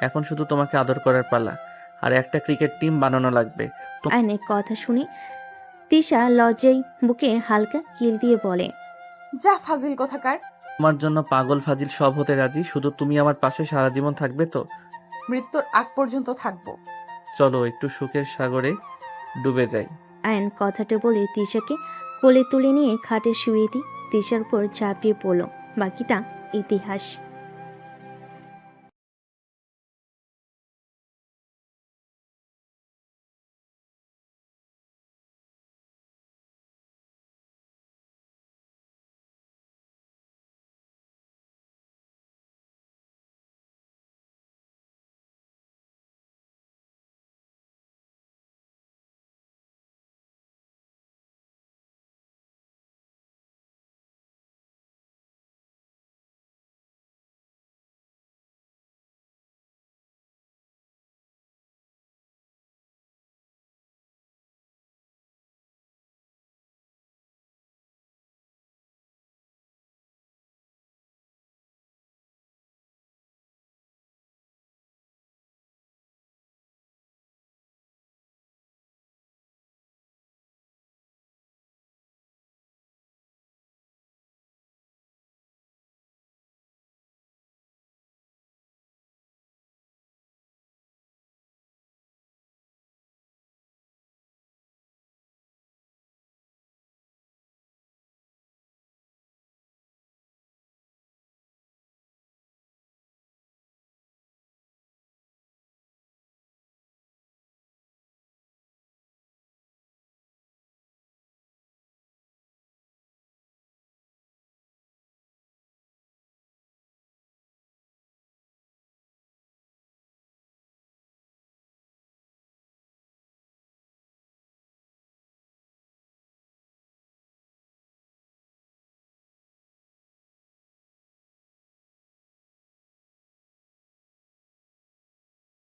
এখন শুধু তোমাকে আদর করার পালা। আর একটা ক্রিকেট টিম বানানো লাগবে। আয়নের কথা শুনে তিশা লজ্জায় বুকে হালকা কিল দিয়ে বলে, যা ফাজিল কোথাকার। তোমার জন্য পাগল ফাজিল সব হতে রাজি, শুধু তুমি আমার পাশে সারা জীবন থাকবে তো? মৃত্যুর আগ পর্যন্ত থাকবো। চলো একটু সুখের সাগরে ডুবে যাই। আয়ন কথাটা বলে তিশাকে কোলে তুলে নিয়ে খাটে শুয়ে দিয়ে তিশার উপর ঝাঁপিয়ে পড়ল। বাকিটা ইতিহাস।